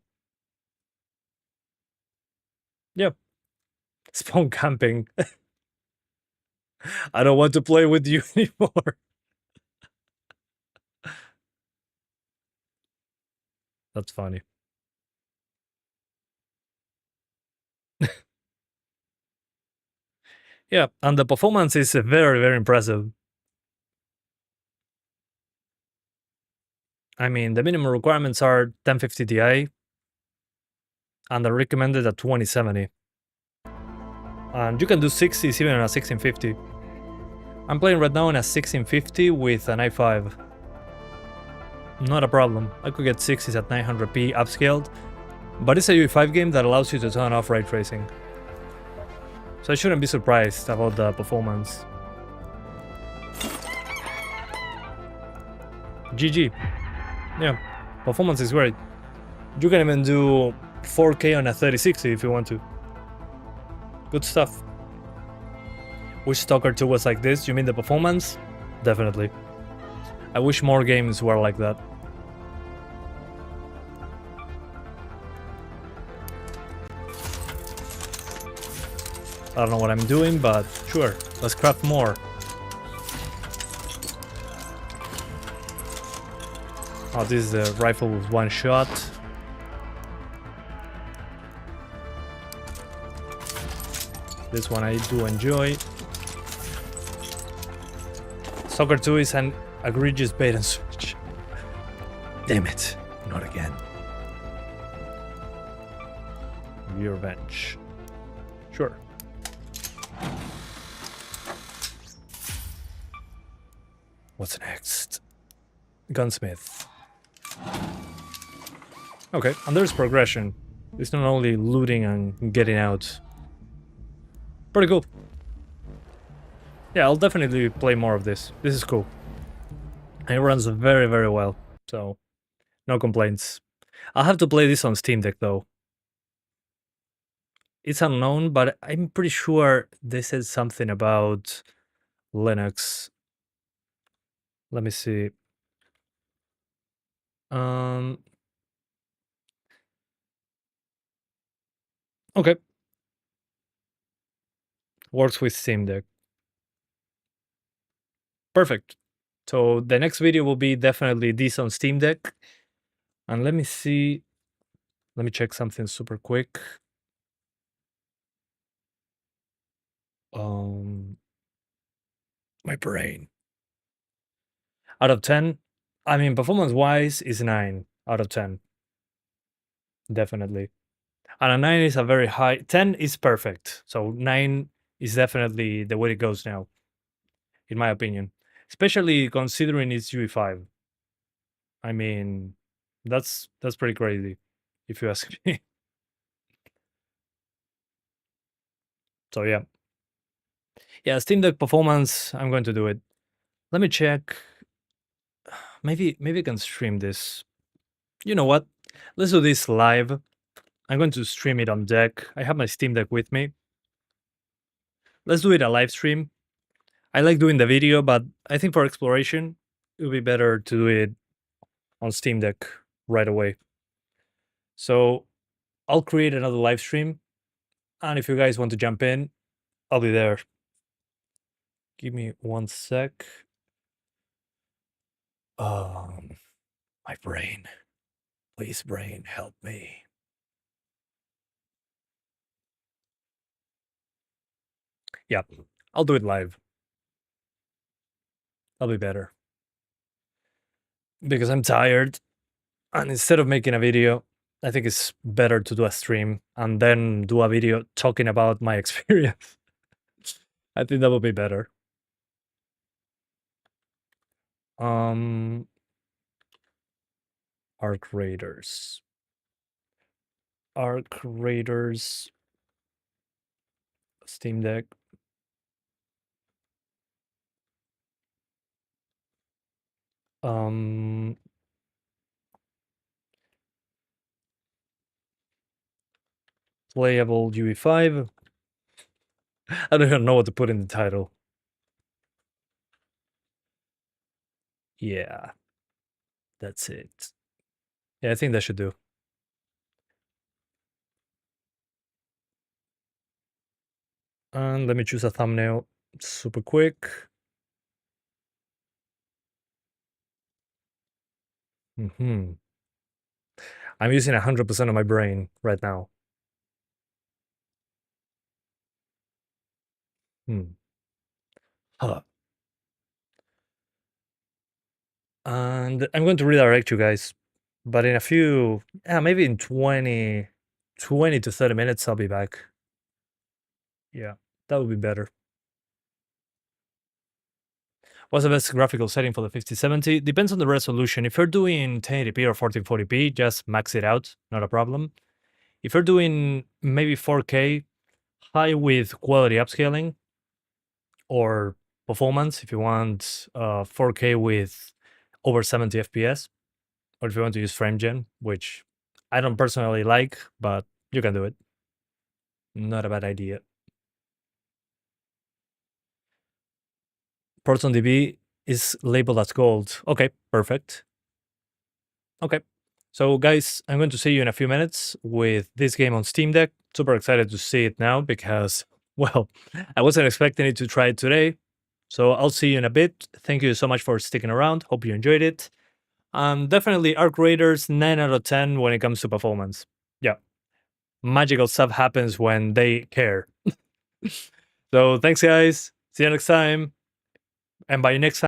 Yep. Spawn camping. I don't want to play with you anymore. That's funny. Yeah, and the performance is very, very impressive. I mean, the minimum requirements are 1050 Ti, and they're recommended at 2070. And you can do 60s even on a 1650. I'm playing right now on a 1650 with an i5. Not a problem. I could get 60s at 900p upscaled, but it's a UE5 game that allows you to turn off ray tracing. So I shouldn't be surprised about the performance. GG. Yeah, performance is great. You can even do 4K on a 3060 if you want to. Good stuff. Wish Stalker 2 was like this. You mean the performance? Definitely. I wish more games were like that. I don't know what I'm doing, but sure, let's craft more. Oh, this is a rifle with one shot. This one I do enjoy. Soccer 2 is an egregious bait and switch. Damn it, not again. Your revenge. Sure. What's next? Gunsmith. Okay, and there's progression. It's not only looting and getting out. Pretty cool. Yeah, I'll definitely play more of this. This is cool. And it runs very, very well. So, no complaints. I'll have to play this on Steam Deck though. It's unknown, but I'm pretty sure they said something about Linux. Let me see. Okay. Works with Steam Deck. Perfect. So the next video will be definitely this on Steam Deck. And let me see. Let me check something super quick. My brain. Out of 10, I mean, performance-wise is 9 out of 10. Definitely. And a 9 is a very high. 10 is perfect. So 9 is definitely the way it goes now, in my opinion. Especially considering it's UE5. I mean, that's pretty crazy, if you ask me. So yeah. Yeah, Steam Deck performance, I'm going to do it. Let me check. Maybe I can stream this. You know what? Let's do this live. I'm going to stream it on Deck. I have my Steam Deck with me. Let's do it a live stream. I like doing the video, but I think for exploration, it would be better to do it on Steam Deck right away. So I'll create another live stream. And if you guys want to jump in, I'll be there. Give me 1 sec. My brain. Please, brain, help me. Yeah, I'll do it live. I'll be better. Because I'm tired. And instead of making a video, I think it's better to do a stream and then do a video talking about my experience. I think that would be better. Arc Raiders. Arc Raiders. Steam Deck. Playable UE5. I don't even know what to put in the title. Yeah. That's it. Yeah, I think that should do. And let me choose a thumbnail super quick. I'm using 100% of my brain right now. Huh. And I'm going to redirect you guys, but in a few, maybe in 20 to 30 minutes, I'll be back. Yeah, that would be better. What's the best graphical setting for the 5070? Depends on the resolution. If you're doing 1080p or 1440p, just max it out, not a problem. If you're doing maybe 4K, high with quality upscaling, or performance, if you want 4K with over 70 FPS, or if you want to use FrameGen, which I don't personally like, but you can do it. Not a bad idea. PortsOnDB is labeled as gold. Okay, perfect. Okay, so guys, I'm going to see you in a few minutes with this game on Steam Deck. Super excited to see it now because, well, I wasn't expecting it to try it today. So I'll see you in a bit. Thank you so much for sticking around. Hope you enjoyed it. Definitely Arc Raiders 9 out of 10 when it comes to performance. Yeah, magical stuff happens when they care. So thanks, guys. See you next time. And by next time,